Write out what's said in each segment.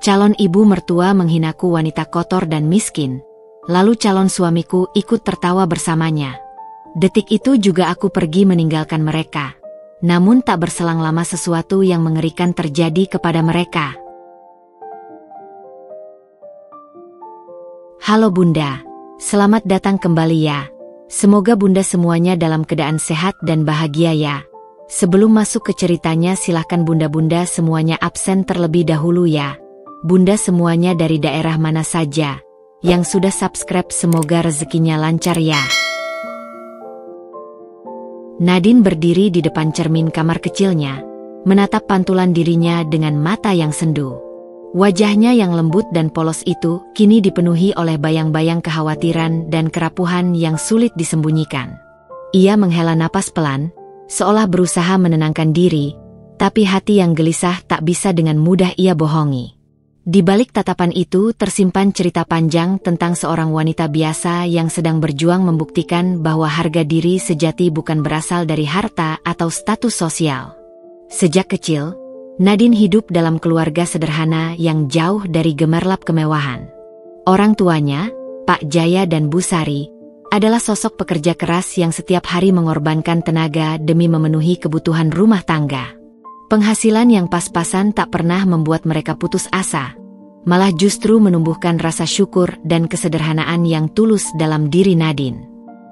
Calon ibu mertua menghinaku wanita kotor dan miskin, lalu calon suamiku ikut tertawa bersamanya. Detik itu juga aku pergi meninggalkan mereka. Namun tak berselang lama sesuatu yang mengerikan terjadi kepada mereka. Halo Bunda, selamat datang kembali ya. Semoga Bunda semuanya dalam keadaan sehat dan bahagia ya. Sebelum masuk ke ceritanya silahkan Bunda-Bunda semuanya absen terlebih dahulu ya. Bunda semuanya dari daerah mana saja yang sudah subscribe semoga rezekinya lancar ya. Nadine berdiri di depan cermin kamar kecilnya, menatap pantulan dirinya dengan mata yang sendu. Wajahnya yang lembut dan polos itu kini dipenuhi oleh bayang-bayang kekhawatiran dan kerapuhan yang sulit disembunyikan. Ia menghela napas pelan, seolah berusaha menenangkan diri, tapi hati yang gelisah tak bisa dengan mudah ia bohongi. Di balik tatapan itu tersimpan cerita panjang tentang seorang wanita biasa yang sedang berjuang membuktikan bahwa harga diri sejati bukan berasal dari harta atau status sosial. Sejak kecil, Nadine hidup dalam keluarga sederhana yang jauh dari gemerlap kemewahan. Orang tuanya, Pak Jaya dan Bu Sari, adalah sosok pekerja keras yang setiap hari mengorbankan tenaga demi memenuhi kebutuhan rumah tangga. Penghasilan yang pas-pasan tak pernah membuat mereka putus asa, malah justru menumbuhkan rasa syukur dan kesederhanaan yang tulus dalam diri Nadine.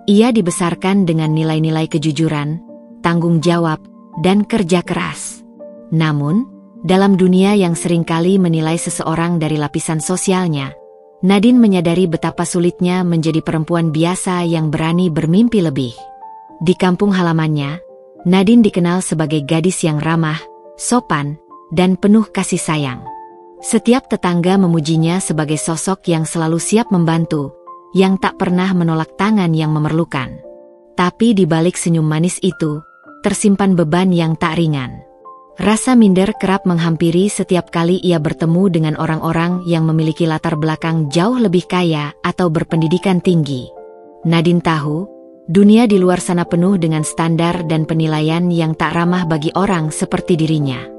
Ia dibesarkan dengan nilai-nilai kejujuran, tanggung jawab, dan kerja keras. Namun, dalam dunia yang seringkali menilai seseorang dari lapisan sosialnya, Nadine menyadari betapa sulitnya menjadi perempuan biasa yang berani bermimpi lebih. Di kampung halamannya, Nadine dikenal sebagai gadis yang ramah, sopan, dan penuh kasih sayang. Setiap tetangga memujinya sebagai sosok yang selalu siap membantu, yang tak pernah menolak tangan yang memerlukan. Tapi di balik senyum manis itu, tersimpan beban yang tak ringan. Rasa minder kerap menghampiri setiap kali ia bertemu dengan orang-orang yang memiliki latar belakang jauh lebih kaya atau berpendidikan tinggi. Nadine tahu, dunia di luar sana penuh dengan standar dan penilaian yang tak ramah bagi orang seperti dirinya.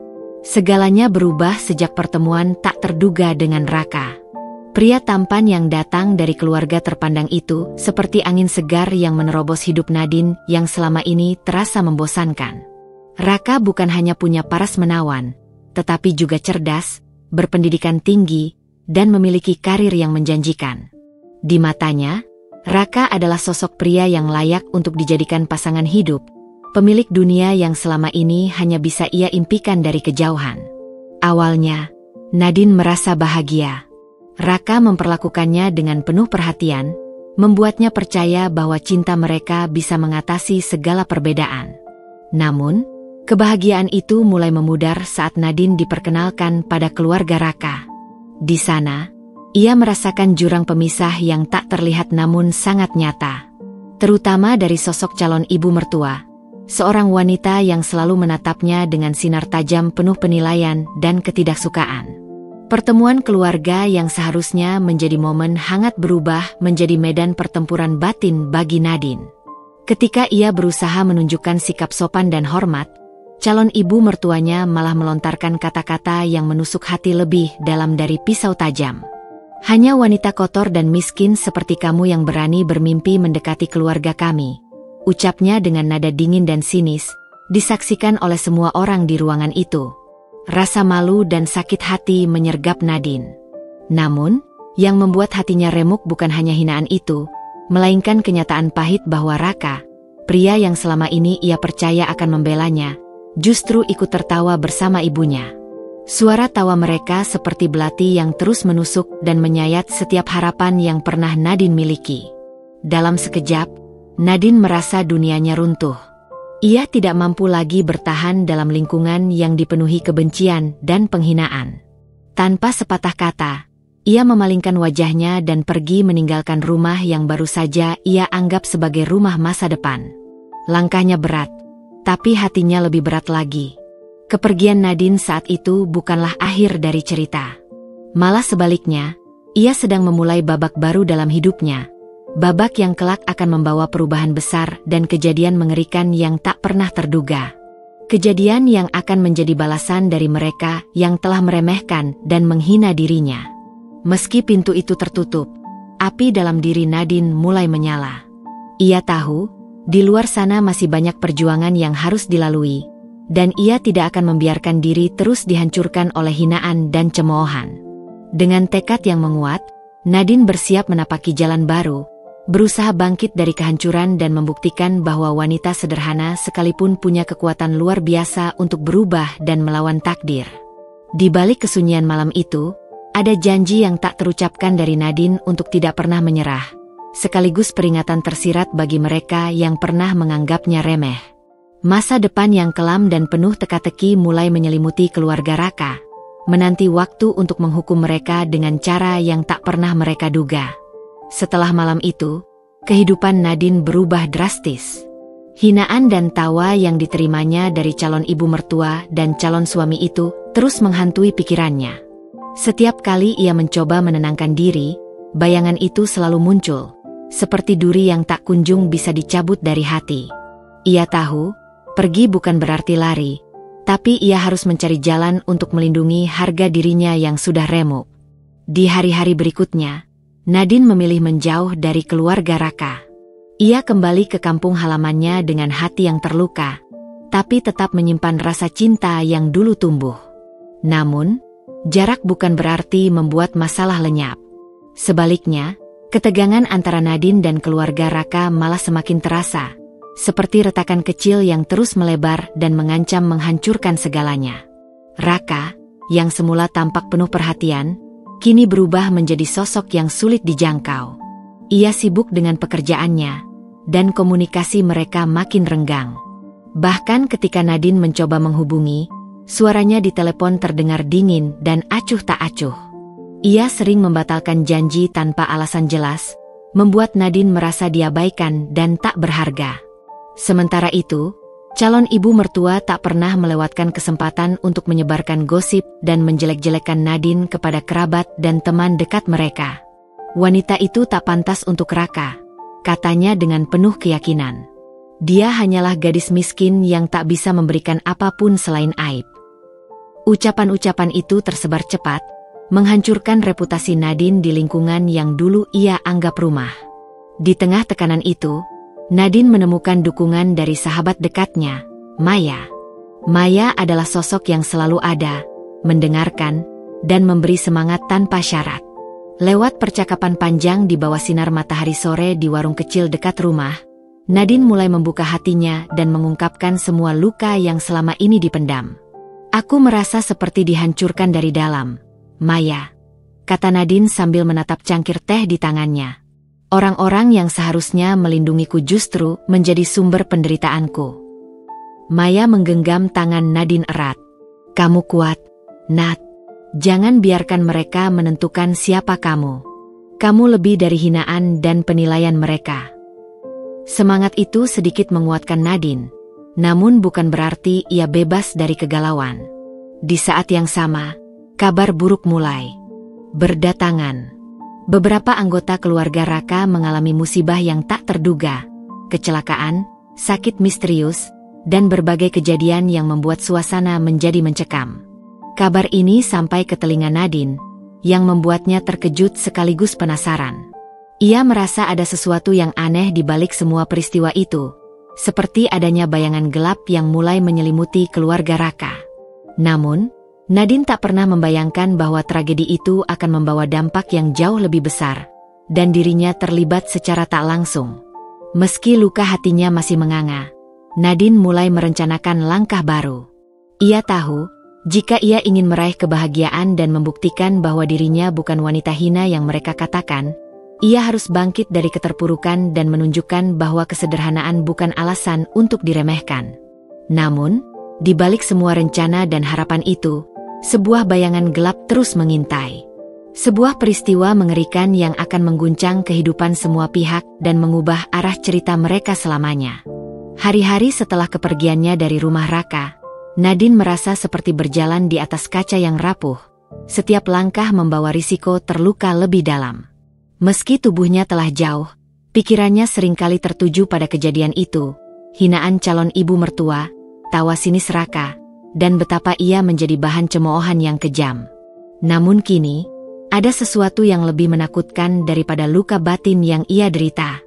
Segalanya berubah sejak pertemuan tak terduga dengan Raka. Pria tampan yang datang dari keluarga terpandang itu seperti angin segar yang menerobos hidup Nadine yang selama ini terasa membosankan. Raka bukan hanya punya paras menawan, tetapi juga cerdas, berpendidikan tinggi, dan memiliki karir yang menjanjikan. Di matanya, Raka adalah sosok pria yang layak untuk dijadikan pasangan hidup, pemilik dunia yang selama ini hanya bisa ia impikan dari kejauhan. Awalnya, Nadine merasa bahagia. Raka memperlakukannya dengan penuh perhatian, membuatnya percaya bahwa cinta mereka bisa mengatasi segala perbedaan. Namun, kebahagiaan itu mulai memudar saat Nadine diperkenalkan pada keluarga Raka. Di sana, ia merasakan jurang pemisah yang tak terlihat namun sangat nyata. Terutama dari sosok calon ibu mertua, seorang wanita yang selalu menatapnya dengan sinar tajam penuh penilaian dan ketidaksukaan. Pertemuan keluarga yang seharusnya menjadi momen hangat berubah menjadi medan pertempuran batin bagi Nadine. Ketika ia berusaha menunjukkan sikap sopan dan hormat, calon ibu mertuanya malah melontarkan kata-kata yang menusuk hati lebih dalam dari pisau tajam. Hanya wanita kotor dan miskin seperti kamu yang berani bermimpi mendekati keluarga kami, ucapnya dengan nada dingin dan sinis, disaksikan oleh semua orang di ruangan itu. Rasa malu dan sakit hati menyergap Nadine. Namun, yang membuat hatinya remuk bukan hanya hinaan itu, melainkan kenyataan pahit bahwa Raka, pria yang selama ini ia percaya akan membelanya, justru ikut tertawa bersama ibunya. Suara tawa mereka seperti belati yang terus menusuk dan menyayat setiap harapan yang pernah Nadine miliki. Dalam sekejap, Nadine merasa dunianya runtuh. Ia tidak mampu lagi bertahan dalam lingkungan yang dipenuhi kebencian dan penghinaan. Tanpa sepatah kata, ia memalingkan wajahnya dan pergi meninggalkan rumah yang baru saja ia anggap sebagai rumah masa depan. Langkahnya berat, tapi hatinya lebih berat lagi. Kepergian Nadine saat itu bukanlah akhir dari cerita. Malah sebaliknya, ia sedang memulai babak baru dalam hidupnya. Babak yang kelak akan membawa perubahan besar dan kejadian mengerikan yang tak pernah terduga. Kejadian yang akan menjadi balasan dari mereka yang telah meremehkan dan menghina dirinya. Meski pintu itu tertutup, api dalam diri Nadine mulai menyala. Ia tahu, di luar sana masih banyak perjuangan yang harus dilalui, dan ia tidak akan membiarkan diri terus dihancurkan oleh hinaan dan cemoohan. Dengan tekad yang menguat, Nadine bersiap menapaki jalan baru, berusaha bangkit dari kehancuran dan membuktikan bahwa wanita sederhana sekalipun punya kekuatan luar biasa untuk berubah dan melawan takdir. Di balik kesunyian malam itu, ada janji yang tak terucapkan dari Nadine untuk tidak pernah menyerah, sekaligus peringatan tersirat bagi mereka yang pernah menganggapnya remeh. Masa depan yang kelam dan penuh teka-teki mulai menyelimuti keluarga Raka, menanti waktu untuk menghukum mereka dengan cara yang tak pernah mereka duga. Setelah malam itu, kehidupan Nadine berubah drastis. Hinaan dan tawa yang diterimanya dari calon ibu mertua dan calon suami itu terus menghantui pikirannya. Setiap kali ia mencoba menenangkan diri, bayangan itu selalu muncul, seperti duri yang tak kunjung bisa dicabut dari hati. Ia tahu, pergi bukan berarti lari, tapi ia harus mencari jalan untuk melindungi harga dirinya yang sudah remuk. Di hari-hari berikutnya, Nadine memilih menjauh dari keluarga Raka. Ia kembali ke kampung halamannya dengan hati yang terluka, tapi tetap menyimpan rasa cinta yang dulu tumbuh. Namun, jarak bukan berarti membuat masalah lenyap. Sebaliknya, ketegangan antara Nadine dan keluarga Raka malah semakin terasa, seperti retakan kecil yang terus melebar dan mengancam menghancurkan segalanya. Raka, yang semula tampak penuh perhatian, kini berubah menjadi sosok yang sulit dijangkau. Ia sibuk dengan pekerjaannya, dan komunikasi mereka makin renggang. Bahkan ketika Nadine mencoba menghubungi, suaranya di telepon terdengar dingin dan acuh tak acuh. Ia sering membatalkan janji tanpa alasan jelas, membuat Nadine merasa diabaikan dan tak berharga. Sementara itu, calon ibu mertua tak pernah melewatkan kesempatan untuk menyebarkan gosip dan menjelek-jelekan Nadine kepada kerabat dan teman dekat mereka. Wanita itu tak pantas untuk Raka, katanya dengan penuh keyakinan. Dia hanyalah gadis miskin yang tak bisa memberikan apapun selain aib. Ucapan-ucapan itu tersebar cepat, menghancurkan reputasi Nadine di lingkungan yang dulu ia anggap rumah. Di tengah tekanan itu, Nadine menemukan dukungan dari sahabat dekatnya, Maya. Maya adalah sosok yang selalu ada, mendengarkan, dan memberi semangat tanpa syarat. Lewat percakapan panjang di bawah sinar matahari sore di warung kecil dekat rumah, Nadine mulai membuka hatinya dan mengungkapkan semua luka yang selama ini dipendam. "Aku merasa seperti dihancurkan dari dalam, Maya," kata Nadine sambil menatap cangkir teh di tangannya. "Orang-orang yang seharusnya melindungiku justru menjadi sumber penderitaanku." Maya menggenggam tangan Nadine erat. "Kamu kuat, Nat. Jangan biarkan mereka menentukan siapa kamu. Kamu lebih dari hinaan dan penilaian mereka." Semangat itu sedikit menguatkan Nadine, namun bukan berarti ia bebas dari kegalauan. Di saat yang sama, kabar buruk mulai berdatangan. Beberapa anggota keluarga Raka mengalami musibah yang tak terduga, kecelakaan, sakit misterius, dan berbagai kejadian yang membuat suasana menjadi mencekam. Kabar ini sampai ke telinga Nadine, yang membuatnya terkejut sekaligus penasaran. Ia merasa ada sesuatu yang aneh di balik semua peristiwa itu, seperti adanya bayangan gelap yang mulai menyelimuti keluarga Raka. Namun, Nadine tak pernah membayangkan bahwa tragedi itu akan membawa dampak yang jauh lebih besar, dan dirinya terlibat secara tak langsung. Meski luka hatinya masih menganga, Nadine mulai merencanakan langkah baru. Ia tahu, jika ia ingin meraih kebahagiaan dan membuktikan bahwa dirinya bukan wanita hina yang mereka katakan, ia harus bangkit dari keterpurukan dan menunjukkan bahwa kesederhanaan bukan alasan untuk diremehkan. Namun, di balik semua rencana dan harapan itu, sebuah bayangan gelap terus mengintai. Sebuah peristiwa mengerikan yang akan mengguncang kehidupan semua pihak dan mengubah arah cerita mereka selamanya. Hari-hari setelah kepergiannya dari rumah Raka, Nadine merasa seperti berjalan di atas kaca yang rapuh. Setiap langkah membawa risiko terluka lebih dalam. Meski tubuhnya telah jauh, pikirannya seringkali tertuju pada kejadian itu, hinaan calon ibu mertua, tawa sinis Raka, dan betapa ia menjadi bahan cemoohan yang kejam. Namun kini, ada sesuatu yang lebih menakutkan daripada luka batin yang ia derita.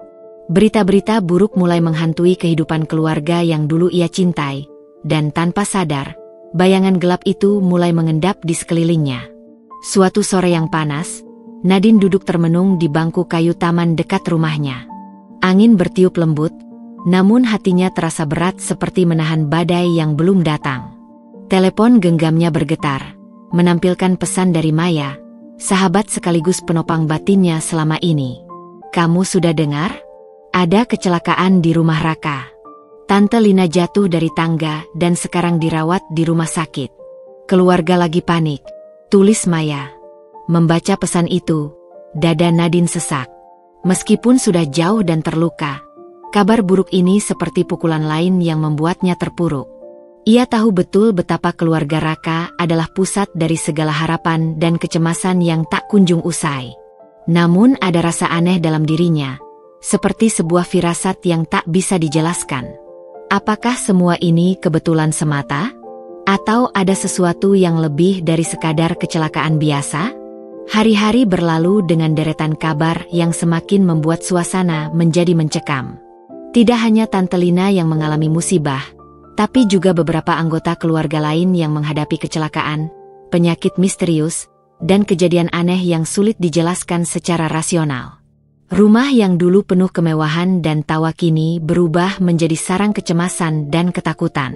Berita-berita buruk mulai menghantui kehidupan keluarga yang dulu ia cintai, dan tanpa sadar, bayangan gelap itu mulai mengendap di sekelilingnya. Suatu sore yang panas, Nadine duduk termenung di bangku kayu taman dekat rumahnya. Angin bertiup lembut, namun hatinya terasa berat seperti menahan badai yang belum datang. Telepon genggamnya bergetar, menampilkan pesan dari Maya, sahabat sekaligus penopang batinnya selama ini. "Kamu sudah dengar? Ada kecelakaan di rumah Raka. Tante Lina jatuh dari tangga dan sekarang dirawat di rumah sakit. Keluarga lagi panik," tulis Maya. Membaca pesan itu, dada Nadine sesak. Meskipun sudah jauh dan terluka, kabar buruk ini seperti pukulan lain yang membuatnya terpuruk. Ia tahu betul betapa keluarga Raka adalah pusat dari segala harapan dan kecemasan yang tak kunjung usai. Namun ada rasa aneh dalam dirinya, seperti sebuah firasat yang tak bisa dijelaskan. Apakah semua ini kebetulan semata? Atau ada sesuatu yang lebih dari sekadar kecelakaan biasa? Hari-hari berlalu dengan deretan kabar yang semakin membuat suasana menjadi mencekam. Tidak hanya Tante Lina yang mengalami musibah, tapi juga beberapa anggota keluarga lain yang menghadapi kecelakaan, penyakit misterius, dan kejadian aneh yang sulit dijelaskan secara rasional. Rumah yang dulu penuh kemewahan dan tawa kini berubah menjadi sarang kecemasan dan ketakutan.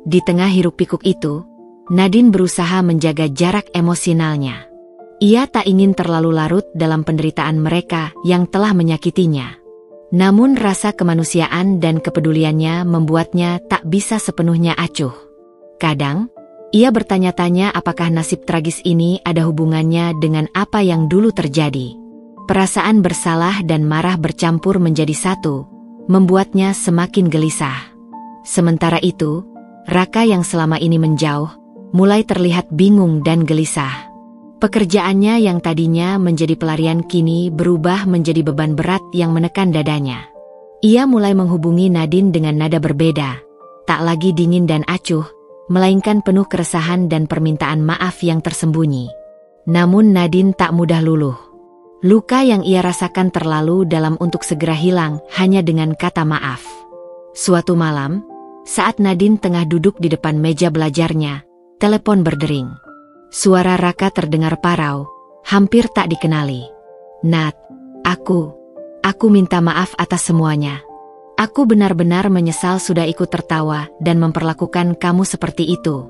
Di tengah hiruk-pikuk itu, Nadine berusaha menjaga jarak emosionalnya. Ia tak ingin terlalu larut dalam penderitaan mereka yang telah menyakitinya. Namun rasa kemanusiaan dan kepeduliannya membuatnya tak bisa sepenuhnya acuh. Kadang, ia bertanya-tanya apakah nasib tragis ini ada hubungannya dengan apa yang dulu terjadi. Perasaan bersalah dan marah bercampur menjadi satu, membuatnya semakin gelisah. Sementara itu, Raka yang selama ini menjauh, mulai terlihat bingung dan gelisah. Pekerjaannya yang tadinya menjadi pelarian kini berubah menjadi beban berat yang menekan dadanya. Ia mulai menghubungi Nadine dengan nada berbeda, tak lagi dingin dan acuh, melainkan penuh keresahan dan permintaan maaf yang tersembunyi. Namun Nadine tak mudah luluh. Luka yang ia rasakan terlalu dalam untuk segera hilang hanya dengan kata maaf. Suatu malam, saat Nadine tengah duduk di depan meja belajarnya, telepon berdering. Suara Raka terdengar parau, hampir tak dikenali. "Nat, aku minta maaf atas semuanya. Aku benar-benar menyesal sudah ikut tertawa dan memperlakukan kamu seperti itu.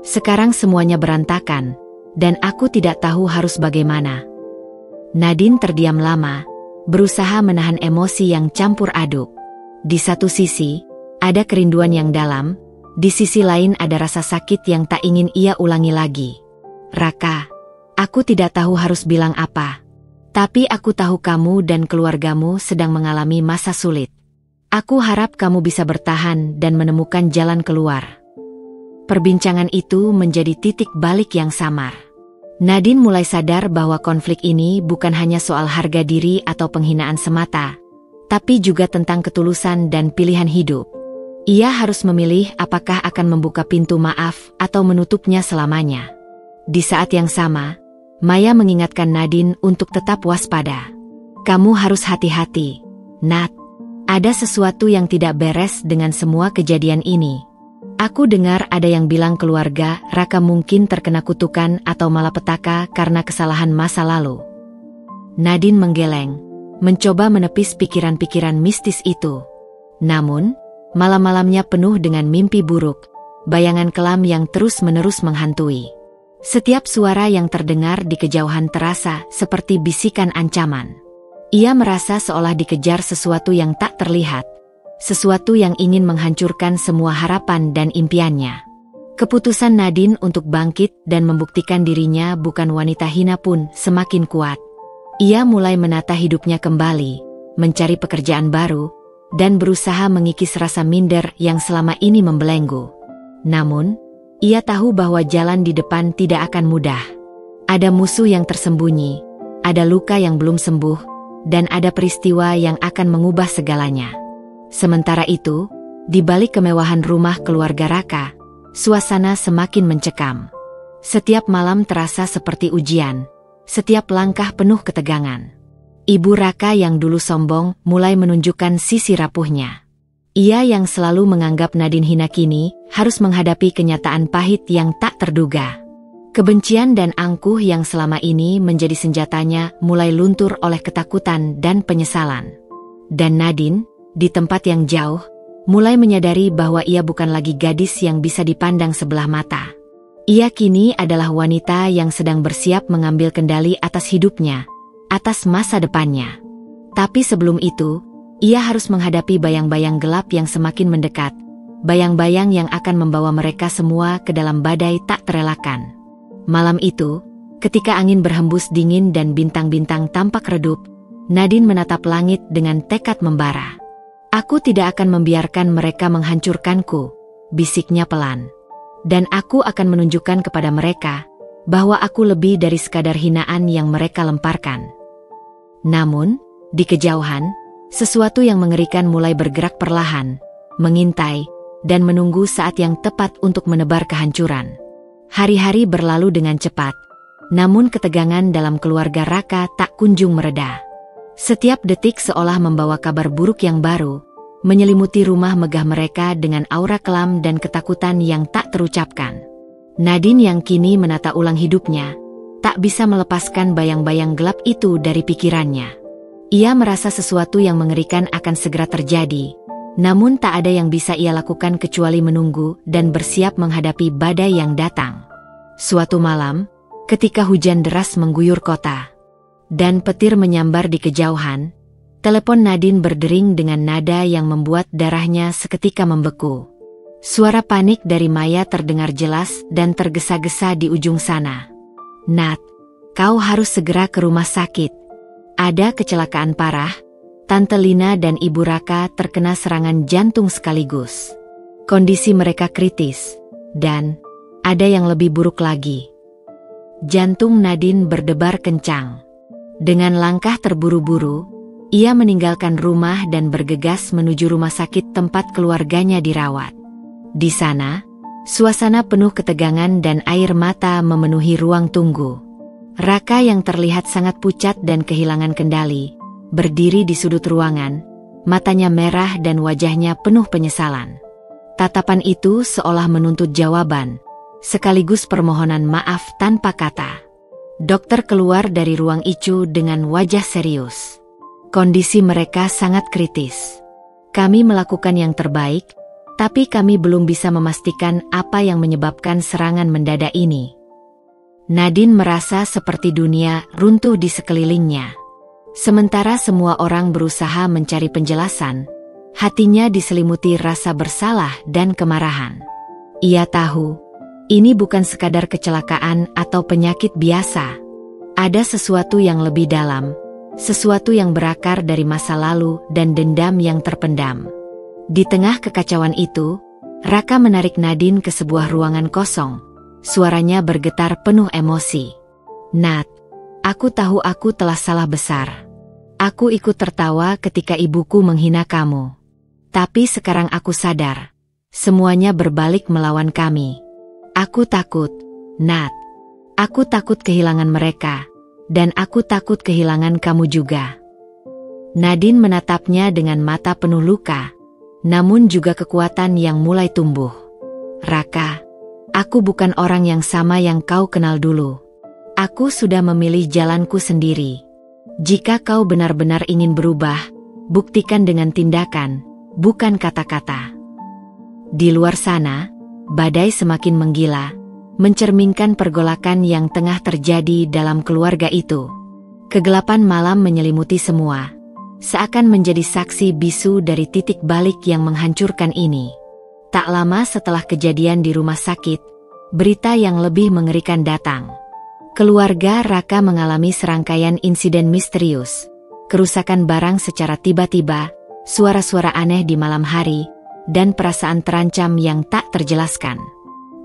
Sekarang semuanya berantakan, dan aku tidak tahu harus bagaimana." Nadine terdiam lama, berusaha menahan emosi yang campur aduk. Di satu sisi, ada kerinduan yang dalam, di sisi lain ada rasa sakit yang tak ingin ia ulangi lagi. "Raka, aku tidak tahu harus bilang apa. Tapi aku tahu kamu dan keluargamu sedang mengalami masa sulit. Aku harap kamu bisa bertahan dan menemukan jalan keluar." Perbincangan itu menjadi titik balik yang samar. Nadine mulai sadar bahwa konflik ini bukan hanya soal harga diri atau penghinaan semata, tapi juga tentang ketulusan dan pilihan hidup. Ia harus memilih apakah akan membuka pintu maaf atau menutupnya selamanya. Di saat yang sama, Maya mengingatkan Nadine untuk tetap waspada. "Kamu harus hati-hati, Nat. Ada sesuatu yang tidak beres dengan semua kejadian ini. Aku dengar ada yang bilang keluarga Raka mungkin terkena kutukan atau malapetaka karena kesalahan masa lalu." Nadine menggeleng, mencoba menepis pikiran-pikiran mistis itu. Namun, malam-malamnya penuh dengan mimpi buruk, bayangan kelam yang terus-menerus menghantui. Setiap suara yang terdengar di kejauhan terasa seperti bisikan ancaman. Ia merasa seolah dikejar sesuatu yang tak terlihat, sesuatu yang ingin menghancurkan semua harapan dan impiannya. Keputusan Nadine untuk bangkit dan membuktikan dirinya bukan wanita hina pun semakin kuat. Ia mulai menata hidupnya kembali, mencari pekerjaan baru, dan berusaha mengikis rasa minder yang selama ini membelenggu. Namun, ia tahu bahwa jalan di depan tidak akan mudah. Ada musuh yang tersembunyi, ada luka yang belum sembuh, dan ada peristiwa yang akan mengubah segalanya. Sementara itu, Di balik kemewahan rumah keluarga Raka, suasana semakin mencekam. Setiap malam terasa seperti ujian, setiap langkah penuh ketegangan. Ibu Raka yang dulu sombong mulai menunjukkan sisi rapuhnya. Ia yang selalu menganggap Nadine hina kini harus menghadapi kenyataan pahit yang tak terduga. Kebencian dan angkuh yang selama ini menjadi senjatanya mulai luntur oleh ketakutan dan penyesalan. Dan Nadine, di tempat yang jauh, mulai menyadari bahwa ia bukan lagi gadis yang bisa dipandang sebelah mata. Ia kini adalah wanita yang sedang bersiap mengambil kendali atas hidupnya, atas masa depannya. Tapi sebelum itu, ia harus menghadapi bayang-bayang gelap yang semakin mendekat, bayang-bayang yang akan membawa mereka semua ke dalam badai tak terelakkan. Malam itu, ketika angin berhembus dingin dan bintang-bintang tampak redup, Nadine menatap langit dengan tekad membara. "Aku tidak akan membiarkan mereka menghancurkanku," bisiknya pelan. "Dan aku akan menunjukkan kepada mereka bahwa aku lebih dari sekadar hinaan yang mereka lemparkan." Namun, di kejauhan, sesuatu yang mengerikan mulai bergerak perlahan, mengintai, dan menunggu saat yang tepat untuk menebar kehancuran. Hari-hari berlalu dengan cepat, namun ketegangan dalam keluarga Raka tak kunjung mereda. Setiap detik seolah membawa kabar buruk yang baru, menyelimuti rumah megah mereka dengan aura kelam dan ketakutan yang tak terucapkan. Nadine yang kini menata ulang hidupnya, tak bisa melepaskan bayang-bayang gelap itu dari pikirannya. Ia merasa sesuatu yang mengerikan akan segera terjadi, namun tak ada yang bisa ia lakukan kecuali menunggu dan bersiap menghadapi badai yang datang. Suatu malam, ketika hujan deras mengguyur kota, dan petir menyambar di kejauhan, telepon Nadine berdering dengan nada yang membuat darahnya seketika membeku. Suara panik dari Maya terdengar jelas dan tergesa-gesa di ujung sana. "Nat, kau harus segera ke rumah sakit. Ada kecelakaan parah. Tante Lina dan Ibu Raka terkena serangan jantung sekaligus. Kondisi mereka kritis, dan ada yang lebih buruk lagi." Jantung Nadine berdebar kencang. Dengan langkah terburu-buru, ia meninggalkan rumah dan bergegas menuju rumah sakit tempat keluarganya dirawat. Di sana, suasana penuh ketegangan dan air mata memenuhi ruang tunggu. Raka yang terlihat sangat pucat dan kehilangan kendali, berdiri di sudut ruangan, matanya merah dan wajahnya penuh penyesalan. Tatapan itu seolah menuntut jawaban, sekaligus permohonan maaf tanpa kata. Dokter keluar dari ruang ICU dengan wajah serius. "Kondisi mereka sangat kritis. Kami melakukan yang terbaik, tapi kami belum bisa memastikan apa yang menyebabkan serangan mendadak ini." Nadine merasa seperti dunia runtuh di sekelilingnya. Sementara semua orang berusaha mencari penjelasan, hatinya diselimuti rasa bersalah dan kemarahan. Ia tahu, ini bukan sekadar kecelakaan atau penyakit biasa. Ada sesuatu yang lebih dalam, sesuatu yang berakar dari masa lalu dan dendam yang terpendam. Di tengah kekacauan itu, Raka menarik Nadine ke sebuah ruangan kosong. Suaranya bergetar penuh emosi. "Nat, aku tahu aku telah salah besar. Aku ikut tertawa ketika ibuku menghina kamu. Tapi sekarang aku sadar, semuanya berbalik melawan kami. Aku takut, Nat. Aku takut kehilangan mereka, dan aku takut kehilangan kamu juga." Nadine menatapnya dengan mata penuh luka, namun juga kekuatan yang mulai tumbuh. "Raka, aku bukan orang yang sama yang kau kenal dulu. Aku sudah memilih jalanku sendiri. Jika kau benar-benar ingin berubah, buktikan dengan tindakan, bukan kata-kata." Di luar sana, badai semakin menggila, mencerminkan pergolakan yang tengah terjadi dalam keluarga itu. Kegelapan malam menyelimuti semua, seakan menjadi saksi bisu dari titik balik yang menghancurkan ini. Tak lama setelah kejadian di rumah sakit, berita yang lebih mengerikan datang. Keluarga Raka mengalami serangkaian insiden misterius, kerusakan barang secara tiba-tiba, suara-suara aneh di malam hari, dan perasaan terancam yang tak terjelaskan.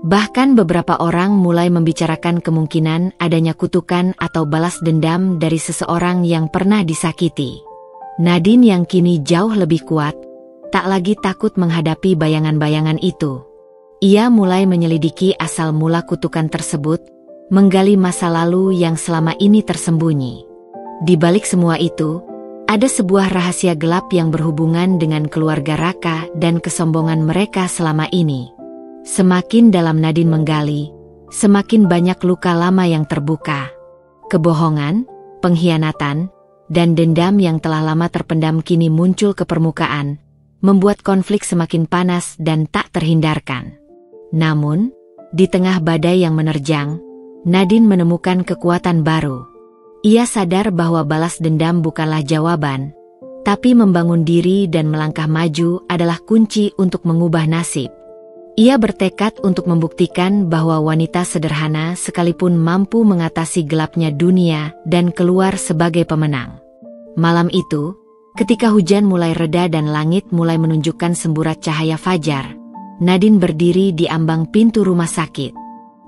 Bahkan beberapa orang mulai membicarakan kemungkinan adanya kutukan atau balas dendam dari seseorang yang pernah disakiti. Nadine yang kini jauh lebih kuat, tak lagi takut menghadapi bayangan-bayangan itu. Ia mulai menyelidiki asal mula kutukan tersebut, menggali masa lalu yang selama ini tersembunyi. Di balik semua itu, ada sebuah rahasia gelap yang berhubungan dengan keluarga Raka dan kesombongan mereka selama ini. Semakin dalam Nadine menggali, semakin banyak luka lama yang terbuka. Kebohongan, pengkhianatan, dan dendam yang telah lama terpendam kini muncul ke permukaan, membuat konflik semakin panas dan tak terhindarkan. Namun, di tengah badai yang menerjang, Nadine menemukan kekuatan baru. Ia sadar bahwa balas dendam bukanlah jawaban, tapi membangun diri dan melangkah maju adalah kunci untuk mengubah nasib. Ia bertekad untuk membuktikan bahwa wanita sederhana sekalipun mampu mengatasi gelapnya dunia dan keluar sebagai pemenang. Malam itu, ketika hujan mulai reda dan langit mulai menunjukkan semburat cahaya fajar, Nadine berdiri di ambang pintu rumah sakit.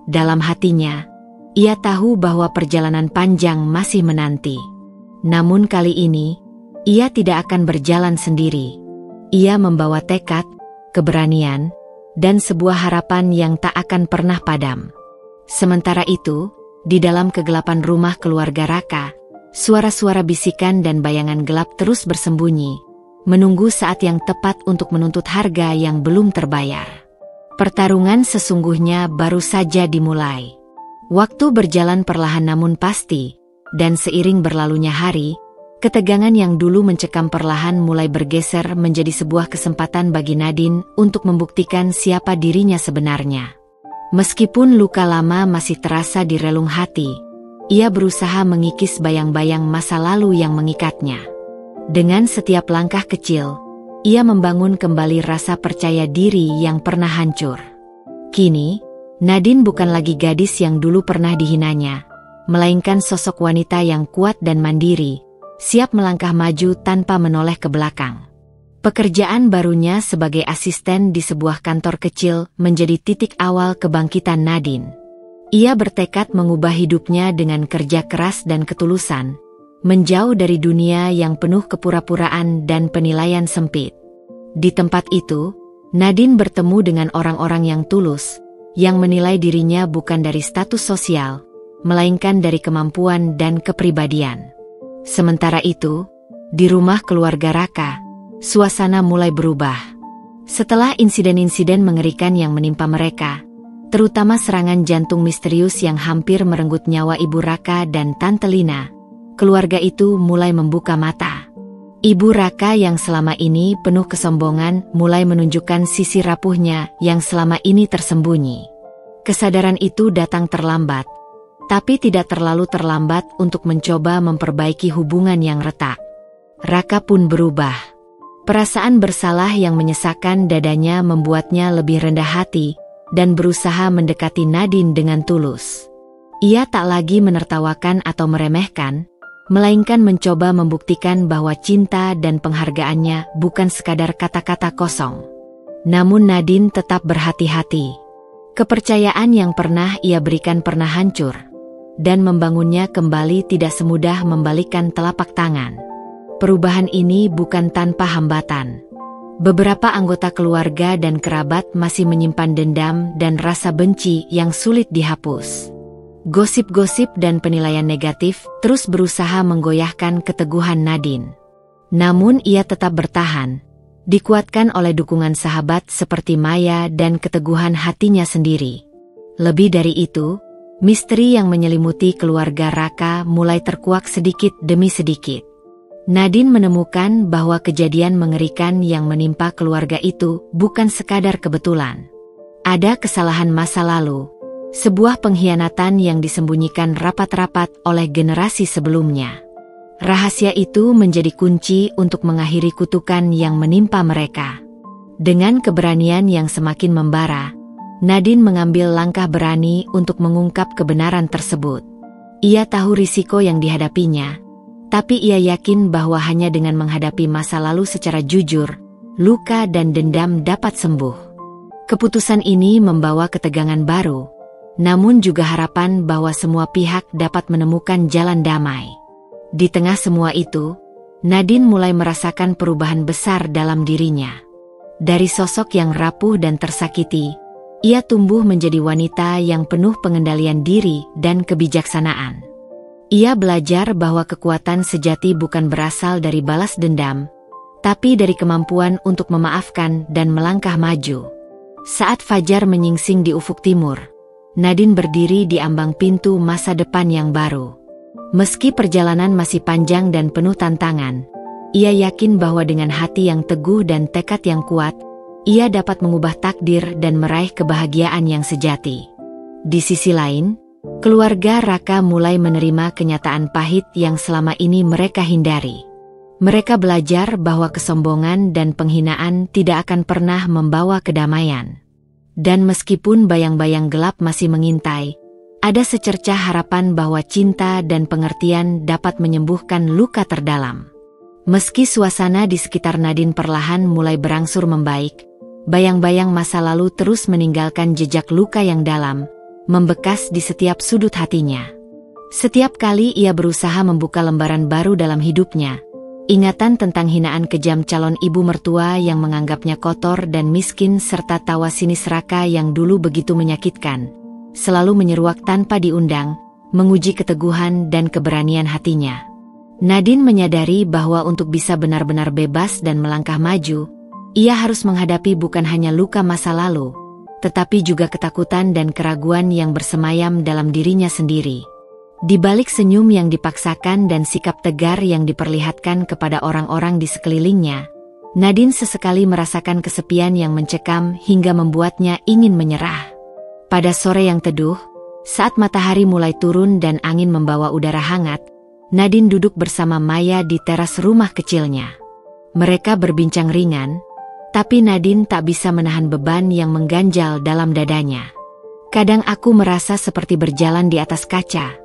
Dalam hatinya, ia tahu bahwa perjalanan panjang masih menanti. Namun kali ini, ia tidak akan berjalan sendiri. Ia membawa tekad, keberanian, dan sebuah harapan yang tak akan pernah padam. Sementara itu, di dalam kegelapan rumah keluarga Raka, suara-suara bisikan dan bayangan gelap terus bersembunyi, menunggu saat yang tepat untuk menuntut harga yang belum terbayar. Pertarungan sesungguhnya baru saja dimulai. Waktu berjalan perlahan namun pasti, dan seiring berlalunya hari, ketegangan yang dulu mencekam perlahan mulai bergeser menjadi sebuah kesempatan bagi Nadine untuk membuktikan siapa dirinya sebenarnya. Meskipun luka lama masih terasa di relung hati, ia berusaha mengikis bayang-bayang masa lalu yang mengikatnya. Dengan setiap langkah kecil, ia membangun kembali rasa percaya diri yang pernah hancur. Kini, Nadine bukan lagi gadis yang dulu pernah dihinanya, melainkan sosok wanita yang kuat dan mandiri, siap melangkah maju tanpa menoleh ke belakang. Pekerjaan barunya sebagai asisten di sebuah kantor kecil menjadi titik awal kebangkitan Nadine. Ia bertekad mengubah hidupnya dengan kerja keras dan ketulusan, menjauh dari dunia yang penuh kepura-puraan dan penilaian sempit. Di tempat itu, Nadine bertemu dengan orang-orang yang tulus, yang menilai dirinya bukan dari status sosial, melainkan dari kemampuan dan kepribadian. Sementara itu, di rumah keluarga Raka, suasana mulai berubah. Setelah insiden-insiden mengerikan yang menimpa mereka, terutama serangan jantung misterius yang hampir merenggut nyawa Ibu Raka dan Tante Lina, keluarga itu mulai membuka mata. Ibu Raka yang selama ini penuh kesombongan mulai menunjukkan sisi rapuhnya yang selama ini tersembunyi. Kesadaran itu datang terlambat, tapi tidak terlalu terlambat untuk mencoba memperbaiki hubungan yang retak. Raka pun berubah. Perasaan bersalah yang menyesakkan dadanya membuatnya lebih rendah hati dan berusaha mendekati Nadine dengan tulus. Ia tak lagi menertawakan atau meremehkan, melainkan mencoba membuktikan bahwa cinta dan penghargaannya bukan sekadar kata-kata kosong. Namun Nadine tetap berhati-hati. Kepercayaan yang pernah ia berikan pernah hancur, dan membangunnya kembali tidak semudah membalikkan telapak tangan. Perubahan ini bukan tanpa hambatan. Beberapa anggota keluarga dan kerabat masih menyimpan dendam dan rasa benci yang sulit dihapus. Gosip-gosip dan penilaian negatif terus berusaha menggoyahkan keteguhan Nadine. Namun ia tetap bertahan, dikuatkan oleh dukungan sahabat seperti Maya dan keteguhan hatinya sendiri. Lebih dari itu, misteri yang menyelimuti keluarga Raka mulai terkuak sedikit demi sedikit. Nadine menemukan bahwa kejadian mengerikan yang menimpa keluarga itu bukan sekadar kebetulan. Ada kesalahan masa lalu, sebuah pengkhianatan yang disembunyikan rapat-rapat oleh generasi sebelumnya. Rahasia itu menjadi kunci untuk mengakhiri kutukan yang menimpa mereka. Dengan keberanian yang semakin membara, Nadine mengambil langkah berani untuk mengungkap kebenaran tersebut. Ia tahu risiko yang dihadapinya, tapi ia yakin bahwa hanya dengan menghadapi masa lalu secara jujur, luka dan dendam dapat sembuh. Keputusan ini membawa ketegangan baru, namun juga harapan bahwa semua pihak dapat menemukan jalan damai. Di tengah semua itu, Nadine mulai merasakan perubahan besar dalam dirinya. Dari sosok yang rapuh dan tersakiti, ia tumbuh menjadi wanita yang penuh pengendalian diri dan kebijaksanaan. Ia belajar bahwa kekuatan sejati bukan berasal dari balas dendam, tapi dari kemampuan untuk memaafkan dan melangkah maju. Saat fajar menyingsing di ufuk timur, Nadine berdiri di ambang pintu masa depan yang baru. Meski perjalanan masih panjang dan penuh tantangan, ia yakin bahwa dengan hati yang teguh dan tekad yang kuat, ia dapat mengubah takdir dan meraih kebahagiaan yang sejati. Di sisi lain, keluarga Raka mulai menerima kenyataan pahit yang selama ini mereka hindari. Mereka belajar bahwa kesombongan dan penghinaan tidak akan pernah membawa kedamaian. Dan meskipun bayang-bayang gelap masih mengintai, ada secercah harapan bahwa cinta dan pengertian dapat menyembuhkan luka terdalam. Meski suasana di sekitar Nadine perlahan mulai berangsur membaik, bayang-bayang masa lalu terus meninggalkan jejak luka yang dalam, membekas di setiap sudut hatinya. Setiap kali ia berusaha membuka lembaran baru dalam hidupnya, ingatan tentang hinaan kejam calon ibu mertua yang menganggapnya kotor dan miskin serta tawa sinis Raka yang dulu begitu menyakitkan, selalu menyeruak tanpa diundang, menguji keteguhan dan keberanian hatinya. Nadine menyadari bahwa untuk bisa benar-benar bebas dan melangkah maju, ia harus menghadapi bukan hanya luka masa lalu, tetapi juga ketakutan dan keraguan yang bersemayam dalam dirinya sendiri. Di balik senyum yang dipaksakan dan sikap tegar yang diperlihatkan kepada orang-orang di sekelilingnya, Nadine sesekali merasakan kesepian yang mencekam hingga membuatnya ingin menyerah. Pada sore yang teduh, saat matahari mulai turun dan angin membawa udara hangat, Nadine duduk bersama Maya di teras rumah kecilnya. Mereka berbincang ringan, tapi Nadine tak bisa menahan beban yang mengganjal dalam dadanya. "Kadang aku merasa seperti berjalan di atas kaca,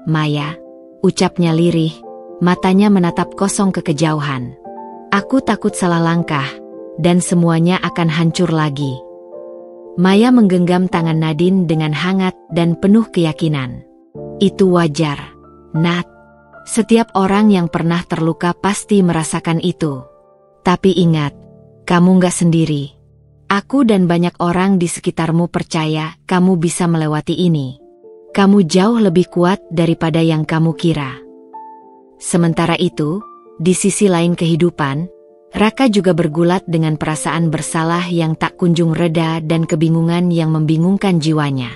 Maya," ucapnya lirih, matanya menatap kosong ke kejauhan. "Aku takut salah langkah, dan semuanya akan hancur lagi." Maya menggenggam tangan Nadine dengan hangat dan penuh keyakinan. "Itu wajar, Nat. Setiap orang yang pernah terluka pasti merasakan itu. Tapi ingat, kamu gak sendiri. Aku dan banyak orang di sekitarmu percaya kamu bisa melewati ini. Kamu jauh lebih kuat daripada yang kamu kira." Sementara itu, di sisi lain kehidupan, Raka juga bergulat dengan perasaan bersalah yang tak kunjung reda dan kebingungan yang membingungkan jiwanya.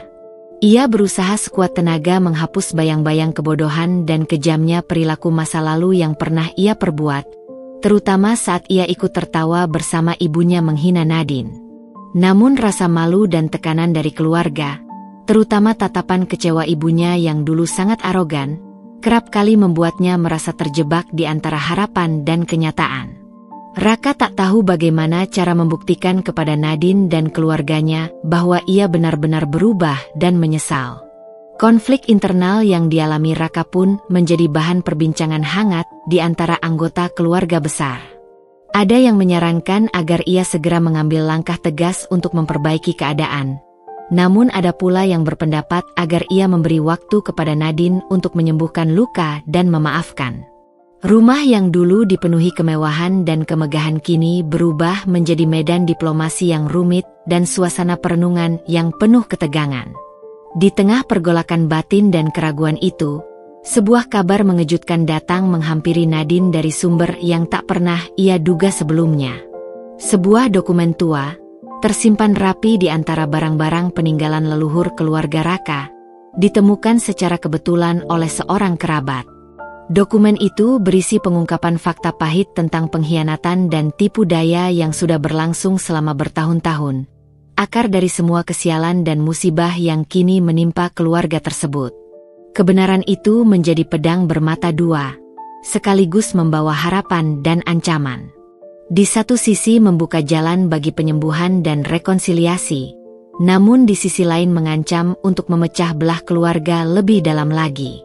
Ia berusaha sekuat tenaga menghapus bayang-bayang kebodohan dan kejamnya perilaku masa lalu yang pernah ia perbuat, terutama saat ia ikut tertawa bersama ibunya menghina Nadine. Namun rasa malu dan tekanan dari keluarga, terutama tatapan kecewa ibunya yang dulu sangat arogan, kerap kali membuatnya merasa terjebak di antara harapan dan kenyataan. Raka tak tahu bagaimana cara membuktikan kepada Nadine dan keluarganya bahwa ia benar-benar berubah dan menyesal. Konflik internal yang dialami Raka pun menjadi bahan perbincangan hangat di antara anggota keluarga besar. Ada yang menyarankan agar ia segera mengambil langkah tegas untuk memperbaiki keadaan. Namun ada pula yang berpendapat agar ia memberi waktu kepada Nadine untuk menyembuhkan luka dan memaafkan. Rumah yang dulu dipenuhi kemewahan dan kemegahan kini berubah menjadi medan diplomasi yang rumit dan suasana perenungan yang penuh ketegangan. Di tengah pergolakan batin dan keraguan itu, sebuah kabar mengejutkan datang menghampiri Nadine dari sumber yang tak pernah ia duga sebelumnya. Sebuah dokumen tua, tersimpan rapi di antara barang-barang peninggalan leluhur keluarga Raka, ditemukan secara kebetulan oleh seorang kerabat. Dokumen itu berisi pengungkapan fakta pahit tentang pengkhianatan dan tipu daya yang sudah berlangsung selama bertahun-tahun, akar dari semua kesialan dan musibah yang kini menimpa keluarga tersebut. Kebenaran itu menjadi pedang bermata dua, sekaligus membawa harapan dan ancaman. Di satu sisi membuka jalan bagi penyembuhan dan rekonsiliasi, namun di sisi lain mengancam untuk memecah belah keluarga lebih dalam lagi.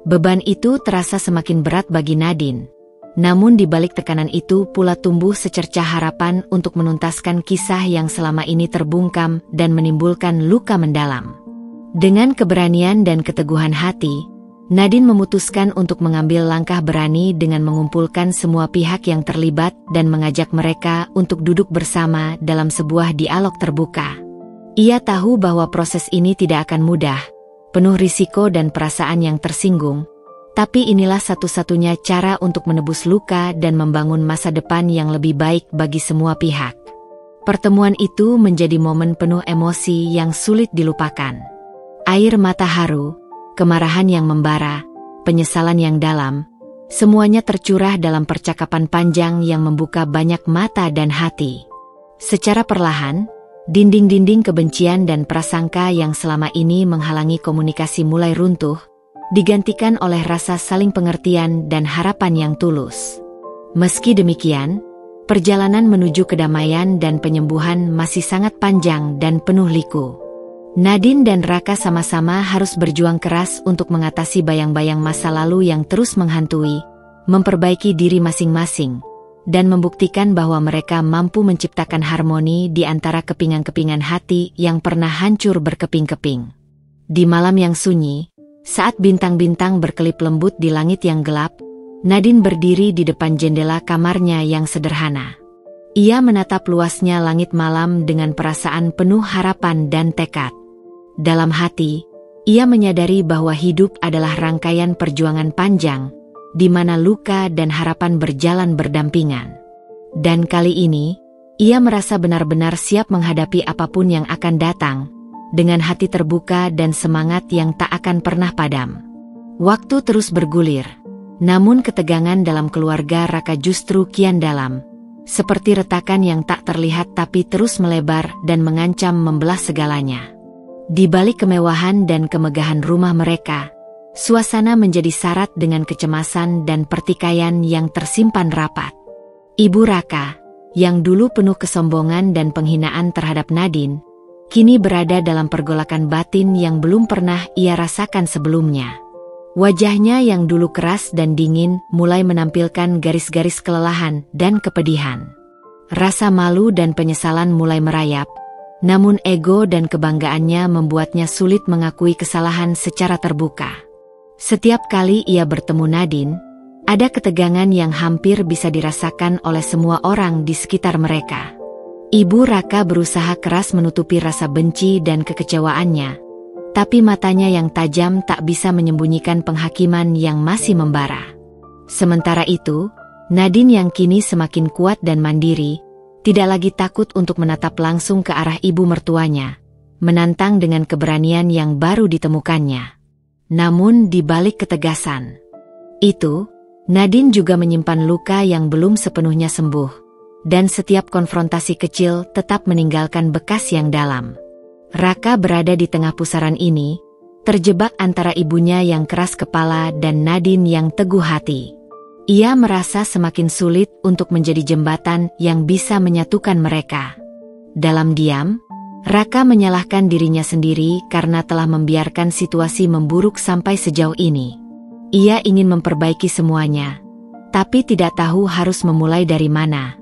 Beban itu terasa semakin berat bagi Nadine. Namun di balik tekanan itu pula tumbuh secercah harapan untuk menuntaskan kisah yang selama ini terbungkam dan menimbulkan luka mendalam. Dengan keberanian dan keteguhan hati, Nadine memutuskan untuk mengambil langkah berani dengan mengumpulkan semua pihak yang terlibat dan mengajak mereka untuk duduk bersama dalam sebuah dialog terbuka. Ia tahu bahwa proses ini tidak akan mudah, penuh risiko dan perasaan yang tersinggung, tapi inilah satu-satunya cara untuk menebus luka dan membangun masa depan yang lebih baik bagi semua pihak. Pertemuan itu menjadi momen penuh emosi yang sulit dilupakan. Air mata haru, kemarahan yang membara, penyesalan yang dalam, semuanya tercurah dalam percakapan panjang yang membuka banyak mata dan hati. Secara perlahan, dinding-dinding kebencian dan prasangka yang selama ini menghalangi komunikasi mulai runtuh, digantikan oleh rasa saling pengertian dan harapan yang tulus. Meski demikian, perjalanan menuju kedamaian dan penyembuhan masih sangat panjang dan penuh liku. Nadine dan Raka sama-sama harus berjuang keras untuk mengatasi bayang-bayang masa lalu yang terus menghantui, memperbaiki diri masing-masing, dan membuktikan bahwa mereka mampu menciptakan harmoni di antara kepingan-kepingan hati yang pernah hancur berkeping-keping. Di malam yang sunyi, saat bintang-bintang berkelip lembut di langit yang gelap, Nadine berdiri di depan jendela kamarnya yang sederhana. Ia menatap luasnya langit malam dengan perasaan penuh harapan dan tekad. Dalam hati, ia menyadari bahwa hidup adalah rangkaian perjuangan panjang, di mana luka dan harapan berjalan berdampingan. Dan kali ini, ia merasa benar-benar siap menghadapi apapun yang akan datang, dengan hati terbuka dan semangat yang tak akan pernah padam. Waktu terus bergulir, namun ketegangan dalam keluarga Raka justru kian dalam, seperti retakan yang tak terlihat tapi terus melebar dan mengancam membelah segalanya. Di balik kemewahan dan kemegahan rumah mereka, suasana menjadi syarat dengan kecemasan dan pertikaian yang tersimpan rapat. Ibu Raka, yang dulu penuh kesombongan dan penghinaan terhadap Nadine, kini berada dalam pergolakan batin yang belum pernah ia rasakan sebelumnya. Wajahnya yang dulu keras dan dingin mulai menampilkan garis-garis kelelahan dan kepedihan. Rasa malu dan penyesalan mulai merayap, namun ego dan kebanggaannya membuatnya sulit mengakui kesalahan secara terbuka. Setiap kali ia bertemu Nadine, ada ketegangan yang hampir bisa dirasakan oleh semua orang di sekitar mereka. Ibu Raka berusaha keras menutupi rasa benci dan kekecewaannya, tapi matanya yang tajam tak bisa menyembunyikan penghakiman yang masih membara. Sementara itu, Nadine yang kini semakin kuat dan mandiri, tidak lagi takut untuk menatap langsung ke arah ibu mertuanya, menantang dengan keberanian yang baru ditemukannya. Namun di balik ketegasan itu, Nadine juga menyimpan luka yang belum sepenuhnya sembuh, dan setiap konfrontasi kecil tetap meninggalkan bekas yang dalam. Raka berada di tengah pusaran ini, terjebak antara ibunya yang keras kepala dan Nadine yang teguh hati. Ia merasa semakin sulit untuk menjadi jembatan yang bisa menyatukan mereka. Dalam diam, Raka menyalahkan dirinya sendiri karena telah membiarkan situasi memburuk sampai sejauh ini. Ia ingin memperbaiki semuanya, tapi tidak tahu harus memulai dari mana.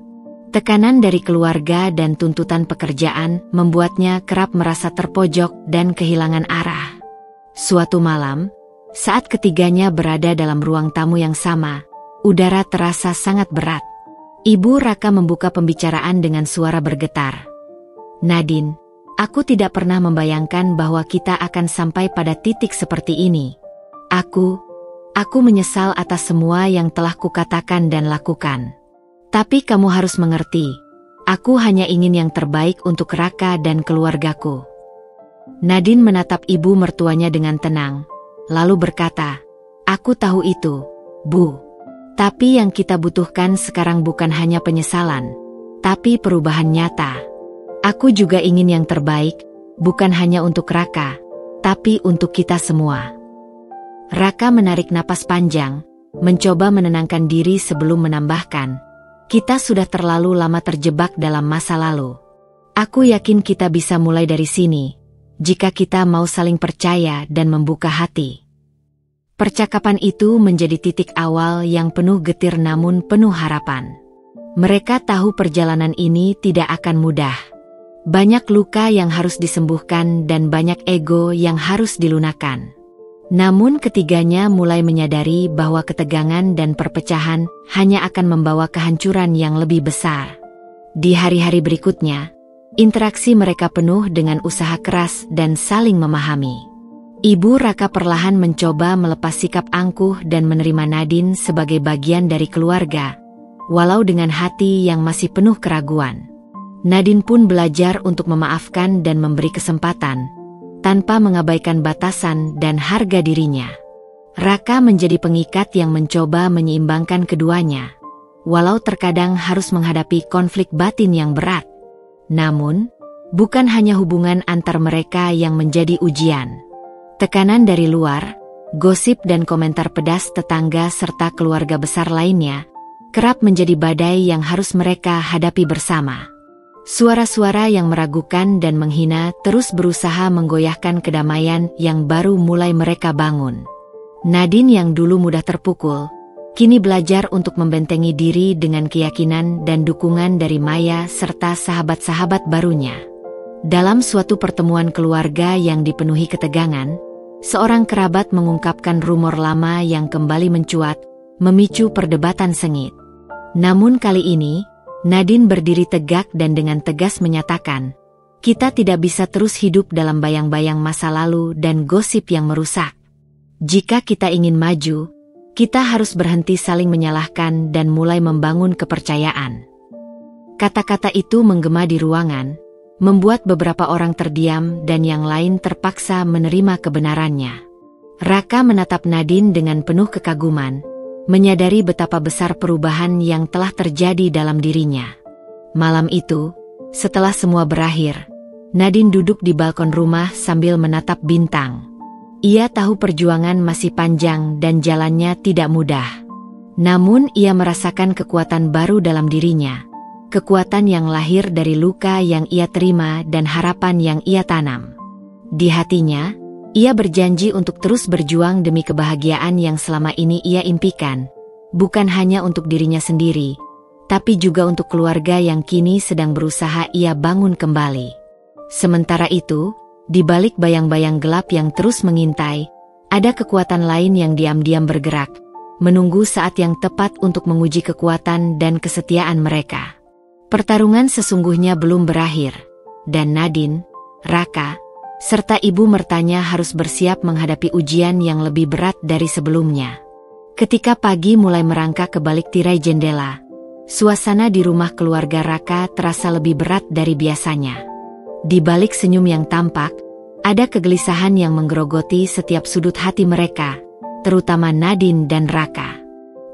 Tekanan dari keluarga dan tuntutan pekerjaan membuatnya kerap merasa terpojok dan kehilangan arah. Suatu malam, saat ketiganya berada dalam ruang tamu yang sama, udara terasa sangat berat. Ibu Raka membuka pembicaraan dengan suara bergetar. "Nadine, aku tidak pernah membayangkan bahwa kita akan sampai pada titik seperti ini. Aku menyesal atas semua yang telah kukatakan dan lakukan. Tapi kamu harus mengerti, aku hanya ingin yang terbaik untuk Raka dan keluargaku." Nadine menatap ibu mertuanya dengan tenang, lalu berkata, "Aku tahu itu, Bu. Tapi yang kita butuhkan sekarang bukan hanya penyesalan, tapi perubahan nyata. Aku juga ingin yang terbaik, bukan hanya untuk Raka, tapi untuk kita semua." Raka menarik napas panjang, mencoba menenangkan diri sebelum menambahkan, "Kita sudah terlalu lama terjebak dalam masa lalu. Aku yakin kita bisa mulai dari sini, jika kita mau saling percaya dan membuka hati." Percakapan itu menjadi titik awal yang penuh getir namun penuh harapan. Mereka tahu perjalanan ini tidak akan mudah. Banyak luka yang harus disembuhkan dan banyak ego yang harus dilunakkan. Namun ketiganya mulai menyadari bahwa ketegangan dan perpecahan hanya akan membawa kehancuran yang lebih besar. Di hari-hari berikutnya, interaksi mereka penuh dengan usaha keras dan saling memahami. Ibu Raka perlahan mencoba melepas sikap angkuh dan menerima Nadine sebagai bagian dari keluarga, walau dengan hati yang masih penuh keraguan. Nadine pun belajar untuk memaafkan dan memberi kesempatan, tanpa mengabaikan batasan dan harga dirinya. Raka menjadi pengikat yang mencoba menyeimbangkan keduanya, walau terkadang harus menghadapi konflik batin yang berat. Namun, bukan hanya hubungan antar mereka yang menjadi ujian. Tekanan dari luar, gosip dan komentar pedas tetangga serta keluarga besar lainnya, kerap menjadi badai yang harus mereka hadapi bersama. Suara-suara yang meragukan dan menghina terus berusaha menggoyahkan kedamaian yang baru mulai mereka bangun. Nadine yang dulu mudah terpukul, kini belajar untuk membentengi diri dengan keyakinan dan dukungan dari Maya serta sahabat-sahabat barunya. Dalam suatu pertemuan keluarga yang dipenuhi ketegangan, seorang kerabat mengungkapkan rumor lama yang kembali mencuat, memicu perdebatan sengit. Namun kali ini, Nadine berdiri tegak dan dengan tegas menyatakan, kita tidak bisa terus hidup dalam bayang-bayang masa lalu dan gosip yang merusak. Jika kita ingin maju, kita harus berhenti saling menyalahkan dan mulai membangun kepercayaan. Kata-kata itu menggema di ruangan, membuat beberapa orang terdiam dan yang lain terpaksa menerima kebenarannya. Raka menatap Nadine dengan penuh kekaguman, menyadari betapa besar perubahan yang telah terjadi dalam dirinya. Malam itu, setelah semua berakhir, Nadine duduk di balkon rumah sambil menatap bintang. Ia tahu perjuangan masih panjang dan jalannya tidak mudah. Namun ia merasakan kekuatan baru dalam dirinya, kekuatan yang lahir dari luka yang ia terima dan harapan yang ia tanam. Di hatinya, ia berjanji untuk terus berjuang demi kebahagiaan yang selama ini ia impikan, bukan hanya untuk dirinya sendiri, tapi juga untuk keluarga yang kini sedang berusaha ia bangun kembali. Sementara itu, di balik bayang-bayang gelap yang terus mengintai, ada kekuatan lain yang diam-diam bergerak, menunggu saat yang tepat untuk menguji kekuatan dan kesetiaan mereka. Pertarungan sesungguhnya belum berakhir, dan Nadine, Raka, serta ibu mertanya harus bersiap menghadapi ujian yang lebih berat dari sebelumnya. Ketika pagi mulai merangkak ke balik tirai jendela, suasana di rumah keluarga Raka terasa lebih berat dari biasanya. Di balik senyum yang tampak, ada kegelisahan yang menggerogoti setiap sudut hati mereka, terutama Nadine dan Raka.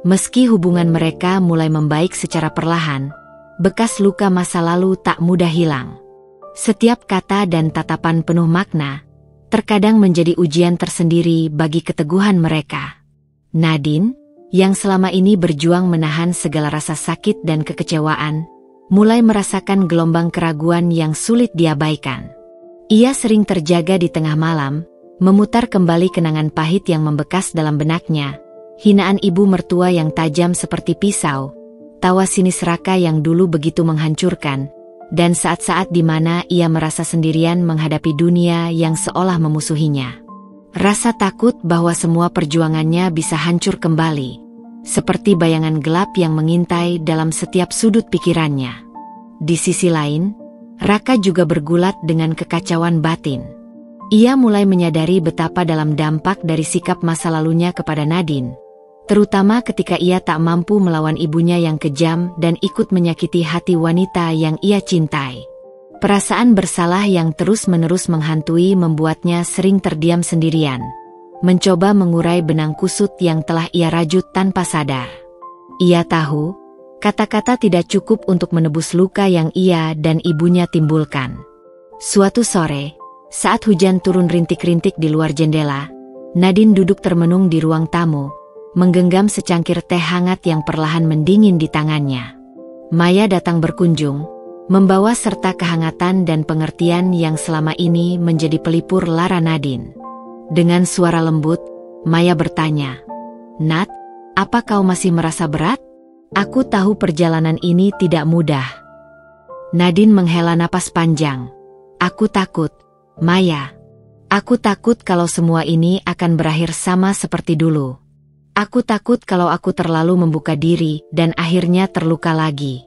Meski hubungan mereka mulai membaik secara perlahan, bekas luka masa lalu tak mudah hilang. Setiap kata dan tatapan penuh makna, terkadang menjadi ujian tersendiri bagi keteguhan mereka. Nadine, yang selama ini berjuang menahan segala rasa sakit dan kekecewaan, mulai merasakan gelombang keraguan yang sulit diabaikan. Ia sering terjaga di tengah malam, memutar kembali kenangan pahit yang membekas dalam benaknya, hinaan ibu mertua yang tajam seperti pisau, tawa sinis Raka yang dulu begitu menghancurkan, dan saat-saat di mana ia merasa sendirian menghadapi dunia yang seolah memusuhinya. Rasa takut bahwa semua perjuangannya bisa hancur kembali, seperti bayangan gelap yang mengintai dalam setiap sudut pikirannya. Di sisi lain, Raka juga bergulat dengan kekacauan batin. Ia mulai menyadari betapa dalam dampak dari sikap masa lalunya kepada Nadine, terutama ketika ia tak mampu melawan ibunya yang kejam dan ikut menyakiti hati wanita yang ia cintai. Perasaan bersalah yang terus-menerus menghantui membuatnya sering terdiam sendirian, mencoba mengurai benang kusut yang telah ia rajut tanpa sadar. Ia tahu, kata-kata tidak cukup untuk menebus luka yang ia dan ibunya timbulkan. Suatu sore, saat hujan turun rintik-rintik di luar jendela, Nadine duduk termenung di ruang tamu, menggenggam secangkir teh hangat yang perlahan mendingin di tangannya. Maya datang berkunjung, membawa serta kehangatan dan pengertian yang selama ini menjadi pelipur lara Nadine. Dengan suara lembut, Maya bertanya, "Nat, apa kau masih merasa berat? Aku tahu perjalanan ini tidak mudah." Nadine menghela napas panjang. "Aku takut, Maya. Aku takut kalau semua ini akan berakhir sama seperti dulu. Aku takut kalau aku terlalu membuka diri dan akhirnya terluka lagi.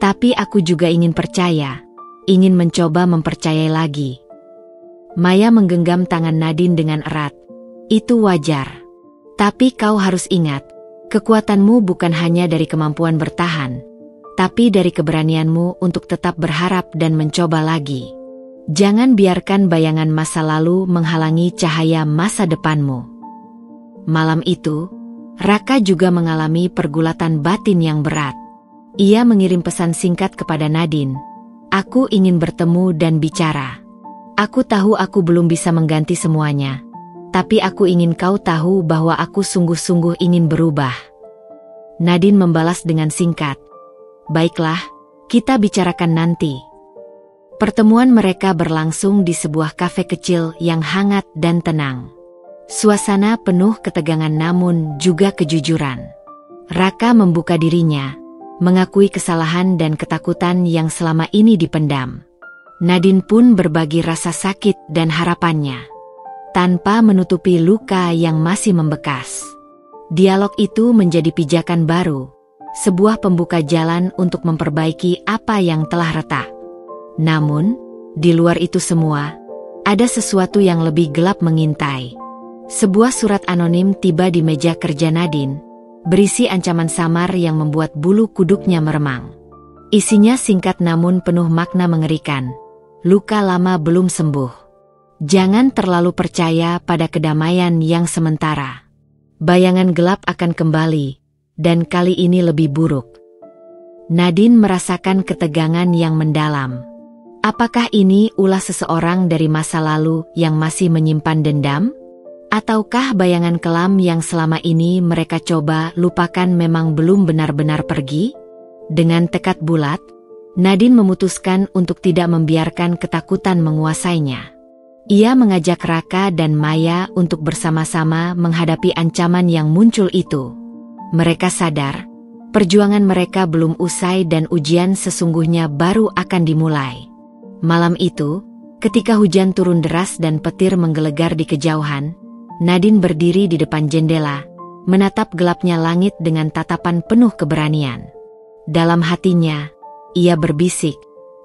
Tapi aku juga ingin percaya, ingin mencoba mempercayai lagi. Maya menggenggam tangan Nadine dengan erat. Itu wajar. Tapi kau harus ingat, kekuatanmu bukan hanya dari kemampuan bertahan, tapi dari keberanianmu untuk tetap berharap dan mencoba lagi. Jangan biarkan bayangan masa lalu menghalangi cahaya masa depanmu. Malam itu, Raka juga mengalami pergulatan batin yang berat. Ia mengirim pesan singkat kepada Nadine. Aku ingin bertemu dan bicara. Aku tahu aku belum bisa mengganti semuanya. Tapi aku ingin kau tahu bahwa aku sungguh-sungguh ingin berubah. Nadine membalas dengan singkat. Baiklah, kita bicarakan nanti. Pertemuan mereka berlangsung di sebuah kafe kecil yang hangat dan tenang. Suasana penuh ketegangan namun juga kejujuran. Raka membuka dirinya, mengakui kesalahan dan ketakutan yang selama ini dipendam. Nadine pun berbagi rasa sakit dan harapannya, tanpa menutupi luka yang masih membekas. Dialog itu menjadi pijakan baru, sebuah pembuka jalan untuk memperbaiki apa yang telah retak. Namun, di luar itu semua, ada sesuatu yang lebih gelap mengintai. Sebuah surat anonim tiba di meja kerja Nadine, berisi ancaman samar yang membuat bulu kuduknya meremang. Isinya singkat namun penuh makna mengerikan. Luka lama belum sembuh. Jangan terlalu percaya pada kedamaian yang sementara. Bayangan gelap akan kembali, dan kali ini lebih buruk. Nadine merasakan ketegangan yang mendalam. Apakah ini ulah seseorang dari masa lalu yang masih menyimpan dendam? Ataukah bayangan kelam yang selama ini mereka coba lupakan memang belum benar-benar pergi? Dengan tekad bulat, Nadine memutuskan untuk tidak membiarkan ketakutan menguasainya. Ia mengajak Raka dan Maya untuk bersama-sama menghadapi ancaman yang muncul itu. Mereka sadar, perjuangan mereka belum usai dan ujian sesungguhnya baru akan dimulai. Malam itu, ketika hujan turun deras dan petir menggelegar di kejauhan, Nadine berdiri di depan jendela, menatap gelapnya langit dengan tatapan penuh keberanian. Dalam hatinya, ia berbisik,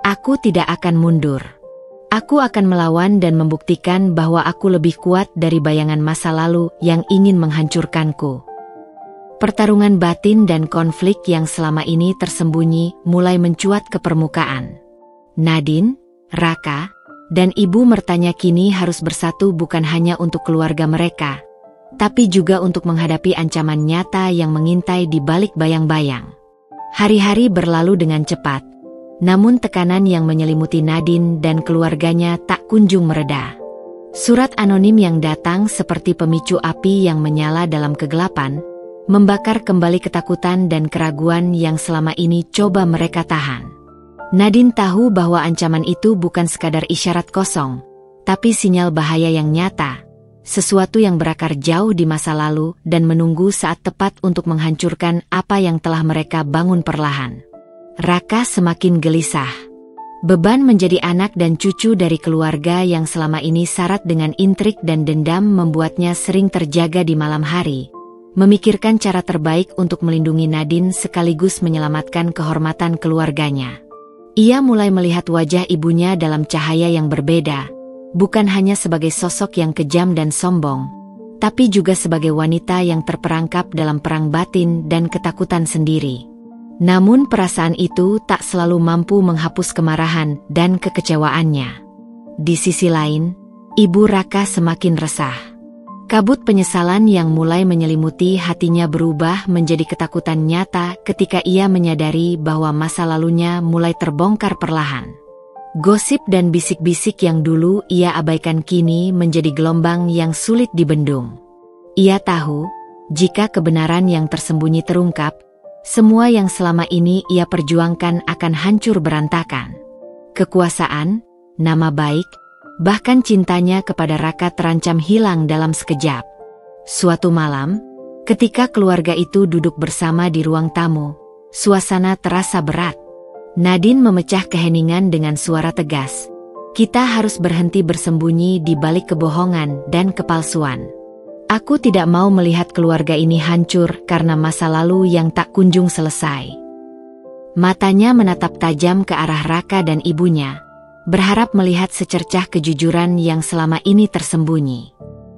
"Aku tidak akan mundur. Aku akan melawan dan membuktikan bahwa aku lebih kuat dari bayangan masa lalu yang ingin menghancurkanku." Pertarungan batin dan konflik yang selama ini tersembunyi mulai mencuat ke permukaan. Nadine, Raka, dan ibu mertanya kini harus bersatu bukan hanya untuk keluarga mereka, tapi juga untuk menghadapi ancaman nyata yang mengintai di balik bayang-bayang. Hari-hari berlalu dengan cepat, namun tekanan yang menyelimuti Nadine dan keluarganya tak kunjung mereda. Surat anonim yang datang seperti pemicu api yang menyala dalam kegelapan, membakar kembali ketakutan dan keraguan yang selama ini coba mereka tahan. Nadine tahu bahwa ancaman itu bukan sekadar isyarat kosong, tapi sinyal bahaya yang nyata, sesuatu yang berakar jauh di masa lalu dan menunggu saat tepat untuk menghancurkan apa yang telah mereka bangun perlahan. Raka semakin gelisah. Beban menjadi anak dan cucu dari keluarga yang selama ini syarat dengan intrik dan dendam membuatnya sering terjaga di malam hari, memikirkan cara terbaik untuk melindungi Nadine sekaligus menyelamatkan kehormatan keluarganya. Ia mulai melihat wajah ibunya dalam cahaya yang berbeda, bukan hanya sebagai sosok yang kejam dan sombong, tapi juga sebagai wanita yang terperangkap dalam perang batin dan ketakutan sendiri. Namun perasaan itu tak selalu mampu menghapus kemarahan dan kekecewaannya. Di sisi lain, Ibu Raka semakin resah. Kabut penyesalan yang mulai menyelimuti hatinya berubah menjadi ketakutan nyata ketika ia menyadari bahwa masa lalunya mulai terbongkar perlahan. Gosip dan bisik-bisik yang dulu ia abaikan kini menjadi gelombang yang sulit dibendung. Ia tahu, jika kebenaran yang tersembunyi terungkap, semua yang selama ini ia perjuangkan akan hancur berantakan. Kekuasaan, nama baik, bahkan cintanya kepada Raka terancam hilang dalam sekejap. Suatu malam, ketika keluarga itu duduk bersama di ruang tamu, suasana terasa berat. Nadine memecah keheningan dengan suara tegas. Kita harus berhenti bersembunyi di balik kebohongan dan kepalsuan. Aku tidak mau melihat keluarga ini hancur karena masa lalu yang tak kunjung selesai. Matanya menatap tajam ke arah Raka dan ibunya, berharap melihat secercah kejujuran yang selama ini tersembunyi.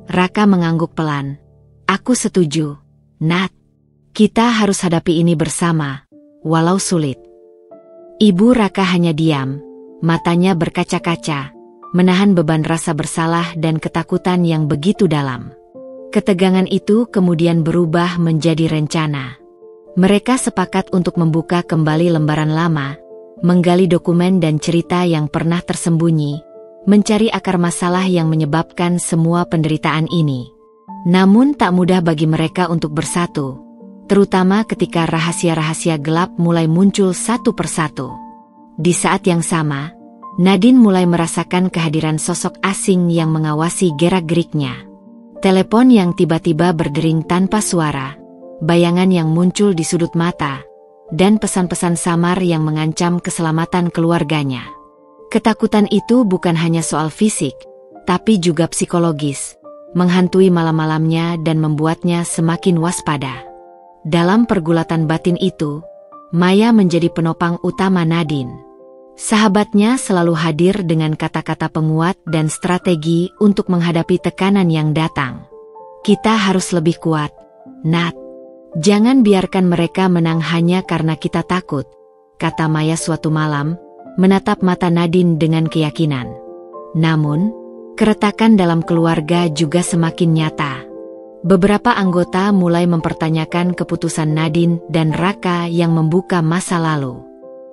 Raka mengangguk pelan. Aku setuju, Nat. Kita harus hadapi ini bersama, walau sulit. Ibu Raka hanya diam, matanya berkaca-kaca, menahan beban rasa bersalah dan ketakutan yang begitu dalam. Ketegangan itu kemudian berubah menjadi rencana. Mereka sepakat untuk membuka kembali lembaran lama, menggali dokumen dan cerita yang pernah tersembunyi, mencari akar masalah yang menyebabkan semua penderitaan ini. Namun tak mudah bagi mereka untuk bersatu, terutama ketika rahasia-rahasia gelap mulai muncul satu persatu. Di saat yang sama, Nadine mulai merasakan kehadiran sosok asing yang mengawasi gerak-geriknya. Telepon yang tiba-tiba berdering tanpa suara, bayangan yang muncul di sudut mata, dan pesan-pesan samar yang mengancam keselamatan keluarganya. Ketakutan itu bukan hanya soal fisik, tapi juga psikologis, menghantui malam-malamnya dan membuatnya semakin waspada. Dalam pergulatan batin itu, Maya menjadi penopang utama Nadine. Sahabatnya selalu hadir dengan kata-kata penguat dan strategi untuk menghadapi tekanan yang datang. Kita harus lebih kuat, Nat. Jangan biarkan mereka menang hanya karena kita takut, kata Maya suatu malam, menatap mata Nadine dengan keyakinan. Namun, keretakan dalam keluarga juga semakin nyata. Beberapa anggota mulai mempertanyakan keputusan Nadine dan Raka yang membuka masa lalu.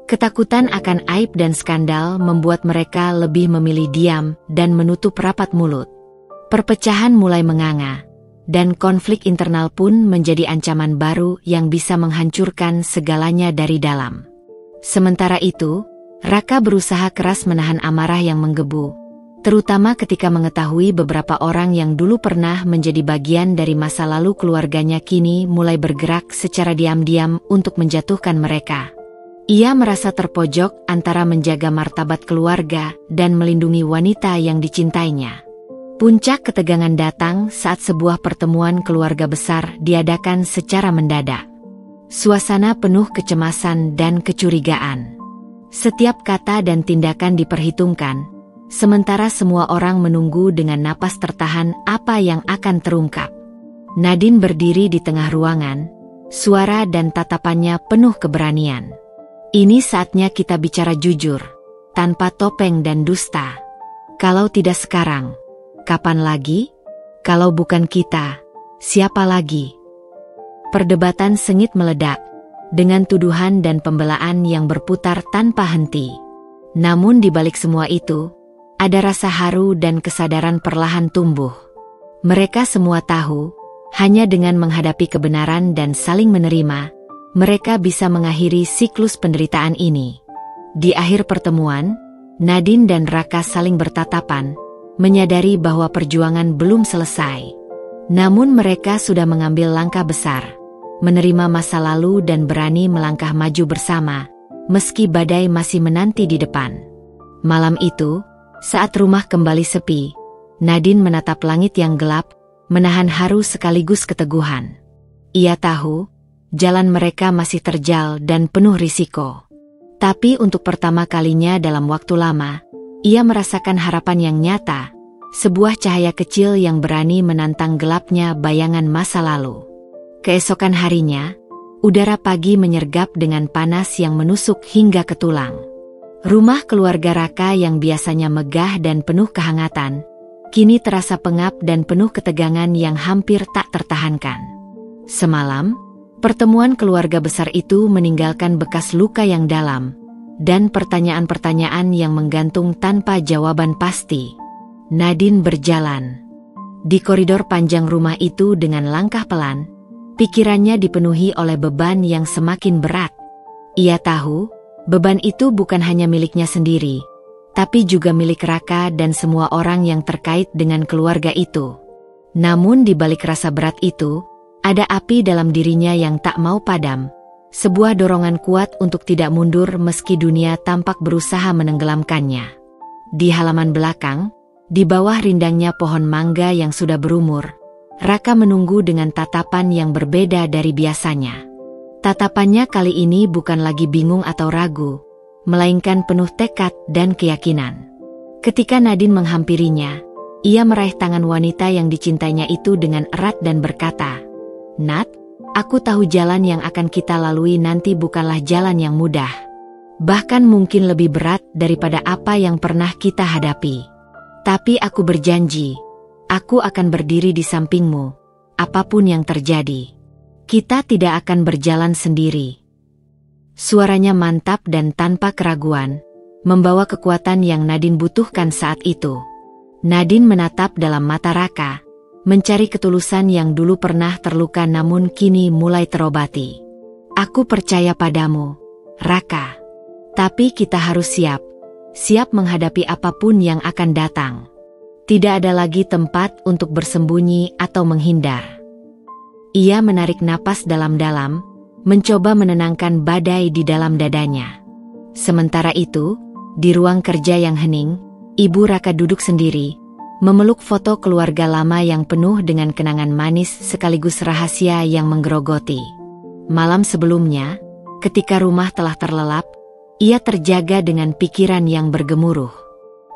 Ketakutan akan aib dan skandal membuat mereka lebih memilih diam dan menutup rapat mulut. Perpecahan mulai menganga, dan konflik internal pun menjadi ancaman baru yang bisa menghancurkan segalanya dari dalam. Sementara itu, Raka berusaha keras menahan amarah yang menggebu, terutama ketika mengetahui beberapa orang yang dulu pernah menjadi bagian dari masa lalu keluarganya kini mulai bergerak secara diam-diam untuk menjatuhkan mereka. Ia merasa terpojok antara menjaga martabat keluarga dan melindungi wanita yang dicintainya. Puncak ketegangan datang saat sebuah pertemuan keluarga besar diadakan secara mendadak. Suasana penuh kecemasan dan kecurigaan. Setiap kata dan tindakan diperhitungkan, sementara semua orang menunggu dengan napas tertahan apa yang akan terungkap. Nadine berdiri di tengah ruangan, suara dan tatapannya penuh keberanian. Ini saatnya kita bicara jujur, tanpa topeng dan dusta. Kalau tidak sekarang, kapan lagi? Kalau bukan kita, siapa lagi? Perdebatan sengit meledak, dengan tuduhan dan pembelaan yang berputar tanpa henti. Namun di balik semua itu, ada rasa haru dan kesadaran perlahan tumbuh. Mereka semua tahu, hanya dengan menghadapi kebenaran dan saling menerima, mereka bisa mengakhiri siklus penderitaan ini. Di akhir pertemuan, Nadine dan Raka saling bertatapan, menyadari bahwa perjuangan belum selesai. Namun mereka sudah mengambil langkah besar, menerima masa lalu dan berani melangkah maju bersama, meski badai masih menanti di depan. Malam itu, saat rumah kembali sepi, Nadine menatap langit yang gelap, menahan haru sekaligus keteguhan. Ia tahu, jalan mereka masih terjal dan penuh risiko. Tapi untuk pertama kalinya dalam waktu lama, ia merasakan harapan yang nyata, sebuah cahaya kecil yang berani menantang gelapnya bayangan masa lalu. Keesokan harinya, udara pagi menyergap dengan panas yang menusuk hingga ke tulang. Rumah keluarga Raka yang biasanya megah dan penuh kehangatan, kini terasa pengap dan penuh ketegangan yang hampir tak tertahankan. Semalam, pertemuan keluarga besar itu meninggalkan bekas luka yang dalam, dan pertanyaan-pertanyaan yang menggantung tanpa jawaban pasti. Nadine berjalan di koridor panjang rumah itu dengan langkah pelan, pikirannya dipenuhi oleh beban yang semakin berat. Ia tahu, beban itu bukan hanya miliknya sendiri, tapi juga milik Raka dan semua orang yang terkait dengan keluarga itu. Namun di balik rasa berat itu, ada api dalam dirinya yang tak mau padam, sebuah dorongan kuat untuk tidak mundur meski dunia tampak berusaha menenggelamkannya. di halaman belakang, di bawah rindangnya pohon mangga yang sudah berumur, Raka menunggu dengan tatapan yang berbeda dari biasanya. Tatapannya kali ini bukan lagi bingung atau ragu, melainkan penuh tekad dan keyakinan. Ketika Nadine menghampirinya, ia meraih tangan wanita yang dicintainya itu dengan erat dan berkata, "Nat, aku tahu jalan yang akan kita lalui nanti bukanlah jalan yang mudah. Bahkan mungkin lebih berat daripada apa yang pernah kita hadapi. Tapi aku berjanji, aku akan berdiri di sampingmu, apapun yang terjadi. Kita tidak akan berjalan sendiri." Suaranya mantap dan tanpa keraguan, membawa kekuatan yang Nadine butuhkan saat itu. Nadine menatap dalam mata Raka, mencari ketulusan yang dulu pernah terluka namun kini mulai terobati. "Aku percaya padamu, Raka. Tapi kita harus siap menghadapi apapun yang akan datang. Tidak ada lagi tempat untuk bersembunyi atau menghindar." Ia menarik napas dalam-dalam, mencoba menenangkan badai di dalam dadanya. Sementara itu, di ruang kerja yang hening, Ibu Raka duduk sendiri, memeluk foto keluarga lama yang penuh dengan kenangan manis sekaligus rahasia yang menggerogoti. Malam sebelumnya, ketika rumah telah terlelap, ia terjaga dengan pikiran yang bergemuruh.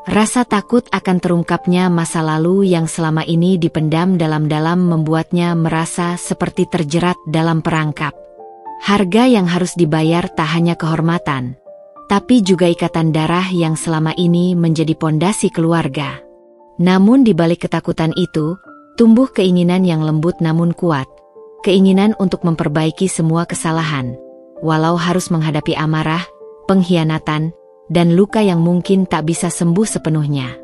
Rasa takut akan terungkapnya masa lalu yang selama ini dipendam dalam-dalam membuatnya merasa seperti terjerat dalam perangkap. Harga yang harus dibayar tak hanya kehormatan, tapi juga ikatan darah yang selama ini menjadi pondasi keluarga. Namun di balik ketakutan itu, tumbuh keinginan yang lembut namun kuat, keinginan untuk memperbaiki semua kesalahan, walau harus menghadapi amarah, pengkhianatan, dan luka yang mungkin tak bisa sembuh sepenuhnya.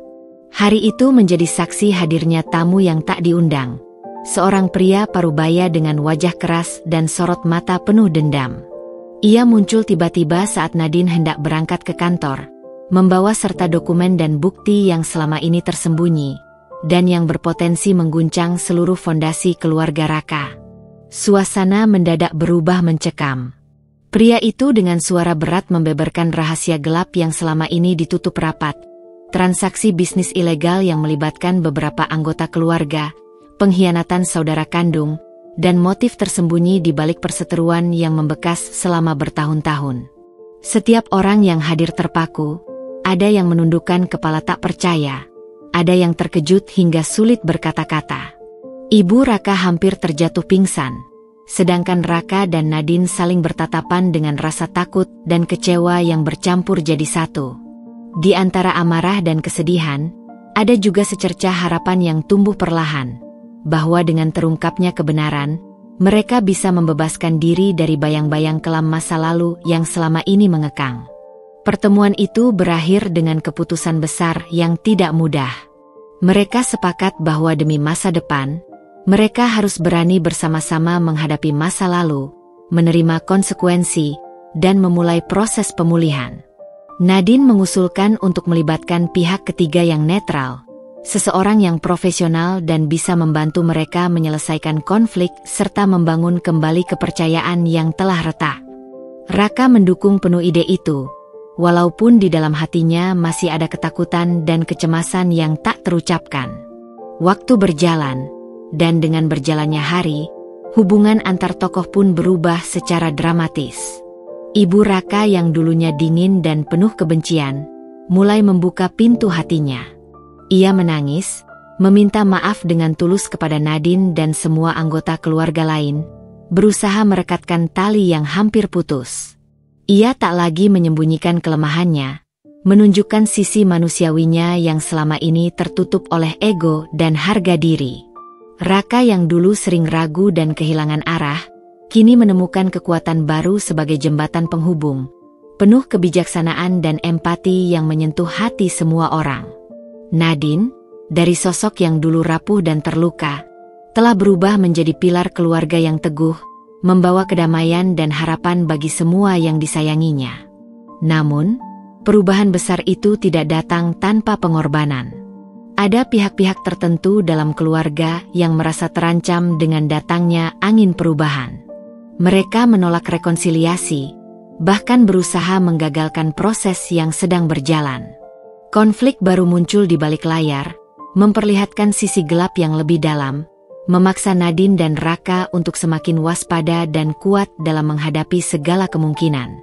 Hari itu menjadi saksi hadirnya tamu yang tak diundang, seorang pria parubaya dengan wajah keras dan sorot mata penuh dendam. Ia muncul tiba-tiba saat Nadine hendak berangkat ke kantor, membawa serta dokumen dan bukti yang selama ini tersembunyi, dan yang berpotensi mengguncang seluruh fondasi keluarga Raka. Suasana mendadak berubah mencekam. Pria itu dengan suara berat membeberkan rahasia gelap yang selama ini ditutup rapat, transaksi bisnis ilegal yang melibatkan beberapa anggota keluarga, pengkhianatan saudara kandung, dan motif tersembunyi di balik perseteruan yang membekas selama bertahun-tahun. Setiap orang yang hadir terpaku, ada yang menundukkan kepala tak percaya, ada yang terkejut hingga sulit berkata-kata. Ibu Raka hampir terjatuh pingsan, sedangkan Raka dan Nadine saling bertatapan dengan rasa takut dan kecewa yang bercampur jadi satu. Di antara amarah dan kesedihan, ada juga secercah harapan yang tumbuh perlahan, bahwa dengan terungkapnya kebenaran, mereka bisa membebaskan diri dari bayang-bayang kelam masa lalu yang selama ini mengekang. Pertemuan itu berakhir dengan keputusan besar yang tidak mudah. Mereka sepakat bahwa demi masa depan, mereka harus berani bersama-sama menghadapi masa lalu, menerima konsekuensi, dan memulai proses pemulihan. Nadine mengusulkan untuk melibatkan pihak ketiga yang netral, seseorang yang profesional dan bisa membantu mereka menyelesaikan konflik serta membangun kembali kepercayaan yang telah retak. Raka mendukung penuh ide itu, walaupun di dalam hatinya masih ada ketakutan dan kecemasan yang tak terucapkan. Waktu berjalan, dan dengan berjalannya hari, hubungan antar tokoh pun berubah secara dramatis. Ibu Raka yang dulunya dingin dan penuh kebencian, mulai membuka pintu hatinya. Ia menangis, meminta maaf dengan tulus kepada Nadine dan semua anggota keluarga lain, berusaha merekatkan tali yang hampir putus. Ia tak lagi menyembunyikan kelemahannya, menunjukkan sisi manusiawinya yang selama ini tertutup oleh ego dan harga diri. Raka yang dulu sering ragu dan kehilangan arah, kini menemukan kekuatan baru sebagai jembatan penghubung, penuh kebijaksanaan dan empati yang menyentuh hati semua orang. Nadine, dari sosok yang dulu rapuh dan terluka, telah berubah menjadi pilar keluarga yang teguh, membawa kedamaian dan harapan bagi semua yang disayanginya. Namun, perubahan besar itu tidak datang tanpa pengorbanan. Ada pihak-pihak tertentu dalam keluarga yang merasa terancam dengan datangnya angin perubahan. Mereka menolak rekonsiliasi, bahkan berusaha menggagalkan proses yang sedang berjalan. Konflik baru muncul di balik layar, memperlihatkan sisi gelap yang lebih dalam, memaksa Nadine dan Raka untuk semakin waspada dan kuat dalam menghadapi segala kemungkinan.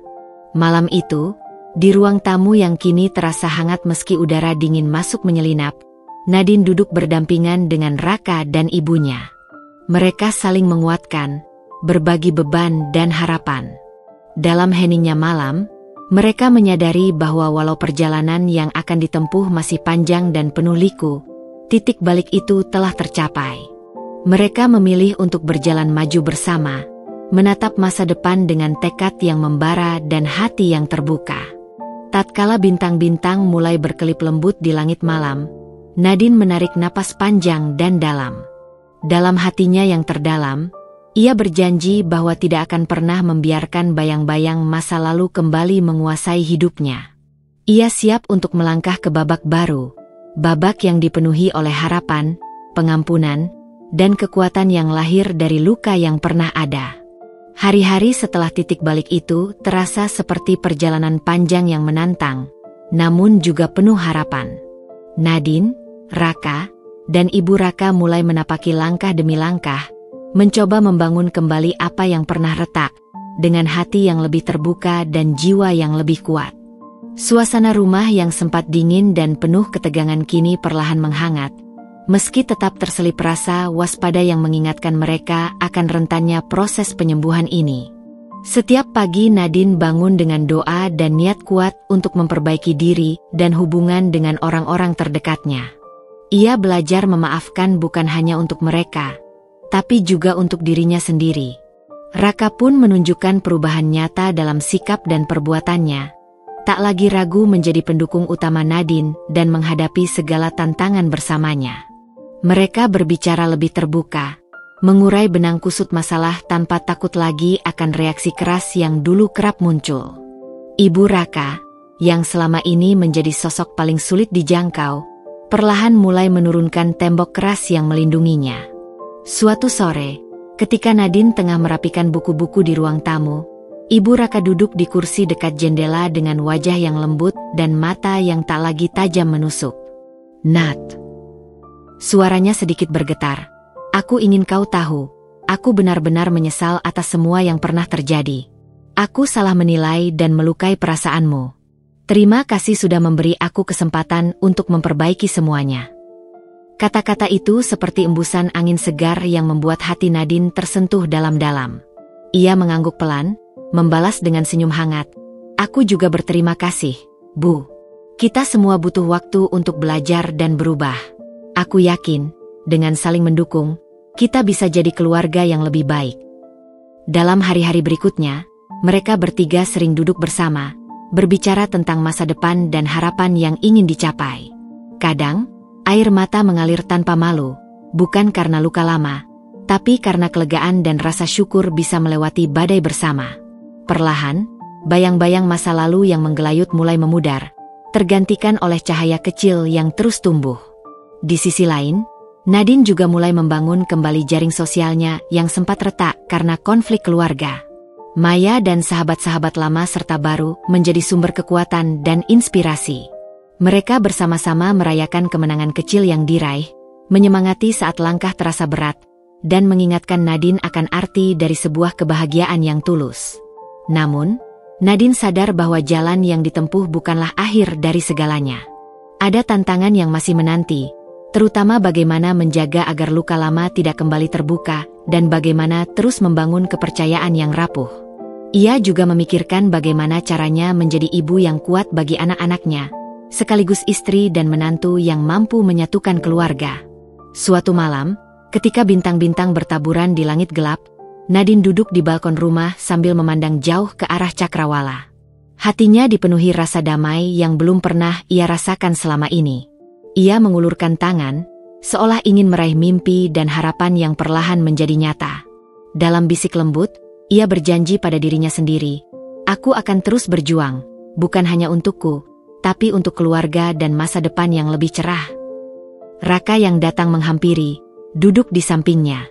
Malam itu, di ruang tamu yang kini terasa hangat meski udara dingin masuk menyelinap, Nadine duduk berdampingan dengan Raka dan ibunya. Mereka saling menguatkan, berbagi beban dan harapan. Dalam heningnya malam, mereka menyadari bahwa walau perjalanan yang akan ditempuh masih panjang dan penuh liku, titik balik itu telah tercapai. Mereka memilih untuk berjalan maju bersama, menatap masa depan dengan tekad yang membara dan hati yang terbuka. Tatkala bintang-bintang mulai berkelip lembut di langit malam, Nadine menarik napas panjang dan dalam. Dalam hatinya yang terdalam, ia berjanji bahwa tidak akan pernah membiarkan bayang-bayang masa lalu kembali menguasai hidupnya. Ia siap untuk melangkah ke babak baru, babak yang dipenuhi oleh harapan, pengampunan, dan kekuatan yang lahir dari luka yang pernah ada. Hari-hari setelah titik balik itu terasa seperti perjalanan panjang yang menantang, namun juga penuh harapan. Nadine, Raka, dan Ibu Raka mulai menapaki langkah demi langkah, mencoba membangun kembali apa yang pernah retak, dengan hati yang lebih terbuka dan jiwa yang lebih kuat. Suasana rumah yang sempat dingin dan penuh ketegangan kini perlahan menghangat, meski tetap terselip rasa waspada yang mengingatkan mereka akan rentannya proses penyembuhan ini. Setiap pagi Nadine bangun dengan doa dan niat kuat untuk memperbaiki diri dan hubungan dengan orang-orang terdekatnya. Ia belajar memaafkan bukan hanya untuk mereka, tapi juga untuk dirinya sendiri. Raka pun menunjukkan perubahan nyata dalam sikap dan perbuatannya. Tak lagi ragu menjadi pendukung utama Nadine dan menghadapi segala tantangan bersamanya. Mereka berbicara lebih terbuka, mengurai benang kusut masalah tanpa takut lagi akan reaksi keras yang dulu kerap muncul. Ibu Raka, yang selama ini menjadi sosok paling sulit dijangkau, perlahan mulai menurunkan tembok keras yang melindunginya. Suatu sore, ketika Nadine tengah merapikan buku-buku di ruang tamu, Ibu Raka duduk di kursi dekat jendela dengan wajah yang lembut dan mata yang tak lagi tajam menusuk. "Nat," suaranya sedikit bergetar, "aku ingin kau tahu, aku benar-benar menyesal atas semua yang pernah terjadi. Aku salah menilai dan melukai perasaanmu. Terima kasih sudah memberi aku kesempatan untuk memperbaiki semuanya." Kata-kata itu seperti embusan angin segar yang membuat hati Nadine tersentuh dalam-dalam. Ia mengangguk pelan, membalas dengan senyum hangat. "Aku juga berterima kasih, Bu. Kita semua butuh waktu untuk belajar dan berubah. Aku yakin, dengan saling mendukung, kita bisa jadi keluarga yang lebih baik." Dalam hari-hari berikutnya, mereka bertiga sering duduk bersama, berbicara tentang masa depan dan harapan yang ingin dicapai. Kadang, air mata mengalir tanpa malu, bukan karena luka lama, tapi karena kelegaan dan rasa syukur bisa melewati badai bersama. Perlahan, bayang-bayang masa lalu yang menggelayut mulai memudar, tergantikan oleh cahaya kecil yang terus tumbuh. Di sisi lain, Nadine juga mulai membangun kembali jaring sosialnya yang sempat retak karena konflik keluarga. Maya dan sahabat-sahabat lama serta baru menjadi sumber kekuatan dan inspirasi. Mereka bersama-sama merayakan kemenangan kecil yang diraih, menyemangati saat langkah terasa berat, dan mengingatkan Nadine akan arti dari sebuah kebahagiaan yang tulus. Namun, Nadine sadar bahwa jalan yang ditempuh bukanlah akhir dari segalanya. Ada tantangan yang masih menanti, terutama bagaimana menjaga agar luka lama tidak kembali terbuka, dan bagaimana terus membangun kepercayaan yang rapuh. Ia juga memikirkan bagaimana caranya menjadi ibu yang kuat bagi anak-anaknya, sekaligus istri dan menantu yang mampu menyatukan keluarga. Suatu malam, ketika bintang-bintang bertaburan di langit gelap, Nadine duduk di balkon rumah sambil memandang jauh ke arah cakrawala. Hatinya dipenuhi rasa damai yang belum pernah ia rasakan selama ini. Ia mengulurkan tangan, seolah ingin meraih mimpi dan harapan yang perlahan menjadi nyata. Dalam bisik lembut, ia berjanji pada dirinya sendiri, "Aku akan terus berjuang, bukan hanya untukku, tapi untuk keluarga dan masa depan yang lebih cerah." Raka yang datang menghampiri, duduk di sampingnya.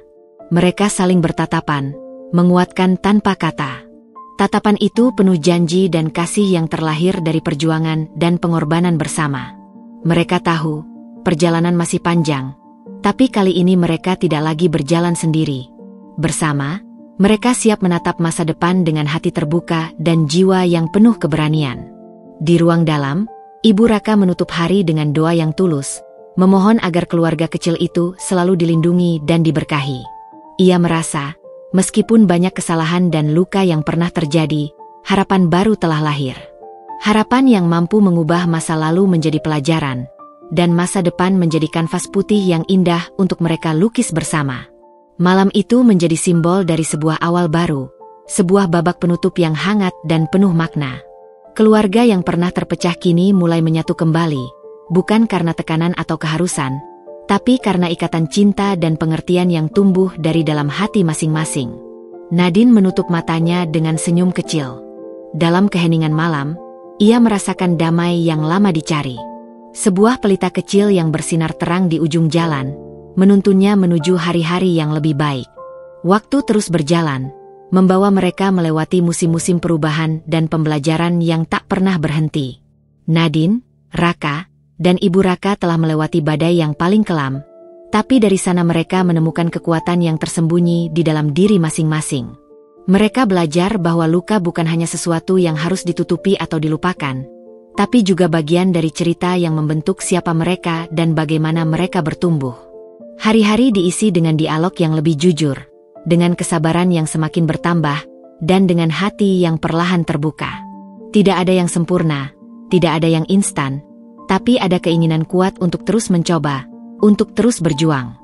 Mereka saling bertatapan, menguatkan tanpa kata. Tatapan itu penuh janji dan kasih yang terlahir dari perjuangan dan pengorbanan bersama. Mereka tahu, perjalanan masih panjang. Tapi kali ini mereka tidak lagi berjalan sendiri. Bersama, mereka siap menatap masa depan dengan hati terbuka dan jiwa yang penuh keberanian. Di ruang dalam, Ibu Raka menutup hari dengan doa yang tulus, memohon agar keluarga kecil itu selalu dilindungi dan diberkahi. Ia merasa, meskipun banyak kesalahan dan luka yang pernah terjadi, harapan baru telah lahir. Harapan yang mampu mengubah masa lalu menjadi pelajaran, dan masa depan menjadi kanvas putih yang indah untuk mereka lukis bersama. Malam itu menjadi simbol dari sebuah awal baru, sebuah babak penutup yang hangat dan penuh makna. Keluarga yang pernah terpecah kini mulai menyatu kembali, bukan karena tekanan atau keharusan, tapi karena ikatan cinta dan pengertian yang tumbuh dari dalam hati masing-masing. Nadine menutup matanya dengan senyum kecil. Dalam keheningan malam, ia merasakan damai yang lama dicari. Sebuah pelita kecil yang bersinar terang di ujung jalan, menuntunnya menuju hari-hari yang lebih baik. Waktu terus berjalan, membawa mereka melewati musim-musim perubahan dan pembelajaran yang tak pernah berhenti. Nadine, Raka, dan Ibu Raka telah melewati badai yang paling kelam, tapi dari sana mereka menemukan kekuatan yang tersembunyi di dalam diri masing-masing. Mereka belajar bahwa luka bukan hanya sesuatu yang harus ditutupi atau dilupakan, tapi juga bagian dari cerita yang membentuk siapa mereka dan bagaimana mereka bertumbuh. Hari-hari diisi dengan dialog yang lebih jujur, dengan kesabaran yang semakin bertambah, dan dengan hati yang perlahan terbuka. Tidak ada yang sempurna, tidak ada yang instan, tapi ada keinginan kuat untuk terus mencoba, untuk terus berjuang.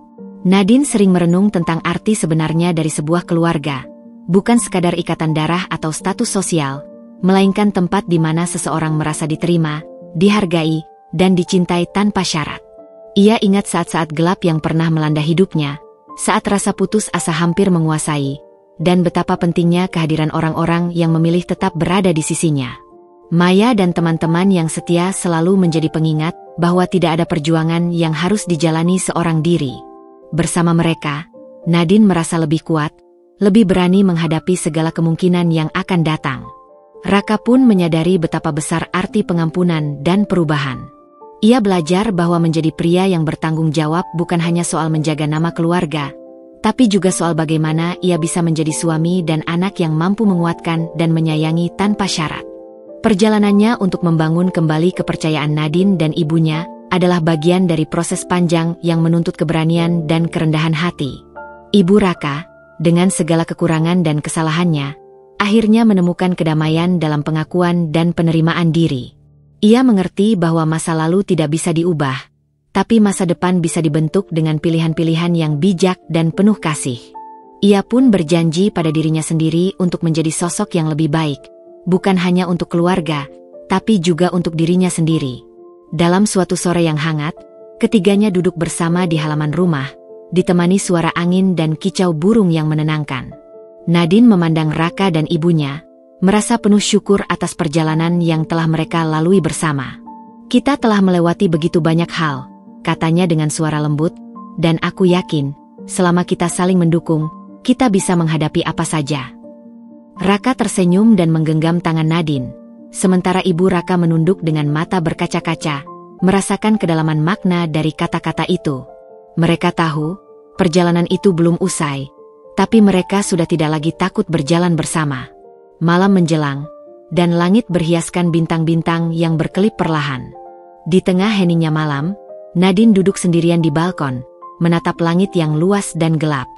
Nadine sering merenung tentang arti sebenarnya dari sebuah keluarga, bukan sekadar ikatan darah atau status sosial, melainkan tempat di mana seseorang merasa diterima, dihargai, dan dicintai tanpa syarat. Ia ingat saat-saat gelap yang pernah melanda hidupnya, saat rasa putus asa hampir menguasai, dan betapa pentingnya kehadiran orang-orang yang memilih tetap berada di sisinya. Maya dan teman-teman yang setia selalu menjadi pengingat bahwa tidak ada perjuangan yang harus dijalani seorang diri. Bersama mereka, Nadine merasa lebih kuat, lebih berani menghadapi segala kemungkinan yang akan datang. Raka pun menyadari betapa besar arti pengampunan dan perubahan. Ia belajar bahwa menjadi pria yang bertanggung jawab bukan hanya soal menjaga nama keluarga, tapi juga soal bagaimana ia bisa menjadi suami dan anak yang mampu menguatkan dan menyayangi tanpa syarat. Perjalanannya untuk membangun kembali kepercayaan Nadine dan ibunya adalah bagian dari proses panjang yang menuntut keberanian dan kerendahan hati. Ibu Raka, dengan segala kekurangan dan kesalahannya, akhirnya menemukan kedamaian dalam pengakuan dan penerimaan diri. Ia mengerti bahwa masa lalu tidak bisa diubah, tapi masa depan bisa dibentuk dengan pilihan-pilihan yang bijak dan penuh kasih. Ia pun berjanji pada dirinya sendiri untuk menjadi sosok yang lebih baik, bukan hanya untuk keluarga, tapi juga untuk dirinya sendiri. Dalam suatu sore yang hangat, ketiganya duduk bersama di halaman rumah, ditemani suara angin dan kicau burung yang menenangkan. Nadine memandang Raka dan ibunya, merasa penuh syukur atas perjalanan yang telah mereka lalui bersama. Kita telah melewati begitu banyak hal, katanya dengan suara lembut, dan aku yakin, selama kita saling mendukung, kita bisa menghadapi apa saja. Raka tersenyum dan menggenggam tangan Nadine, sementara Ibu Raka menunduk dengan mata berkaca-kaca, merasakan kedalaman makna dari kata-kata itu. Mereka tahu, perjalanan itu belum usai, tapi mereka sudah tidak lagi takut berjalan bersama. Malam menjelang, dan langit berhiaskan bintang-bintang yang berkelip perlahan. Di tengah heningnya malam, Nadine duduk sendirian di balkon, menatap langit yang luas dan gelap.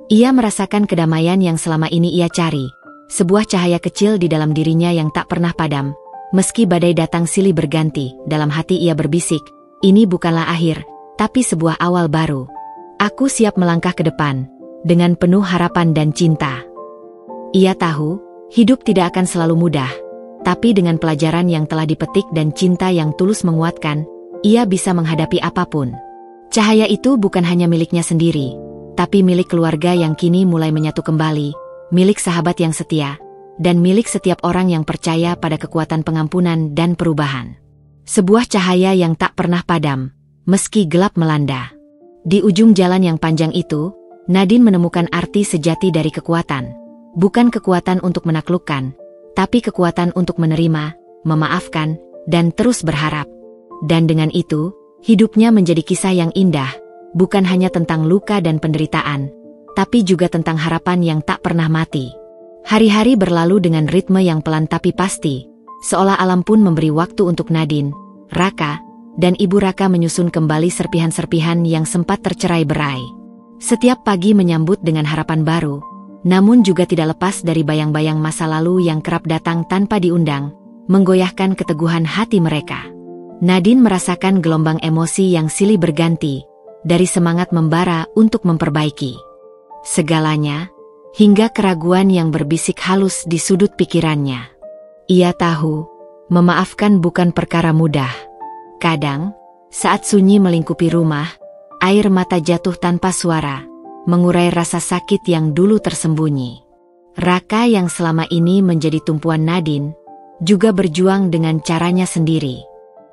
Ia merasakan kedamaian yang selama ini ia cari, sebuah cahaya kecil di dalam dirinya yang tak pernah padam. Meski badai datang silih berganti, dalam hati ia berbisik, ini bukanlah akhir, tapi sebuah awal baru. Aku siap melangkah ke depan, dengan penuh harapan dan cinta. Ia tahu, hidup tidak akan selalu mudah, tapi dengan pelajaran yang telah dipetik dan cinta yang tulus menguatkan, ia bisa menghadapi apapun. Cahaya itu bukan hanya miliknya sendiri, tapi milik keluarga yang kini mulai menyatu kembali, milik sahabat yang setia, dan milik setiap orang yang percaya pada kekuatan pengampunan dan perubahan. Sebuah cahaya yang tak pernah padam, meski gelap melanda. Di ujung jalan yang panjang itu, Nadine menemukan arti sejati dari kekuatan. Bukan kekuatan untuk menaklukkan, tapi kekuatan untuk menerima, memaafkan, dan terus berharap. Dan dengan itu, hidupnya menjadi kisah yang indah, bukan hanya tentang luka dan penderitaan, tapi juga tentang harapan yang tak pernah mati. Hari-hari berlalu dengan ritme yang pelan tapi pasti, seolah alam pun memberi waktu untuk Nadine, Raka, dan Ibu Raka menyusun kembali serpihan-serpihan yang sempat tercerai-berai. Setiap pagi menyambut dengan harapan baru, namun juga tidak lepas dari bayang-bayang masa lalu yang kerap datang tanpa diundang, menggoyahkan keteguhan hati mereka. Nadine merasakan gelombang emosi yang silih berganti, dari semangat membara untuk memperbaiki segalanya, hingga keraguan yang berbisik halus di sudut pikirannya. Ia tahu, memaafkan bukan perkara mudah. Kadang, saat sunyi melingkupi rumah, air mata jatuh tanpa suara, mengurai rasa sakit yang dulu tersembunyi. Raka yang selama ini menjadi tumpuan Nadine, juga berjuang dengan caranya sendiri.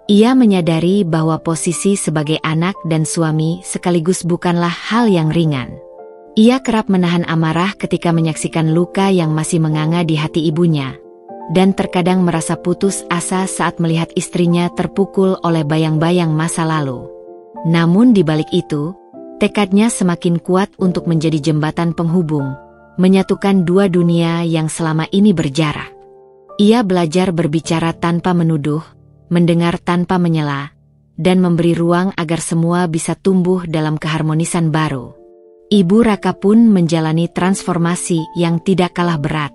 Ia menyadari bahwa posisi sebagai anak dan suami sekaligus bukanlah hal yang ringan. Ia kerap menahan amarah ketika menyaksikan luka yang masih menganga di hati ibunya, dan terkadang merasa putus asa saat melihat istrinya terpukul oleh bayang-bayang masa lalu. Namun di balik itu, tekadnya semakin kuat untuk menjadi jembatan penghubung, menyatukan dua dunia yang selama ini berjarak. Ia belajar berbicara tanpa menuduh, mendengar tanpa menyela, dan memberi ruang agar semua bisa tumbuh dalam keharmonisan baru. Ibu Raka pun menjalani transformasi yang tidak kalah berat.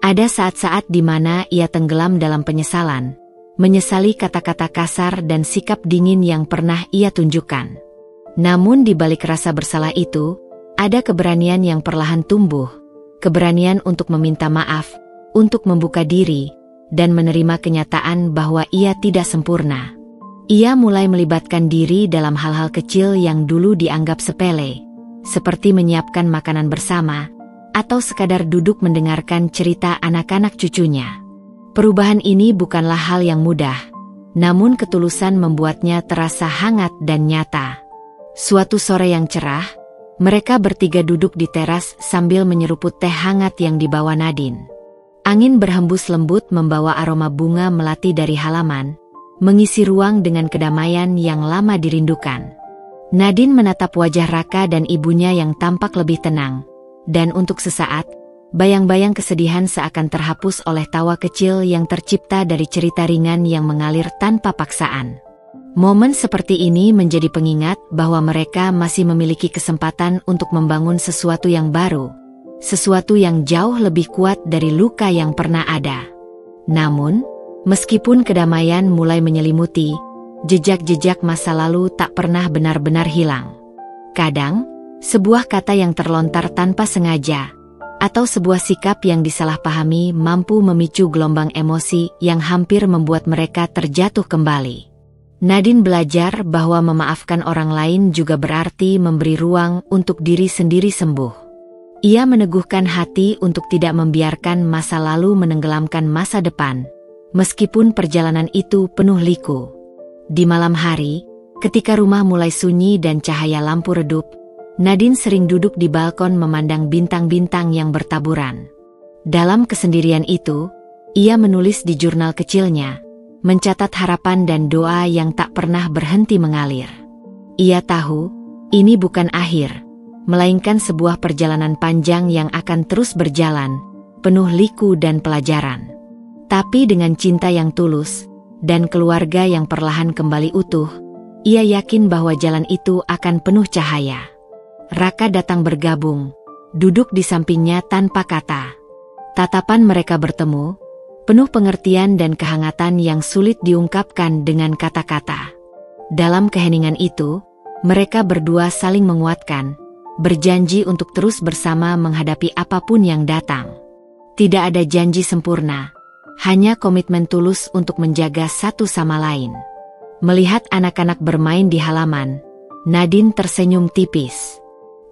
Ada saat-saat di mana ia tenggelam dalam penyesalan, menyesali kata-kata kasar dan sikap dingin yang pernah ia tunjukkan. Namun di balik rasa bersalah itu, ada keberanian yang perlahan tumbuh, keberanian untuk meminta maaf, untuk membuka diri, dan menerima kenyataan bahwa ia tidak sempurna. Ia mulai melibatkan diri dalam hal-hal kecil yang dulu dianggap sepele, seperti menyiapkan makanan bersama, atau sekadar duduk mendengarkan cerita anak-anak cucunya. Perubahan ini bukanlah hal yang mudah, namun ketulusan membuatnya terasa hangat dan nyata. Suatu sore yang cerah, mereka bertiga duduk di teras sambil menyeruput teh hangat yang dibawa Nadine. Angin berhembus lembut membawa aroma bunga melati dari halaman, mengisi ruang dengan kedamaian yang lama dirindukan. Nadine menatap wajah Raka dan ibunya yang tampak lebih tenang, dan untuk sesaat, bayang-bayang kesedihan seakan terhapus oleh tawa kecil yang tercipta dari cerita ringan yang mengalir tanpa paksaan. Momen seperti ini menjadi pengingat bahwa mereka masih memiliki kesempatan untuk membangun sesuatu yang baru, sesuatu yang jauh lebih kuat dari luka yang pernah ada. Namun, meskipun kedamaian mulai menyelimuti, jejak-jejak masa lalu tak pernah benar-benar hilang. Kadang, sebuah kata yang terlontar tanpa sengaja, atau sebuah sikap yang disalahpahami mampu memicu gelombang emosi yang hampir membuat mereka terjatuh kembali. Nadine belajar bahwa memaafkan orang lain juga berarti memberi ruang untuk diri sendiri sembuh. Ia meneguhkan hati untuk tidak membiarkan masa lalu menenggelamkan masa depan, meskipun perjalanan itu penuh liku. Di malam hari, ketika rumah mulai sunyi dan cahaya lampu redup, Nadine sering duduk di balkon memandang bintang-bintang yang bertaburan. Dalam kesendirian itu, ia menulis di jurnal kecilnya, mencatat harapan dan doa yang tak pernah berhenti mengalir. Ia tahu, ini bukan akhir, melainkan sebuah perjalanan panjang yang akan terus berjalan, penuh liku dan pelajaran. Tapi dengan cinta yang tulus, dan keluarga yang perlahan kembali utuh, ia yakin bahwa jalan itu akan penuh cahaya. Raka datang bergabung, duduk di sampingnya tanpa kata. Tatapan mereka bertemu, penuh pengertian dan kehangatan yang sulit diungkapkan dengan kata-kata. Dalam keheningan itu, mereka berdua saling menguatkan, berjanji untuk terus bersama menghadapi apapun yang datang. Tidak ada janji sempurna, hanya komitmen tulus untuk menjaga satu sama lain. Melihat anak-anak bermain di halaman, Nadine tersenyum tipis.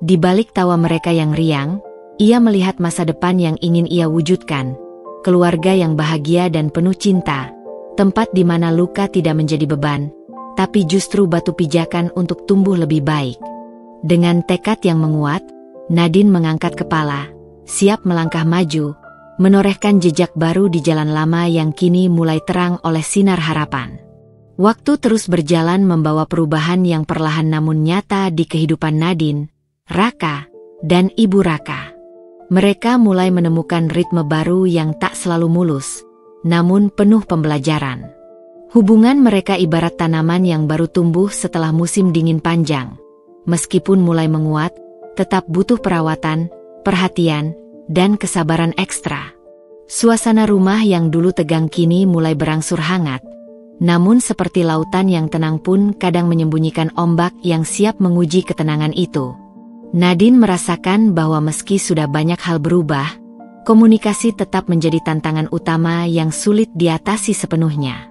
Di balik tawa mereka yang riang, ia melihat masa depan yang ingin ia wujudkan, keluarga yang bahagia dan penuh cinta, tempat di mana luka tidak menjadi beban, tapi justru batu pijakan untuk tumbuh lebih baik. Dengan tekad yang menguat, Nadine mengangkat kepala, siap melangkah maju, menorehkan jejak baru di jalan lama yang kini mulai terang oleh sinar harapan. Waktu terus berjalan membawa perubahan yang perlahan namun nyata di kehidupan Nadine, Raka, dan Ibu Raka. Mereka mulai menemukan ritme baru yang tak selalu mulus, namun penuh pembelajaran. Hubungan mereka ibarat tanaman yang baru tumbuh setelah musim dingin panjang. Meskipun mulai menguat, tetap butuh perawatan, perhatian, dan kesabaran ekstra. Suasana rumah yang dulu tegang kini mulai berangsur hangat. Namun seperti lautan yang tenang pun kadang menyembunyikan ombak yang siap menguji ketenangan itu. Nadine merasakan bahwa meski sudah banyak hal berubah, komunikasi tetap menjadi tantangan utama yang sulit diatasi sepenuhnya.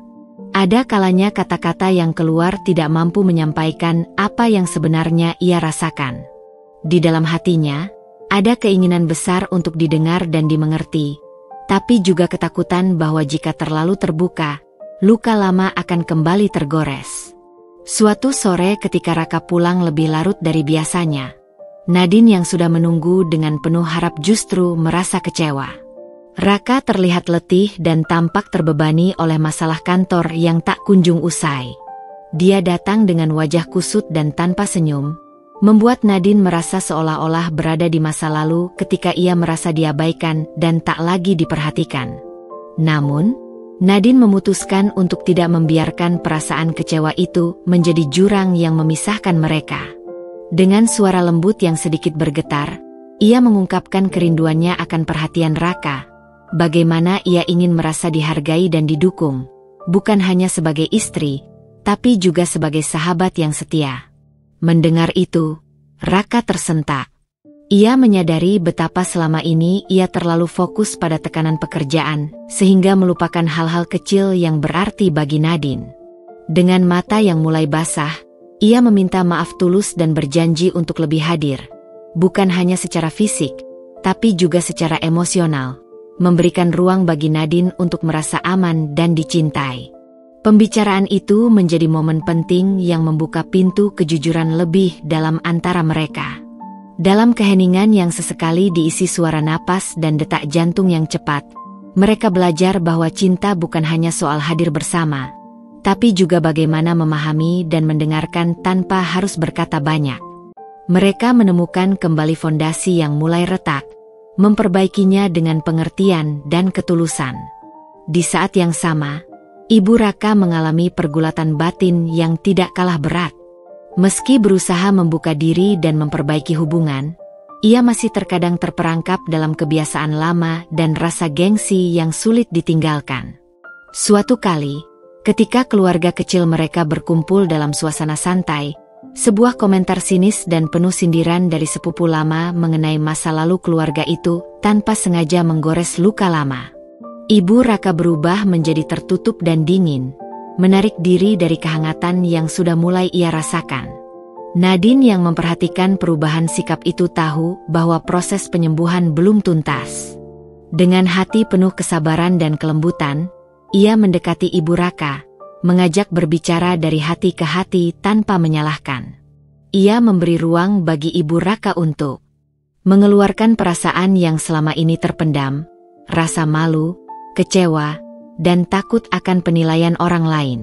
Ada kalanya kata-kata yang keluar tidak mampu menyampaikan apa yang sebenarnya ia rasakan. Di dalam hatinya, ada keinginan besar untuk didengar dan dimengerti, tapi juga ketakutan bahwa jika terlalu terbuka, luka lama akan kembali tergores. Suatu sore ketika Raka pulang lebih larut dari biasanya, Nadine yang sudah menunggu dengan penuh harap justru merasa kecewa. Raka terlihat letih dan tampak terbebani oleh masalah kantor yang tak kunjung usai. Dia datang dengan wajah kusut dan tanpa senyum, membuat Nadine merasa seolah-olah berada di masa lalu ketika ia merasa diabaikan dan tak lagi diperhatikan. Namun, Nadine memutuskan untuk tidak membiarkan perasaan kecewa itu menjadi jurang yang memisahkan mereka. Dengan suara lembut yang sedikit bergetar, ia mengungkapkan kerinduannya akan perhatian Raka. Bagaimana ia ingin merasa dihargai dan didukung, bukan hanya sebagai istri, tapi juga sebagai sahabat yang setia. Mendengar itu, Raka tersentak. Ia menyadari betapa selama ini ia terlalu fokus pada tekanan pekerjaan, sehingga melupakan hal-hal kecil yang berarti bagi Nadine. Dengan mata yang mulai basah, ia meminta maaf tulus dan berjanji untuk lebih hadir, bukan hanya secara fisik, tapi juga secara emosional, memberikan ruang bagi Nadine untuk merasa aman dan dicintai. Pembicaraan itu menjadi momen penting yang membuka pintu kejujuran lebih dalam antara mereka. Dalam keheningan yang sesekali diisi suara napas dan detak jantung yang cepat, mereka belajar bahwa cinta bukan hanya soal hadir bersama, tapi juga bagaimana memahami dan mendengarkan tanpa harus berkata banyak. Mereka menemukan kembali fondasi yang mulai retak, memperbaikinya dengan pengertian dan ketulusan. Di saat yang sama, Ibu Raka mengalami pergulatan batin yang tidak kalah berat. Meski berusaha membuka diri dan memperbaiki hubungan, ia masih terkadang terperangkap dalam kebiasaan lama dan rasa gengsi yang sulit ditinggalkan. Suatu kali, ketika keluarga kecil mereka berkumpul dalam suasana santai, sebuah komentar sinis dan penuh sindiran dari sepupu lama mengenai masa lalu keluarga itu tanpa sengaja menggores luka lama. Ibu Raka berubah menjadi tertutup dan dingin, menarik diri dari kehangatan yang sudah mulai ia rasakan. Nadine yang memperhatikan perubahan sikap itu tahu bahwa proses penyembuhan belum tuntas. Dengan hati penuh kesabaran dan kelembutan, ia mendekati Ibu Raka, mengajak berbicara dari hati ke hati tanpa menyalahkan. Ia memberi ruang bagi Ibu Raka untuk mengeluarkan perasaan yang selama ini terpendam, rasa malu, kecewa, dan takut akan penilaian orang lain.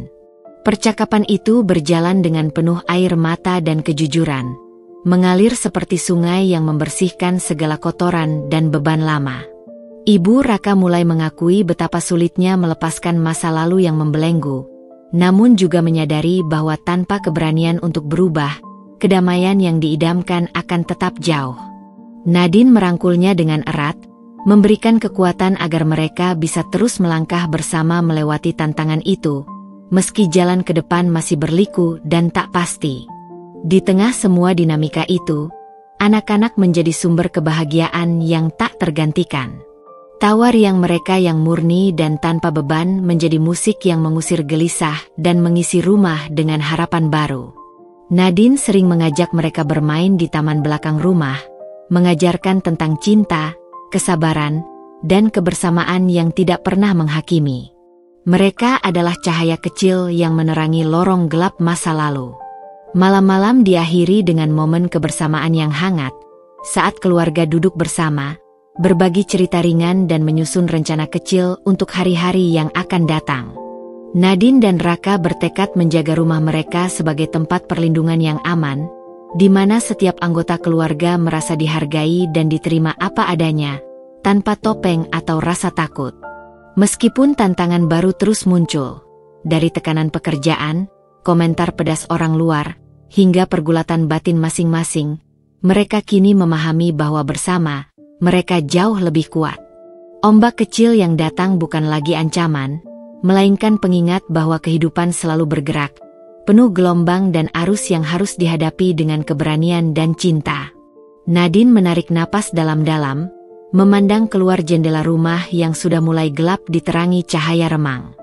Percakapan itu berjalan dengan penuh air mata dan kejujuran, mengalir seperti sungai yang membersihkan segala kotoran dan beban lama. Ibu Raka mulai mengakui betapa sulitnya melepaskan masa lalu yang membelenggu, namun juga menyadari bahwa tanpa keberanian untuk berubah, kedamaian yang diidamkan akan tetap jauh. Nadine merangkulnya dengan erat, memberikan kekuatan agar mereka bisa terus melangkah bersama melewati tantangan itu, meski jalan ke depan masih berliku dan tak pasti. Di tengah semua dinamika itu, anak-anak menjadi sumber kebahagiaan yang tak tergantikan. Tawa riang mereka yang murni dan tanpa beban menjadi musik yang mengusir gelisah dan mengisi rumah dengan harapan baru. Nadine sering mengajak mereka bermain di taman belakang rumah, mengajarkan tentang cinta, kesabaran, dan kebersamaan yang tidak pernah menghakimi. Mereka adalah cahaya kecil yang menerangi lorong gelap masa lalu. Malam-malam diakhiri dengan momen kebersamaan yang hangat, saat keluarga duduk bersama, berbagi cerita ringan dan menyusun rencana kecil untuk hari-hari yang akan datang. Nadine dan Raka bertekad menjaga rumah mereka sebagai tempat perlindungan yang aman, di mana setiap anggota keluarga merasa dihargai dan diterima apa adanya, tanpa topeng atau rasa takut. Meskipun tantangan baru terus muncul, dari tekanan pekerjaan, komentar pedas orang luar, hingga pergulatan batin masing-masing, mereka kini memahami bahwa bersama, mereka jauh lebih kuat. Ombak kecil yang datang bukan lagi ancaman, melainkan pengingat bahwa kehidupan selalu bergerak, penuh gelombang dan arus yang harus dihadapi dengan keberanian dan cinta. Nadine menarik napas dalam-dalam, memandang keluar jendela rumah yang sudah mulai gelap diterangi cahaya remang.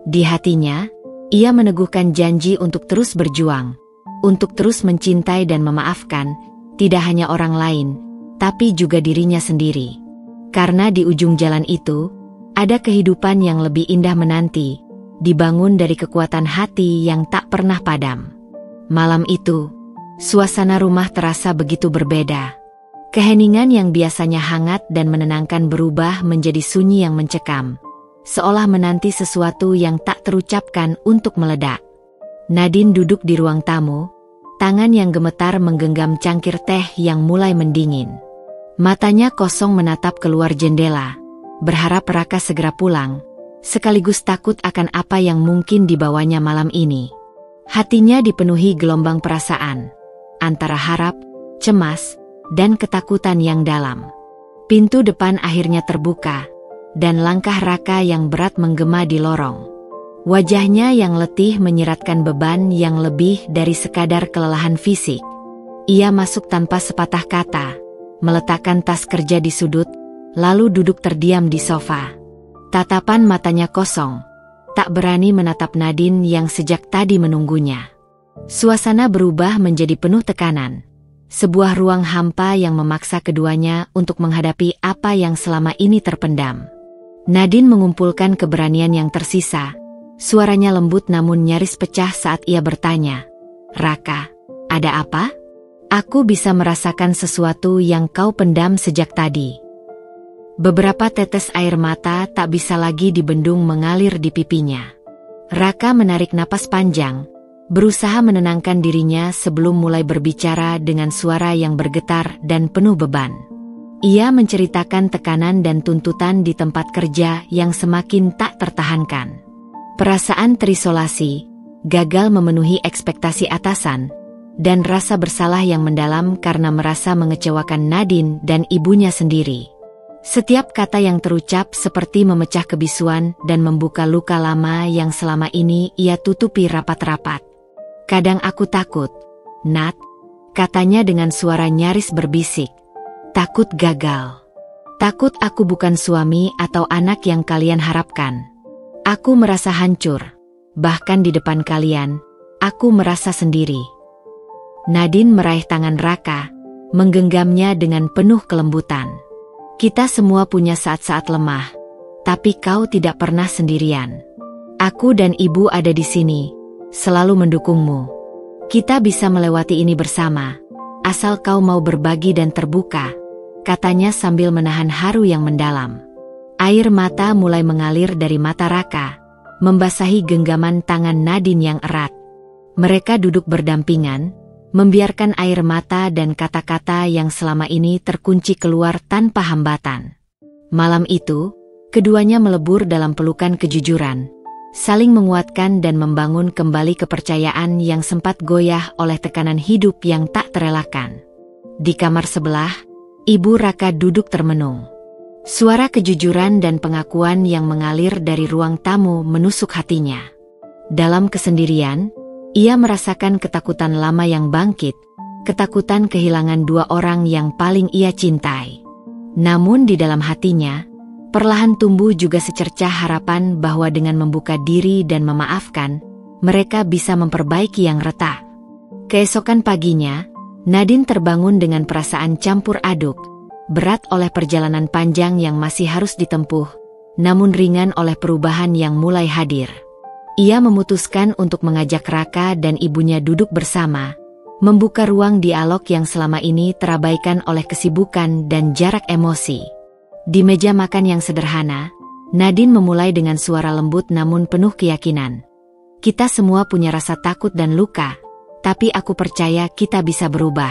Di hatinya, ia meneguhkan janji untuk terus berjuang, untuk terus mencintai dan memaafkan, tidak hanya orang lain, tapi juga dirinya sendiri. Karena di ujung jalan itu, ada kehidupan yang lebih indah menanti, dibangun dari kekuatan hati yang tak pernah padam. Malam itu, suasana rumah terasa begitu berbeda. Keheningan yang biasanya hangat dan menenangkan berubah menjadi sunyi yang mencekam, seolah menanti sesuatu yang tak terucapkan untuk meledak. Nadine duduk di ruang tamu, tangan yang gemetar menggenggam cangkir teh yang mulai mendingin. Matanya kosong menatap keluar jendela, berharap Raka segera pulang, sekaligus takut akan apa yang mungkin dibawanya malam ini. Hatinya dipenuhi gelombang perasaan, antara harap, cemas, dan ketakutan yang dalam. Pintu depan akhirnya terbuka, dan langkah Raka yang berat menggema di lorong. Wajahnya yang letih menyeratkan beban yang lebih dari sekadar kelelahan fisik. Ia masuk tanpa sepatah kata, meletakkan tas kerja di sudut, lalu duduk terdiam di sofa. Tatapan matanya kosong, tak berani menatap Nadine yang sejak tadi menunggunya. Suasana berubah menjadi penuh tekanan. Sebuah ruang hampa yang memaksa keduanya untuk menghadapi apa yang selama ini terpendam. Nadine mengumpulkan keberanian yang tersisa. Suaranya lembut namun nyaris pecah saat ia bertanya, "Raka, ada apa? Aku bisa merasakan sesuatu yang kau pendam sejak tadi." Beberapa tetes air mata tak bisa lagi dibendung mengalir di pipinya. Raka menarik napas panjang, berusaha menenangkan dirinya sebelum mulai berbicara dengan suara yang bergetar dan penuh beban. Ia menceritakan tekanan dan tuntutan di tempat kerja yang semakin tak tertahankan. Perasaan terisolasi, gagal memenuhi ekspektasi atasan, dan rasa bersalah yang mendalam karena merasa mengecewakan Nadine dan ibunya sendiri. Setiap kata yang terucap seperti memecah kebisuan dan membuka luka lama yang selama ini ia tutupi rapat-rapat. "Kadang aku takut, Nat," katanya dengan suara nyaris berbisik. "Takut gagal. Takut aku bukan suami atau anak yang kalian harapkan. Aku merasa hancur. Bahkan di depan kalian, aku merasa sendiri." Nadine meraih tangan Raka, menggenggamnya dengan penuh kelembutan. "Kita semua punya saat-saat lemah, tapi kau tidak pernah sendirian. Aku dan ibu ada di sini, selalu mendukungmu. Kita bisa melewati ini bersama, asal kau mau berbagi dan terbuka," katanya sambil menahan haru yang mendalam. Air mata mulai mengalir dari mata Raka, membasahi genggaman tangan Nadine yang erat. Mereka duduk berdampingan, membiarkan air mata dan kata-kata yang selama ini terkunci keluar tanpa hambatan. Malam itu, keduanya melebur dalam pelukan kejujuran, saling menguatkan dan membangun kembali kepercayaan yang sempat goyah oleh tekanan hidup yang tak terelakkan. Di kamar sebelah, Ibu Raka duduk termenung. Suara kejujuran dan pengakuan yang mengalir dari ruang tamu menusuk hatinya. Dalam kesendirian, ia merasakan ketakutan lama yang bangkit, ketakutan kehilangan dua orang yang paling ia cintai. Namun di dalam hatinya, perlahan tumbuh juga secercah harapan bahwa dengan membuka diri dan memaafkan, mereka bisa memperbaiki yang retak. Keesokan paginya, Nadine terbangun dengan perasaan campur aduk, berat oleh perjalanan panjang yang masih harus ditempuh, namun ringan oleh perubahan yang mulai hadir. Ia memutuskan untuk mengajak Raka dan ibunya duduk bersama, membuka ruang dialog yang selama ini terabaikan oleh kesibukan dan jarak emosi. Di meja makan yang sederhana, Nadine memulai dengan suara lembut namun penuh keyakinan. Kita semua punya rasa takut dan luka, tapi aku percaya kita bisa berubah.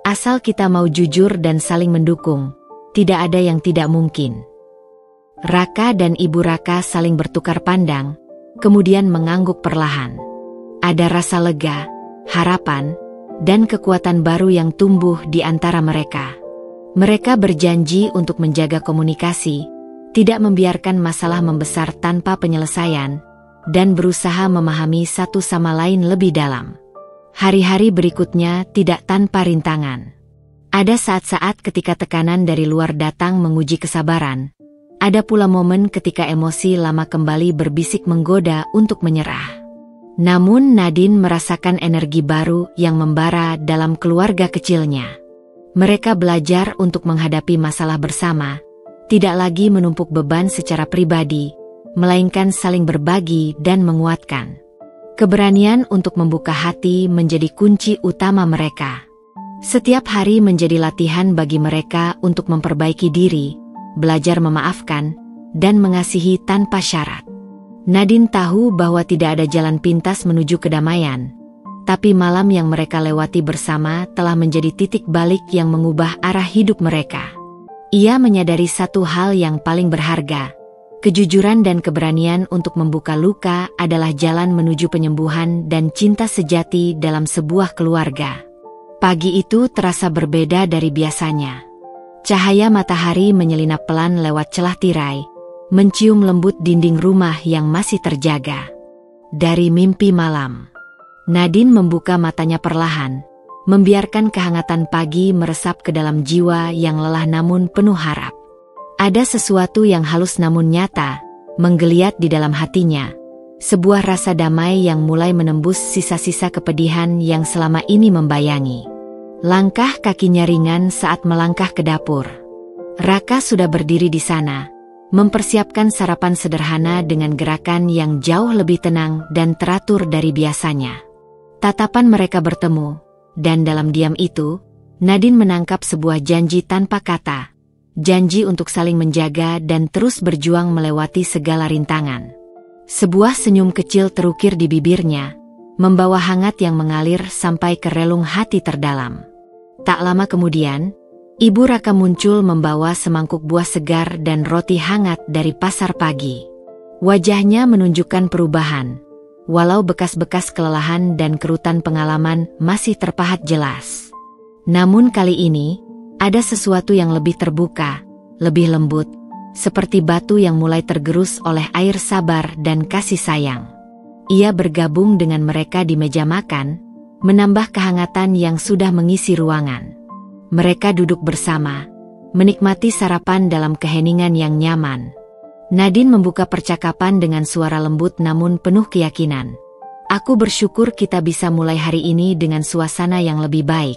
Asal kita mau jujur dan saling mendukung, tidak ada yang tidak mungkin. Raka dan Ibu Raka saling bertukar pandang, kemudian mengangguk perlahan. Ada rasa lega, harapan, dan kekuatan baru yang tumbuh di antara mereka. Mereka berjanji untuk menjaga komunikasi, tidak membiarkan masalah membesar tanpa penyelesaian, dan berusaha memahami satu sama lain lebih dalam. Hari-hari berikutnya tidak tanpa rintangan. Ada saat-saat ketika tekanan dari luar datang menguji kesabaran. Ada pula momen ketika emosi lama kembali berbisik menggoda untuk menyerah. Namun Nadine merasakan energi baru yang membara dalam keluarga kecilnya. Mereka belajar untuk menghadapi masalah bersama, tidak lagi menumpuk beban secara pribadi, melainkan saling berbagi dan menguatkan. Keberanian untuk membuka hati menjadi kunci utama mereka. Setiap hari menjadi latihan bagi mereka untuk memperbaiki diri, belajar memaafkan, dan mengasihi tanpa syarat. Nadine tahu bahwa tidak ada jalan pintas menuju kedamaian, tapi malam yang mereka lewati bersama telah menjadi titik balik yang mengubah arah hidup mereka. Ia menyadari satu hal yang paling berharga. Kejujuran dan keberanian untuk membuka luka adalah jalan menuju penyembuhan dan cinta sejati dalam sebuah keluarga. Pagi itu terasa berbeda dari biasanya. Cahaya matahari menyelinap pelan lewat celah tirai, mencium lembut dinding rumah yang masih terjaga. Dari mimpi malam, Nadine membuka matanya perlahan, membiarkan kehangatan pagi meresap ke dalam jiwa yang lelah namun penuh harap. Ada sesuatu yang halus namun nyata, menggeliat di dalam hatinya. Sebuah rasa damai yang mulai menembus sisa-sisa kepedihan yang selama ini membayangi. Langkah kakinya ringan saat melangkah ke dapur. Raka sudah berdiri di sana, mempersiapkan sarapan sederhana dengan gerakan yang jauh lebih tenang dan teratur dari biasanya. Tatapan mereka bertemu, dan dalam diam itu, Nadine menangkap sebuah janji tanpa kata. Janji untuk saling menjaga dan terus berjuang melewati segala rintangan. Sebuah senyum kecil terukir di bibirnya, membawa hangat yang mengalir sampai ke relung hati terdalam. Tak lama kemudian, Ibu Raka muncul membawa semangkuk buah segar dan roti hangat dari pasar pagi. Wajahnya menunjukkan perubahan, walau bekas-bekas kelelahan dan kerutan pengalaman masih terpahat jelas. Namun kali ini, ada sesuatu yang lebih terbuka, lebih lembut, seperti batu yang mulai tergerus oleh air sabar dan kasih sayang. Ia bergabung dengan mereka di meja makan, menambah kehangatan yang sudah mengisi ruangan. Mereka duduk bersama, menikmati sarapan dalam keheningan yang nyaman. Nadine membuka percakapan dengan suara lembut namun penuh keyakinan. Aku bersyukur kita bisa mulai hari ini dengan suasana yang lebih baik.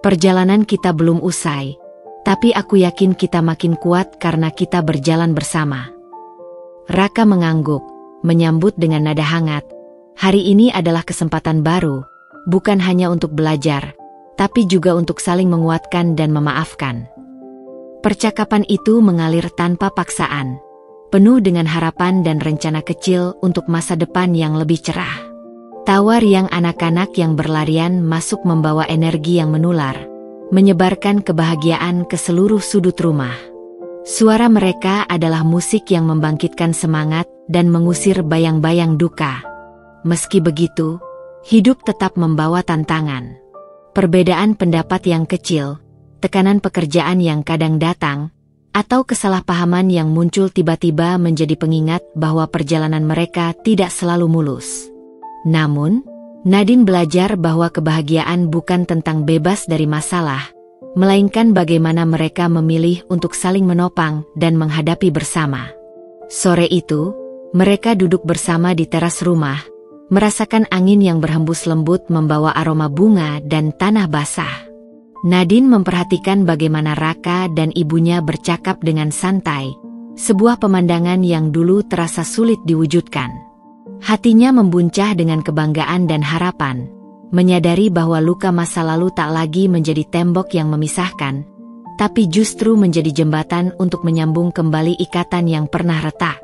Perjalanan kita belum usai, tapi aku yakin kita makin kuat karena kita berjalan bersama. Raka mengangguk, menyambut dengan nada hangat. Hari ini adalah kesempatan baru, bukan hanya untuk belajar, tapi juga untuk saling menguatkan dan memaafkan. Percakapan itu mengalir tanpa paksaan, penuh dengan harapan dan rencana kecil untuk masa depan yang lebih cerah. Tawa riang anak-anak yang berlarian masuk membawa energi yang menular, menyebarkan kebahagiaan ke seluruh sudut rumah. Suara mereka adalah musik yang membangkitkan semangat dan mengusir bayang-bayang duka. Meski begitu, hidup tetap membawa tantangan. Perbedaan pendapat yang kecil, tekanan pekerjaan yang kadang datang, atau kesalahpahaman yang muncul tiba-tiba menjadi pengingat bahwa perjalanan mereka tidak selalu mulus. Namun, Nadine belajar bahwa kebahagiaan bukan tentang bebas dari masalah, melainkan bagaimana mereka memilih untuk saling menopang dan menghadapi bersama. Sore itu, mereka duduk bersama di teras rumah, merasakan angin yang berhembus lembut membawa aroma bunga dan tanah basah. Nadine memperhatikan bagaimana Raka dan ibunya bercakap dengan santai, sebuah pemandangan yang dulu terasa sulit diwujudkan. Hatinya membuncah dengan kebanggaan dan harapan, menyadari bahwa luka masa lalu tak lagi menjadi tembok yang memisahkan, tapi justru menjadi jembatan untuk menyambung kembali ikatan yang pernah retak.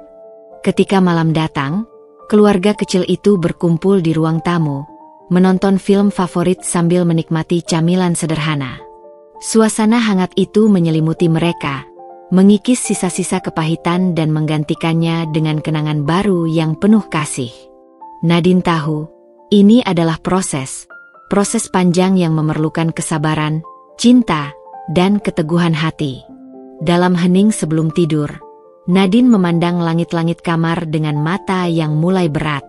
Ketika malam datang, keluarga kecil itu berkumpul di ruang tamu, menonton film favorit sambil menikmati camilan sederhana. Suasana hangat itu menyelimuti mereka, mengikis sisa-sisa kepahitan dan menggantikannya dengan kenangan baru yang penuh kasih. Nadine tahu, ini adalah proses panjang yang memerlukan kesabaran, cinta, dan keteguhan hati. Dalam hening sebelum tidur, Nadine memandang langit-langit kamar dengan mata yang mulai berat.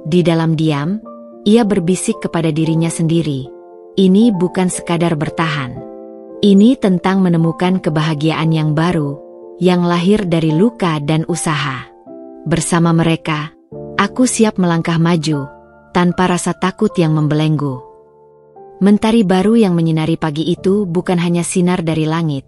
Di dalam diam, ia berbisik kepada dirinya sendiri, ini bukan sekadar bertahan. Ini tentang menemukan kebahagiaan yang baru, yang lahir dari luka dan usaha. Bersama mereka, aku siap melangkah maju, tanpa rasa takut yang membelenggu. Mentari baru yang menyinari pagi itu bukan hanya sinar dari langit,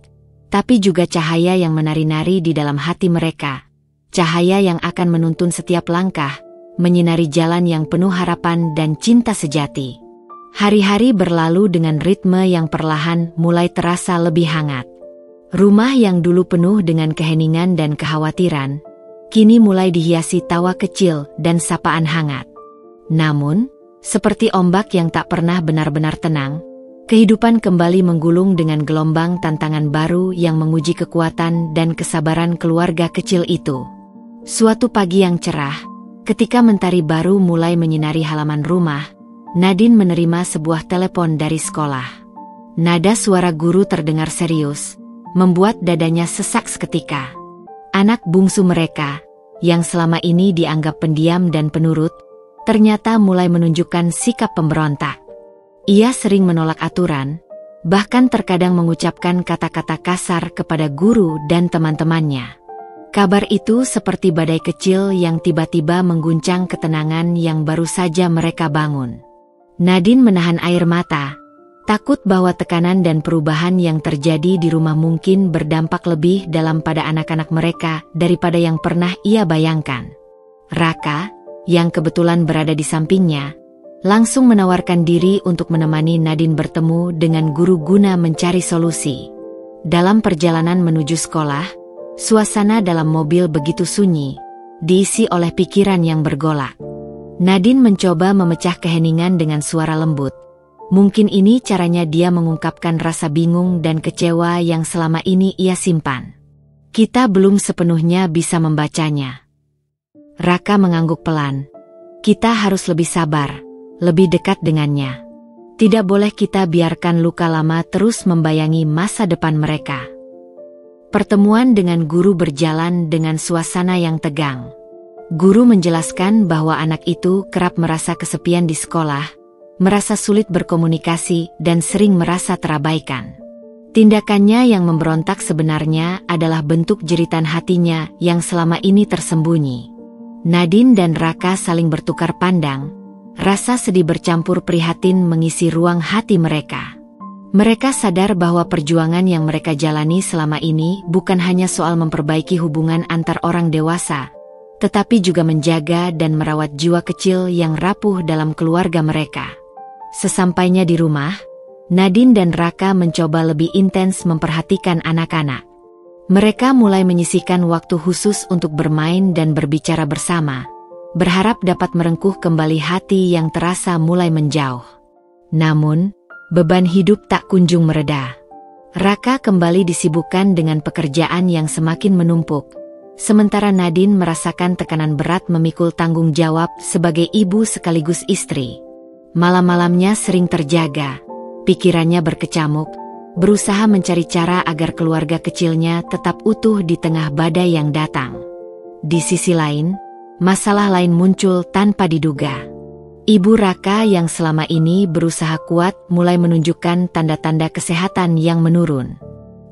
tapi juga cahaya yang menari-nari di dalam hati mereka. Cahaya yang akan menuntun setiap langkah, menyinari jalan yang penuh harapan dan cinta sejati. Hari-hari berlalu dengan ritme yang perlahan mulai terasa lebih hangat. Rumah yang dulu penuh dengan keheningan dan kekhawatiran, kini mulai dihiasi tawa kecil dan sapaan hangat. Namun, seperti ombak yang tak pernah benar-benar tenang, kehidupan kembali menggulung dengan gelombang tantangan baru yang menguji kekuatan dan kesabaran keluarga kecil itu. Suatu pagi yang cerah, ketika mentari baru mulai menyinari halaman rumah, Nadine menerima sebuah telepon dari sekolah. Nada suara guru terdengar serius, membuat dadanya sesak seketika. Anak bungsu mereka, yang selama ini dianggap pendiam dan penurut, ternyata mulai menunjukkan sikap pemberontak. Ia sering menolak aturan, bahkan terkadang mengucapkan kata-kata kasar kepada guru dan teman-temannya. Kabar itu seperti badai kecil yang tiba-tiba mengguncang ketenangan yang baru saja mereka bangun. Nadine menahan air mata, takut bahwa tekanan dan perubahan yang terjadi di rumah mungkin berdampak lebih dalam pada anak-anak mereka daripada yang pernah ia bayangkan. Raka, yang kebetulan berada di sampingnya, langsung menawarkan diri untuk menemani Nadine bertemu dengan guru guna mencari solusi. Dalam perjalanan menuju sekolah, suasana dalam mobil begitu sunyi, diisi oleh pikiran yang bergolak. Nadine mencoba memecah keheningan dengan suara lembut. Mungkin ini caranya dia mengungkapkan rasa bingung dan kecewa yang selama ini ia simpan. Kita belum sepenuhnya bisa membacanya. Raka mengangguk pelan. Kita harus lebih sabar, lebih dekat dengannya. Tidak boleh kita biarkan luka lama terus membayangi masa depan mereka. Pertemuan dengan guru berjalan dengan suasana yang tegang. Guru menjelaskan bahwa anak itu kerap merasa kesepian di sekolah, merasa sulit berkomunikasi dan sering merasa terabaikan. Tindakannya yang memberontak sebenarnya adalah bentuk jeritan hatinya yang selama ini tersembunyi. Nadine dan Raka saling bertukar pandang, rasa sedih bercampur prihatin mengisi ruang hati mereka. Mereka sadar bahwa perjuangan yang mereka jalani selama ini bukan hanya soal memperbaiki hubungan antar orang dewasa, tetapi juga menjaga dan merawat jiwa kecil yang rapuh dalam keluarga mereka. Sesampainya di rumah, Nadine dan Raka mencoba lebih intens memperhatikan anak-anak. Mereka mulai menyisihkan waktu khusus untuk bermain dan berbicara bersama, berharap dapat merengkuh kembali hati yang terasa mulai menjauh. Namun, beban hidup tak kunjung mereda. Raka kembali disibukkan dengan pekerjaan yang semakin menumpuk, sementara Nadine merasakan tekanan berat memikul tanggung jawab sebagai ibu sekaligus istri. Malam-malamnya sering terjaga, pikirannya berkecamuk, berusaha mencari cara agar keluarga kecilnya tetap utuh di tengah badai yang datang. Di sisi lain, masalah lain muncul tanpa diduga. Ibu Raka yang selama ini berusaha kuat mulai menunjukkan tanda-tanda kesehatan yang menurun.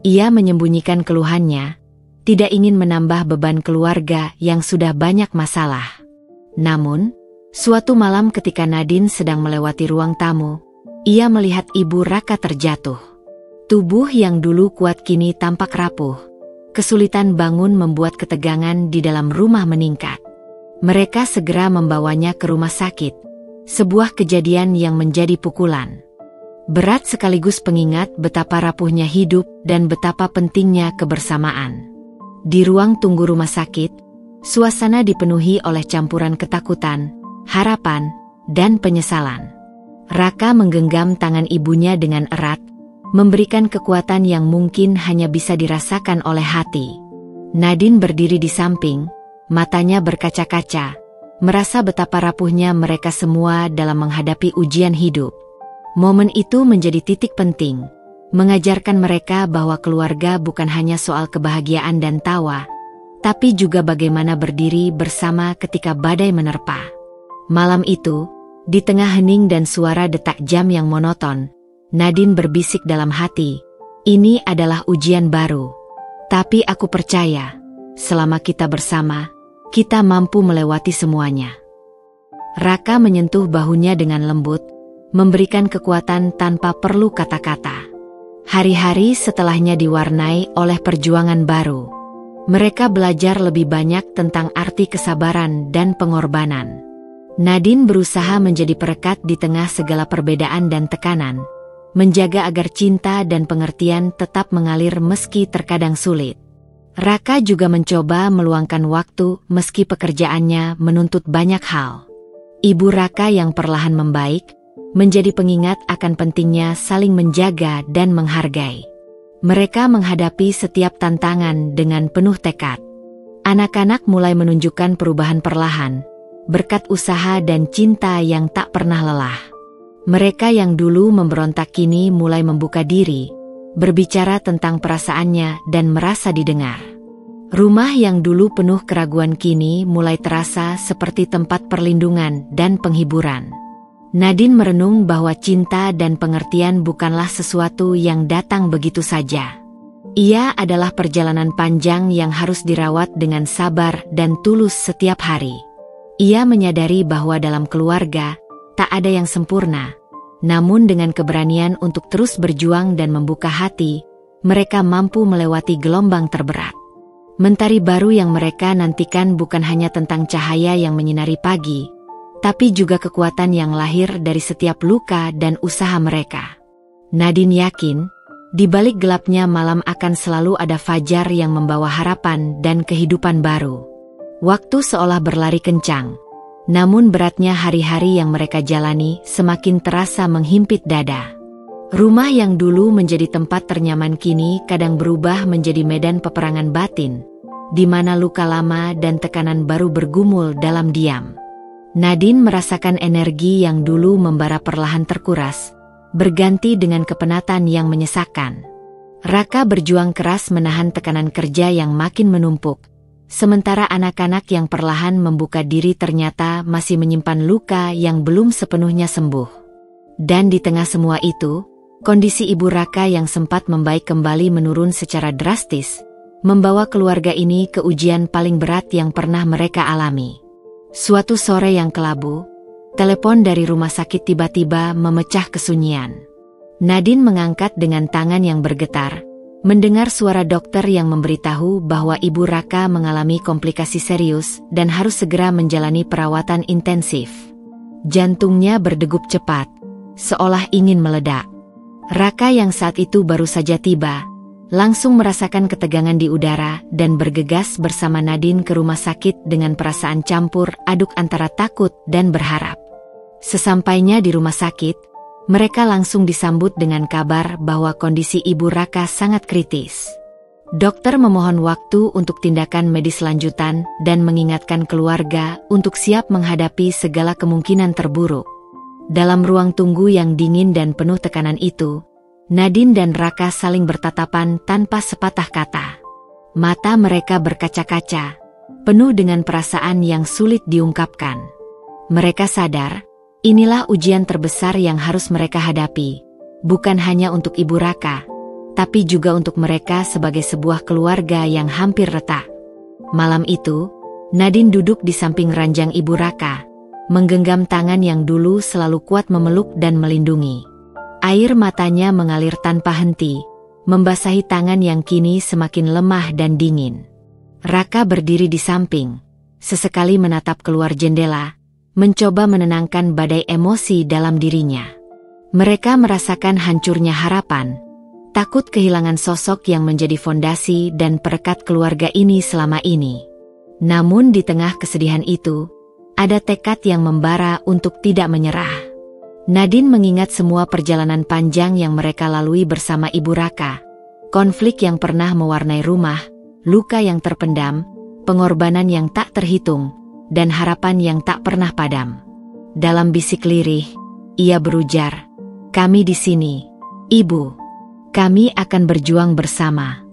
Ia menyembunyikan keluhannya, tidak ingin menambah beban keluarga yang sudah banyak masalah. Namun, suatu malam ketika Nadine sedang melewati ruang tamu, ia melihat ibu Raka terjatuh. Tubuh yang dulu kuat kini tampak rapuh. Kesulitan bangun membuat ketegangan di dalam rumah meningkat. Mereka segera membawanya ke rumah sakit, sebuah kejadian yang menjadi pukulan. Berat sekaligus pengingat betapa rapuhnya hidup dan betapa pentingnya kebersamaan. Di ruang tunggu rumah sakit, suasana dipenuhi oleh campuran ketakutan, harapan, dan penyesalan. Raka menggenggam tangan ibunya dengan erat, memberikan kekuatan yang mungkin hanya bisa dirasakan oleh hati. Nadine berdiri di samping, matanya berkaca-kaca, merasa betapa rapuhnya mereka semua dalam menghadapi ujian hidup. Momen itu menjadi titik penting, mengajarkan mereka bahwa keluarga bukan hanya soal kebahagiaan dan tawa, tapi juga bagaimana berdiri bersama ketika badai menerpa. Malam itu, di tengah hening dan suara detak jam yang monoton, Nadine berbisik dalam hati, "Ini adalah ujian baru. Tapi aku percaya, selama kita bersama, kita mampu melewati semuanya." Raka menyentuh bahunya dengan lembut, memberikan kekuatan tanpa perlu kata-kata. Hari-hari setelahnya diwarnai oleh perjuangan baru. Mereka belajar lebih banyak tentang arti kesabaran dan pengorbanan. Nadine berusaha menjadi perekat di tengah segala perbedaan dan tekanan, menjaga agar cinta dan pengertian tetap mengalir meski terkadang sulit. Raka juga mencoba meluangkan waktu meski pekerjaannya menuntut banyak hal. Ibu Raka yang perlahan membaik, menjadi pengingat akan pentingnya saling menjaga dan menghargai. Mereka menghadapi setiap tantangan dengan penuh tekad. Anak-anak mulai menunjukkan perubahan perlahan, berkat usaha dan cinta yang tak pernah lelah. Mereka yang dulu memberontak kini mulai membuka diri, berbicara tentang perasaannya dan merasa didengar. Rumah yang dulu penuh keraguan kini mulai terasa seperti tempat perlindungan dan penghiburan. Nadine merenung bahwa cinta dan pengertian bukanlah sesuatu yang datang begitu saja. Ia adalah perjalanan panjang yang harus dirawat dengan sabar dan tulus setiap hari. Ia menyadari bahwa dalam keluarga, tak ada yang sempurna. Namun dengan keberanian untuk terus berjuang dan membuka hati, mereka mampu melewati gelombang terberat. Mentari baru yang mereka nantikan bukan hanya tentang cahaya yang menyinari pagi, tapi juga kekuatan yang lahir dari setiap luka dan usaha mereka. Nadine yakin, di balik gelapnya malam akan selalu ada fajar yang membawa harapan dan kehidupan baru. Waktu seolah berlari kencang, namun beratnya hari-hari yang mereka jalani semakin terasa menghimpit dada. Rumah yang dulu menjadi tempat ternyaman kini kadang berubah menjadi medan peperangan batin, di mana luka lama dan tekanan baru bergumul dalam diam. Nadine merasakan energi yang dulu membara perlahan terkuras, berganti dengan kepenatan yang menyesakkan. Raka berjuang keras menahan tekanan kerja yang makin menumpuk, sementara anak-anak yang perlahan membuka diri ternyata masih menyimpan luka yang belum sepenuhnya sembuh. Dan di tengah semua itu, kondisi ibu Raka yang sempat membaik kembali menurun secara drastis, membawa keluarga ini ke ujian paling berat yang pernah mereka alami. Suatu sore yang kelabu, telepon dari rumah sakit tiba-tiba memecah kesunyian. Nadine mengangkat dengan tangan yang bergetar, mendengar suara dokter yang memberitahu bahwa ibu Raka mengalami komplikasi serius dan harus segera menjalani perawatan intensif. Jantungnya berdegup cepat, seolah ingin meledak. Raka yang saat itu baru saja tiba, langsung merasakan ketegangan di udara dan bergegas bersama Nadine ke rumah sakit dengan perasaan campur aduk antara takut dan berharap. Sesampainya di rumah sakit, mereka langsung disambut dengan kabar bahwa kondisi ibu Raka sangat kritis. Dokter memohon waktu untuk tindakan medis lanjutan dan mengingatkan keluarga untuk siap menghadapi segala kemungkinan terburuk. Dalam ruang tunggu yang dingin dan penuh tekanan itu, Nadine dan Raka saling bertatapan tanpa sepatah kata. Mata mereka berkaca-kaca, penuh dengan perasaan yang sulit diungkapkan. Mereka sadar, inilah ujian terbesar yang harus mereka hadapi, bukan hanya untuk ibu Raka, tapi juga untuk mereka sebagai sebuah keluarga yang hampir retak. Malam itu, Nadine duduk di samping ranjang ibu Raka, menggenggam tangan yang dulu selalu kuat memeluk dan melindungi. Air matanya mengalir tanpa henti, membasahi tangan yang kini semakin lemah dan dingin. Raka berdiri di samping, sesekali menatap keluar jendela, mencoba menenangkan badai emosi dalam dirinya. Mereka merasakan hancurnya harapan, takut kehilangan sosok yang menjadi fondasi dan perekat keluarga ini selama ini. Namun di tengah kesedihan itu, ada tekad yang membara untuk tidak menyerah. Nadine mengingat semua perjalanan panjang yang mereka lalui bersama Ibu Raka, konflik yang pernah mewarnai rumah, luka yang terpendam, pengorbanan yang tak terhitung, dan harapan yang tak pernah padam. Dalam bisik lirih, ia berujar, "Kami di sini, Ibu. Kami akan berjuang bersama."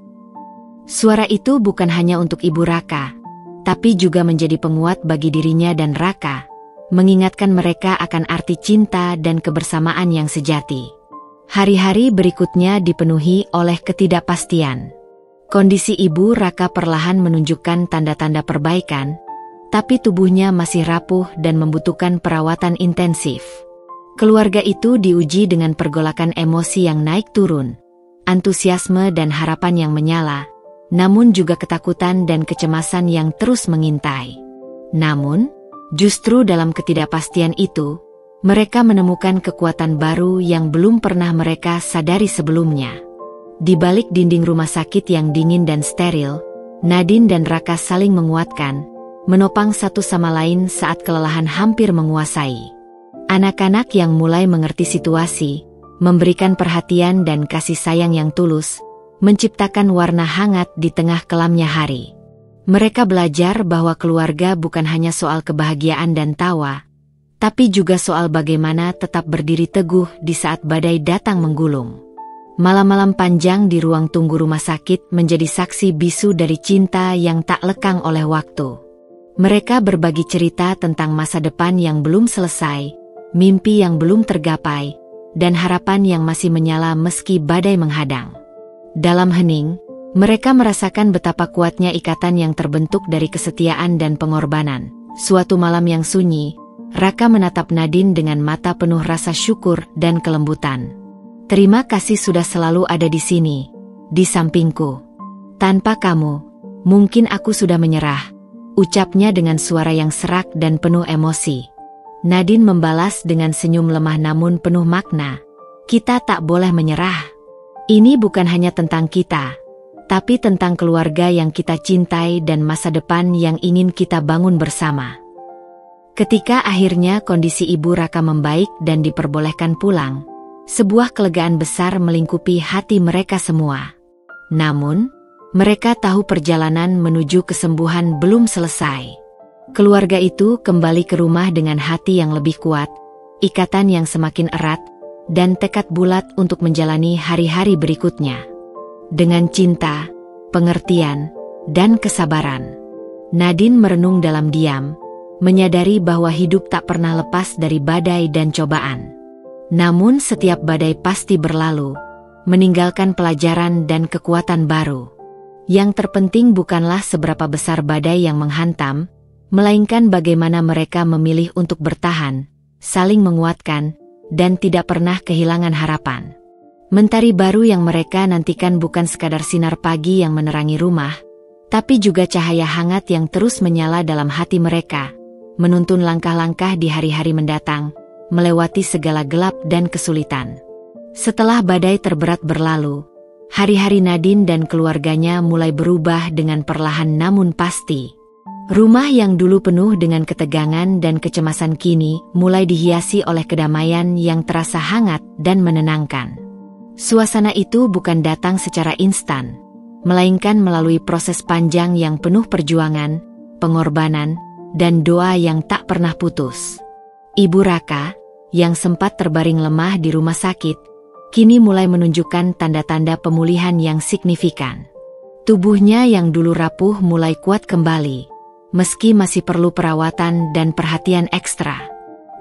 Suara itu bukan hanya untuk Ibu Raka, tapi juga menjadi penguat bagi dirinya dan Raka, mengingatkan mereka akan arti cinta dan kebersamaan yang sejati. Hari-hari berikutnya dipenuhi oleh ketidakpastian. Kondisi Ibu Raka perlahan menunjukkan tanda-tanda perbaikan, tapi tubuhnya masih rapuh dan membutuhkan perawatan intensif. Keluarga itu diuji dengan pergolakan emosi yang naik turun, antusiasme dan harapan yang menyala, namun juga ketakutan dan kecemasan yang terus mengintai. Namun, justru dalam ketidakpastian itu, mereka menemukan kekuatan baru yang belum pernah mereka sadari sebelumnya. Di balik dinding rumah sakit yang dingin dan steril, Nadine dan Raka saling menguatkan, menopang satu sama lain saat kelelahan hampir menguasai. Anak-anak yang mulai mengerti situasi, memberikan perhatian dan kasih sayang yang tulus, menciptakan warna hangat di tengah kelamnya hari. Mereka belajar bahwa keluarga bukan hanya soal kebahagiaan dan tawa, tapi juga soal bagaimana tetap berdiri teguh di saat badai datang menggulung. Malam-malam panjang di ruang tunggu rumah sakit menjadi saksi bisu dari cinta yang tak lekang oleh waktu. Mereka berbagi cerita tentang masa depan yang belum selesai, mimpi yang belum tergapai, dan harapan yang masih menyala meski badai menghadang. Dalam hening, mereka merasakan betapa kuatnya ikatan yang terbentuk dari kesetiaan dan pengorbanan. Suatu malam yang sunyi, Raka menatap Nadine dengan mata penuh rasa syukur dan kelembutan. "Terima kasih sudah selalu ada di sini, di sampingku. Tanpa kamu, mungkin aku sudah menyerah," ucapnya dengan suara yang serak dan penuh emosi. Nadine membalas dengan senyum lemah namun penuh makna, "Kita tak boleh menyerah. Ini bukan hanya tentang kita, tapi tentang keluarga yang kita cintai dan masa depan yang ingin kita bangun bersama." Ketika akhirnya kondisi Ibu Raka membaik dan diperbolehkan pulang, sebuah kelegaan besar melingkupi hati mereka semua. Namun, mereka tahu perjalanan menuju kesembuhan belum selesai. Keluarga itu kembali ke rumah dengan hati yang lebih kuat, ikatan yang semakin erat, dan tekad bulat untuk menjalani hari-hari berikutnya. Dengan cinta, pengertian, dan kesabaran, Nadine merenung dalam diam, menyadari bahwa hidup tak pernah lepas dari badai dan cobaan. Namun setiap badai pasti berlalu, meninggalkan pelajaran dan kekuatan baru. Yang terpenting bukanlah seberapa besar badai yang menghantam, melainkan bagaimana mereka memilih untuk bertahan, saling menguatkan, dan tidak pernah kehilangan harapan. Mentari baru yang mereka nantikan bukan sekadar sinar pagi yang menerangi rumah, tapi juga cahaya hangat yang terus menyala dalam hati mereka, menuntun langkah-langkah di hari-hari mendatang, melewati segala gelap dan kesulitan. Setelah badai terberat berlalu, hari-hari Nadine dan keluarganya mulai berubah dengan perlahan namun pasti. Rumah yang dulu penuh dengan ketegangan dan kecemasan kini mulai dihiasi oleh kedamaian yang terasa hangat dan menenangkan. Suasana itu bukan datang secara instan, melainkan melalui proses panjang yang penuh perjuangan, pengorbanan, dan doa yang tak pernah putus. Ibu Raka, yang sempat terbaring lemah di rumah sakit, kini mulai menunjukkan tanda-tanda pemulihan yang signifikan. Tubuhnya yang dulu rapuh mulai kuat kembali, meski masih perlu perawatan dan perhatian ekstra.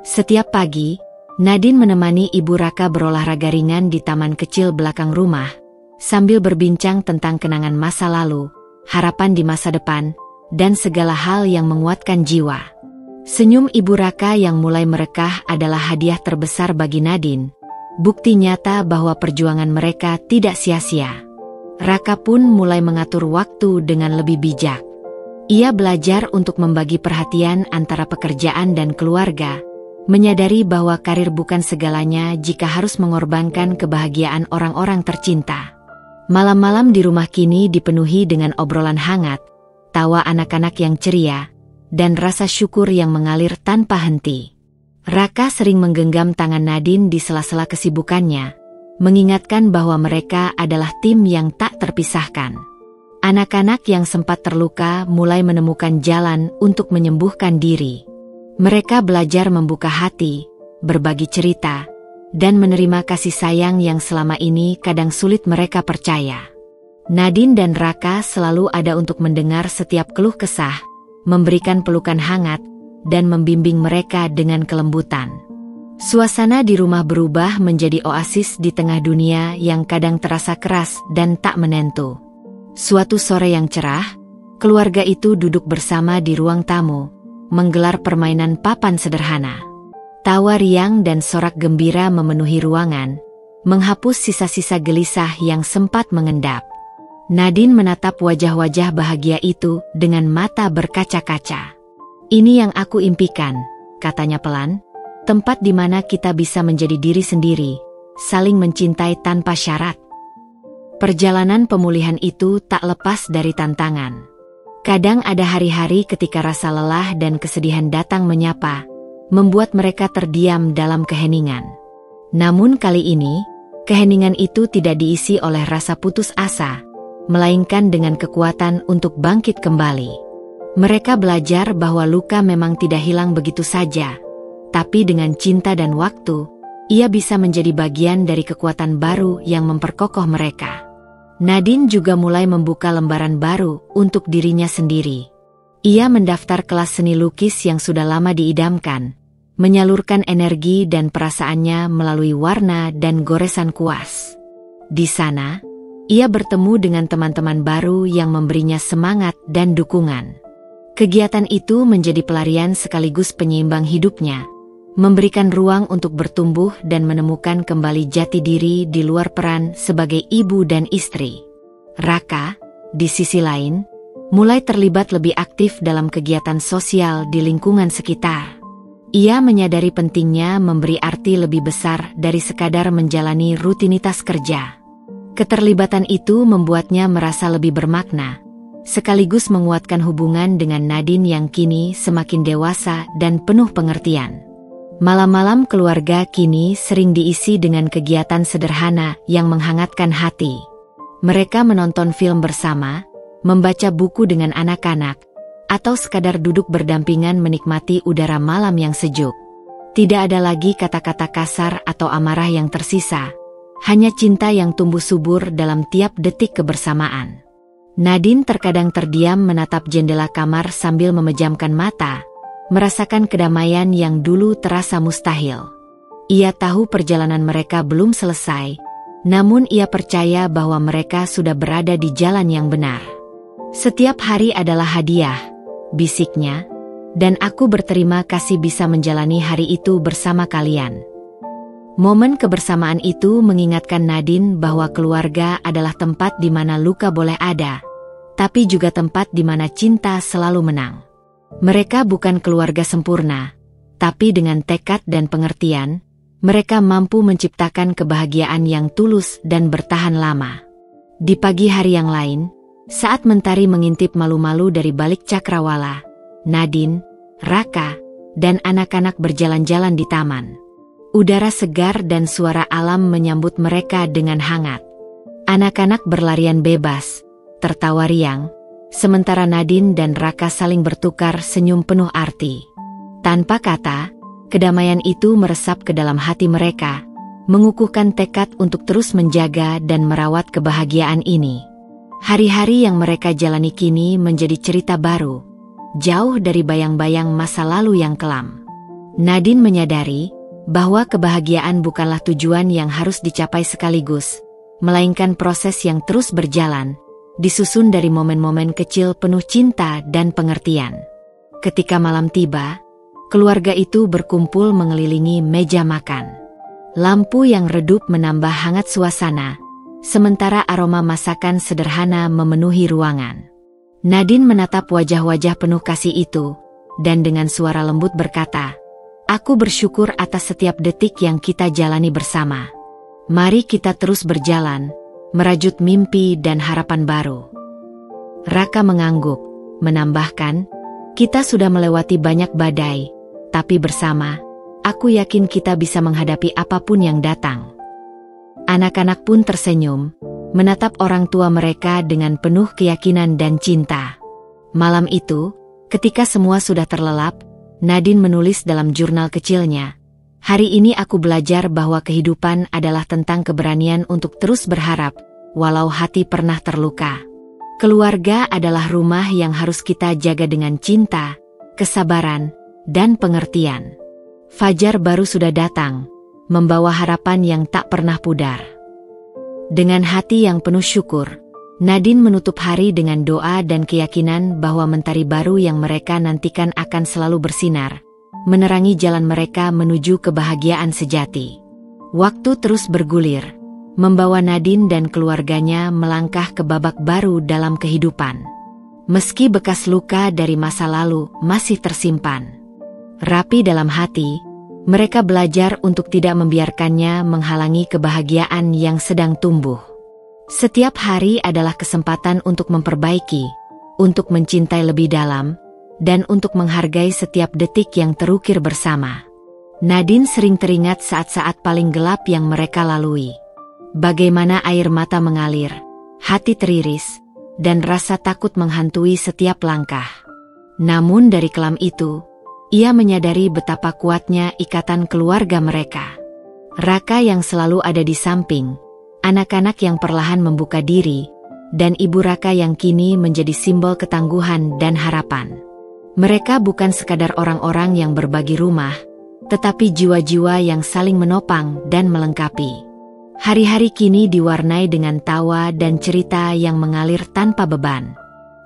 Setiap pagi, Nadine menemani Ibu Raka berolahraga ringan di taman kecil belakang rumah, sambil berbincang tentang kenangan masa lalu, harapan di masa depan, dan segala hal yang menguatkan jiwa. Senyum Ibu Raka yang mulai merekah adalah hadiah terbesar bagi Nadine, bukti nyata bahwa perjuangan mereka tidak sia-sia. Raka pun mulai mengatur waktu dengan lebih bijak. Ia belajar untuk membagi perhatian antara pekerjaan dan keluarga, menyadari bahwa karir bukan segalanya jika harus mengorbankan kebahagiaan orang-orang tercinta. Malam-malam di rumah kini dipenuhi dengan obrolan hangat, tawa anak-anak yang ceria, dan rasa syukur yang mengalir tanpa henti. Raka sering menggenggam tangan Nadine di sela-sela kesibukannya, mengingatkan bahwa mereka adalah tim yang tak terpisahkan. Anak-anak yang sempat terluka mulai menemukan jalan untuk menyembuhkan diri. Mereka belajar membuka hati, berbagi cerita, dan menerima kasih sayang yang selama ini kadang sulit mereka percaya. Nadine dan Raka selalu ada untuk mendengar setiap keluh kesah, memberikan pelukan hangat, dan membimbing mereka dengan kelembutan. Suasana di rumah berubah menjadi oasis di tengah dunia yang kadang terasa keras dan tak menentu. Suatu sore yang cerah, keluarga itu duduk bersama di ruang tamu, menggelar permainan papan sederhana. Tawa riang dan sorak gembira memenuhi ruangan, menghapus sisa-sisa gelisah yang sempat mengendap. Nadine menatap wajah-wajah bahagia itu dengan mata berkaca-kaca. "Ini yang aku impikan," katanya pelan, "tempat di mana kita bisa menjadi diri sendiri, saling mencintai tanpa syarat." Perjalanan pemulihan itu tak lepas dari tantangan. Kadang ada hari-hari ketika rasa lelah dan kesedihan datang menyapa, membuat mereka terdiam dalam keheningan. Namun kali ini, keheningan itu tidak diisi oleh rasa putus asa, melainkan dengan kekuatan untuk bangkit kembali. Mereka belajar bahwa luka memang tidak hilang begitu saja, tapi dengan cinta dan waktu, ia bisa menjadi bagian dari kekuatan baru yang memperkokoh mereka. Nadine juga mulai membuka lembaran baru untuk dirinya sendiri. Ia mendaftar kelas seni lukis yang sudah lama diidamkan, menyalurkan energi dan perasaannya melalui warna dan goresan kuas. Di sana, ia bertemu dengan teman-teman baru yang memberinya semangat dan dukungan. Kegiatan itu menjadi pelarian sekaligus penyeimbang hidupnya, memberikan ruang untuk bertumbuh dan menemukan kembali jati diri di luar peran sebagai ibu dan istri. Raka, di sisi lain, mulai terlibat lebih aktif dalam kegiatan sosial di lingkungan sekitar. Ia menyadari pentingnya memberi arti lebih besar dari sekadar menjalani rutinitas kerja. Keterlibatan itu membuatnya merasa lebih bermakna, sekaligus menguatkan hubungan dengan Nadine yang kini semakin dewasa dan penuh pengertian. Malam-malam keluarga kini sering diisi dengan kegiatan sederhana yang menghangatkan hati. Mereka menonton film bersama, membaca buku dengan anak-anak, atau sekadar duduk berdampingan menikmati udara malam yang sejuk. Tidak ada lagi kata-kata kasar atau amarah yang tersisa, hanya cinta yang tumbuh subur dalam tiap detik kebersamaan. Nadine terkadang terdiam menatap jendela kamar sambil memejamkan mata, merasakan kedamaian yang dulu terasa mustahil. Ia tahu perjalanan mereka belum selesai, namun ia percaya bahwa mereka sudah berada di jalan yang benar. "Setiap hari adalah hadiah," bisiknya, "dan aku berterima kasih bisa menjalani hari itu bersama kalian." Momen kebersamaan itu mengingatkan Nadine bahwa keluarga adalah tempat di mana luka boleh ada, tapi juga tempat di mana cinta selalu menang. Mereka bukan keluarga sempurna, tapi dengan tekad dan pengertian, mereka mampu menciptakan kebahagiaan yang tulus dan bertahan lama. Di pagi hari yang lain, saat mentari mengintip malu-malu dari balik cakrawala, Nadine, Raka, dan anak-anak berjalan-jalan di taman. Udara segar dan suara alam menyambut mereka dengan hangat. Anak-anak berlarian bebas, tertawa riang, sementara Nadine dan Raka saling bertukar senyum penuh arti. Tanpa kata, kedamaian itu meresap ke dalam hati mereka, mengukuhkan tekad untuk terus menjaga dan merawat kebahagiaan ini. Hari-hari yang mereka jalani kini menjadi cerita baru, jauh dari bayang-bayang masa lalu yang kelam. Nadine menyadari bahwa kebahagiaan bukanlah tujuan yang harus dicapai sekaligus, melainkan proses yang terus berjalan, disusun dari momen-momen kecil penuh cinta dan pengertian. Ketika malam tiba, keluarga itu berkumpul mengelilingi meja makan. Lampu yang redup menambah hangat suasana, sementara aroma masakan sederhana memenuhi ruangan. Nadine menatap wajah-wajah penuh kasih itu, dan dengan suara lembut berkata, Aku bersyukur atas setiap detik yang kita jalani bersama. Mari kita terus berjalan, merajut mimpi dan harapan baru. Raka mengangguk, menambahkan, kita sudah melewati banyak badai, tapi bersama, aku yakin kita bisa menghadapi apapun yang datang. Anak-anak pun tersenyum, menatap orang tua mereka dengan penuh keyakinan dan cinta. Malam itu, ketika semua sudah terlelap, Nadine menulis dalam jurnal kecilnya, hari ini aku belajar bahwa kehidupan adalah tentang keberanian untuk terus berharap, walau hati pernah terluka. Keluarga adalah rumah yang harus kita jaga dengan cinta, kesabaran, dan pengertian. Fajar baru sudah datang, membawa harapan yang tak pernah pudar. Dengan hati yang penuh syukur, Nadine menutup hari dengan doa dan keyakinan bahwa mentari baru yang mereka nantikan akan selalu bersinar, menerangi jalan mereka menuju kebahagiaan sejati. Waktu terus bergulir, membawa Nadine dan keluarganya melangkah ke babak baru dalam kehidupan. Meski bekas luka dari masa lalu masih tersimpan rapi dalam hati, mereka belajar untuk tidak membiarkannya menghalangi kebahagiaan yang sedang tumbuh. Setiap hari adalah kesempatan untuk memperbaiki, untuk mencintai lebih dalam, dan untuk menghargai setiap detik yang terukir bersama. Nadine sering teringat saat-saat paling gelap yang mereka lalui. Bagaimana air mata mengalir, hati teriris, dan rasa takut menghantui setiap langkah. Namun dari kelam itu, ia menyadari betapa kuatnya ikatan keluarga mereka. Raka yang selalu ada di samping, anak-anak yang perlahan membuka diri, dan ibu Raka yang kini menjadi simbol ketangguhan dan harapan. Mereka bukan sekadar orang-orang yang berbagi rumah, tetapi jiwa-jiwa yang saling menopang dan melengkapi. Hari-hari kini diwarnai dengan tawa dan cerita yang mengalir tanpa beban.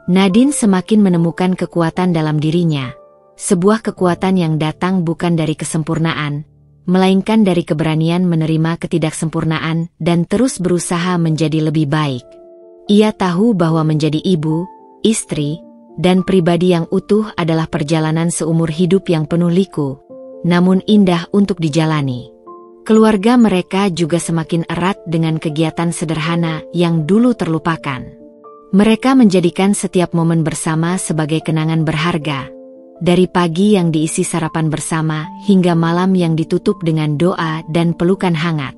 Nadine semakin menemukan kekuatan dalam dirinya, sebuah kekuatan yang datang bukan dari kesempurnaan, melainkan dari keberanian menerima ketidaksempurnaan dan terus berusaha menjadi lebih baik. Ia tahu bahwa menjadi ibu, istri, dan pribadi yang utuh adalah perjalanan seumur hidup yang penuh liku, namun indah untuk dijalani. Keluarga mereka juga semakin erat dengan kegiatan sederhana yang dulu terlupakan. Mereka menjadikan setiap momen bersama sebagai kenangan berharga, dari pagi yang diisi sarapan bersama hingga malam yang ditutup dengan doa dan pelukan hangat.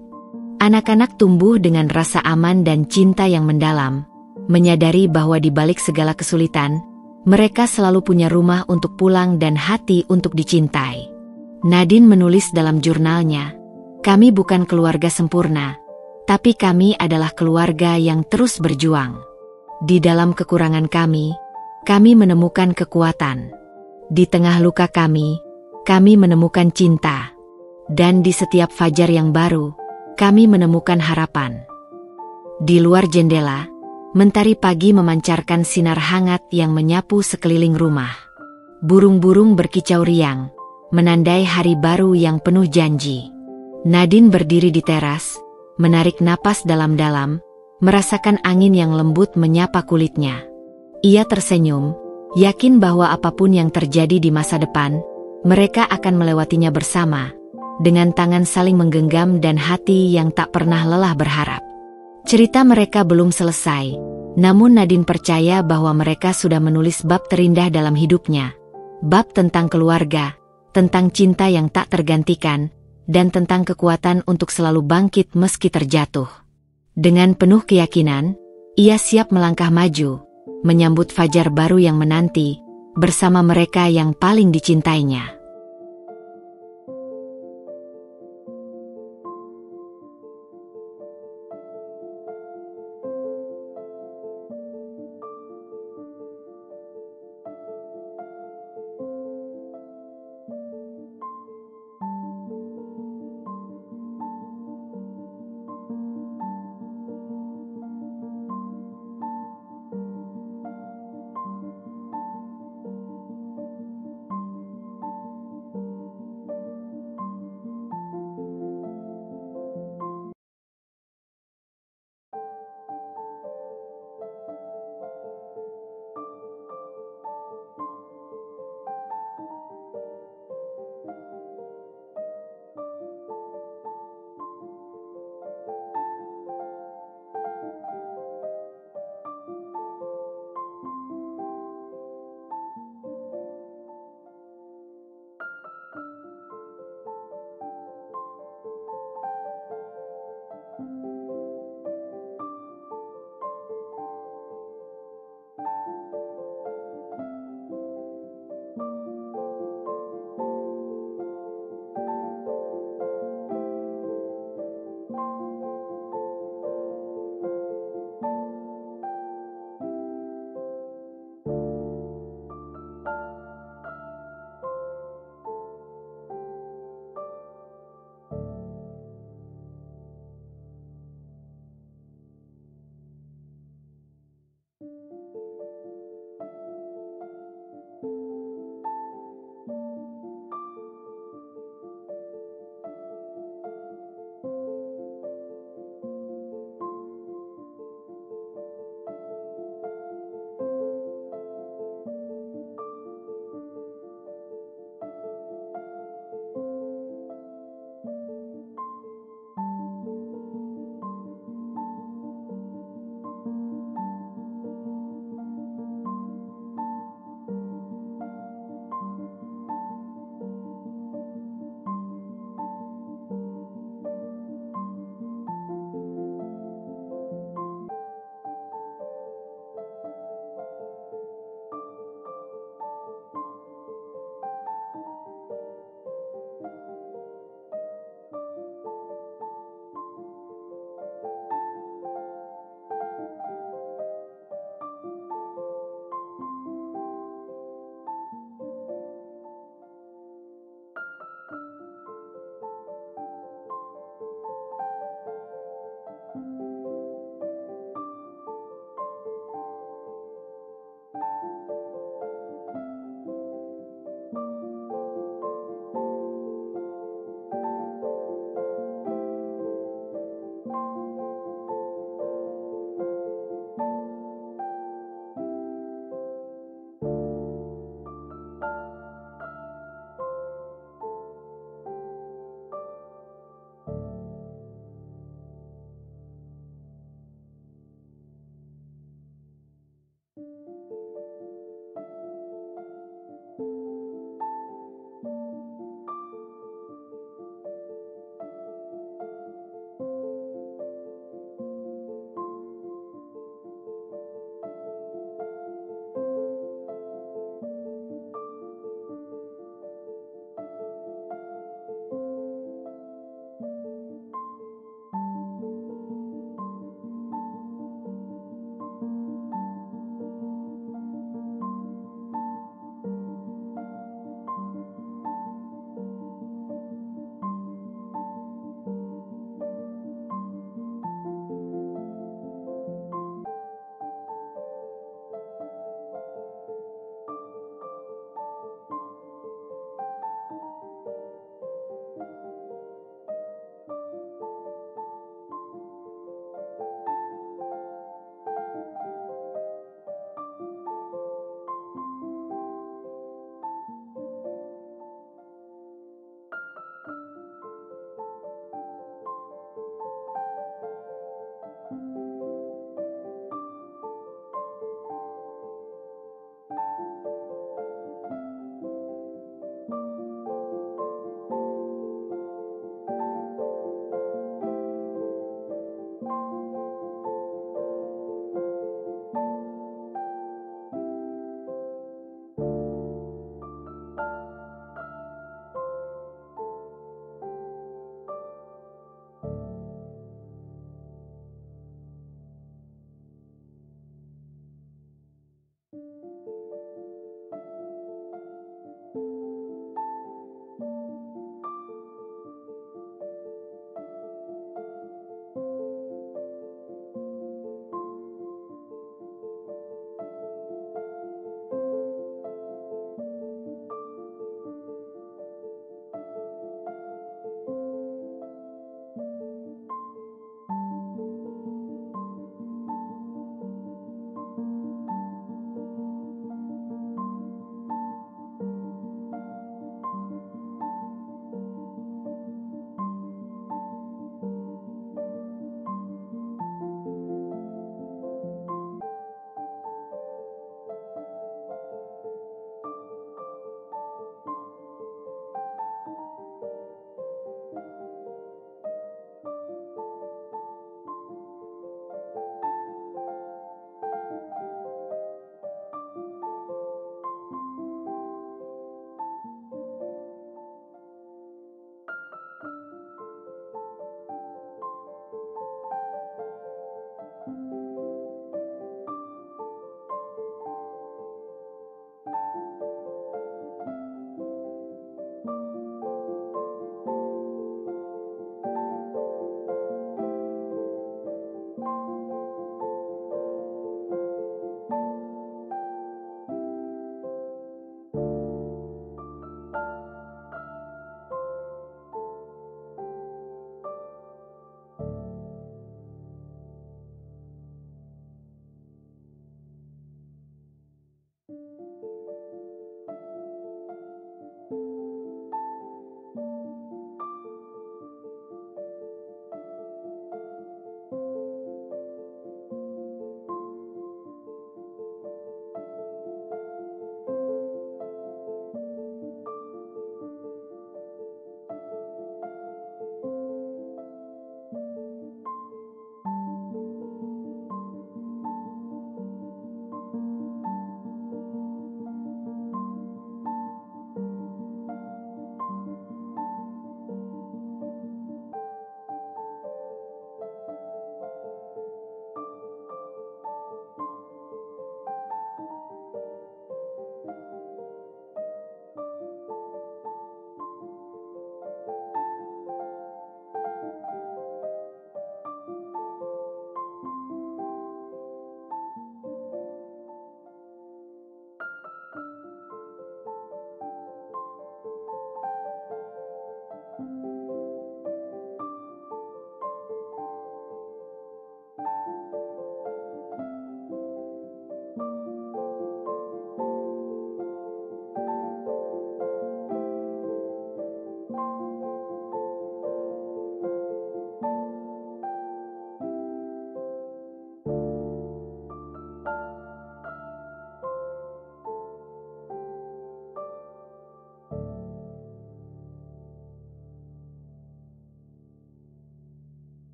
Anak-anak tumbuh dengan rasa aman dan cinta yang mendalam, menyadari bahwa di balik segala kesulitan, mereka selalu punya rumah untuk pulang dan hati untuk dicintai. Nadine menulis dalam jurnalnya, kami bukan keluarga sempurna, tapi kami adalah keluarga yang terus berjuang. Di dalam kekurangan kami menemukan kekuatan. Di tengah luka kami menemukan cinta. Dan di setiap fajar yang baru, kami menemukan harapan. Di luar jendela, mentari pagi memancarkan sinar hangat yang menyapu sekeliling rumah. Burung-burung berkicau riang, menandai hari baru yang penuh janji. Nadine berdiri di teras, menarik napas dalam-dalam, merasakan angin yang lembut menyapa kulitnya. Ia tersenyum, yakin bahwa apapun yang terjadi di masa depan, mereka akan melewatinya bersama, dengan tangan saling menggenggam dan hati yang tak pernah lelah berharap. Cerita mereka belum selesai, namun Nadine percaya bahwa mereka sudah menulis bab terindah dalam hidupnya. Bab tentang keluarga, tentang cinta yang tak tergantikan, dan tentang kekuatan untuk selalu bangkit meski terjatuh. Dengan penuh keyakinan, ia siap melangkah maju, menyambut fajar baru yang menanti, bersama mereka yang paling dicintainya.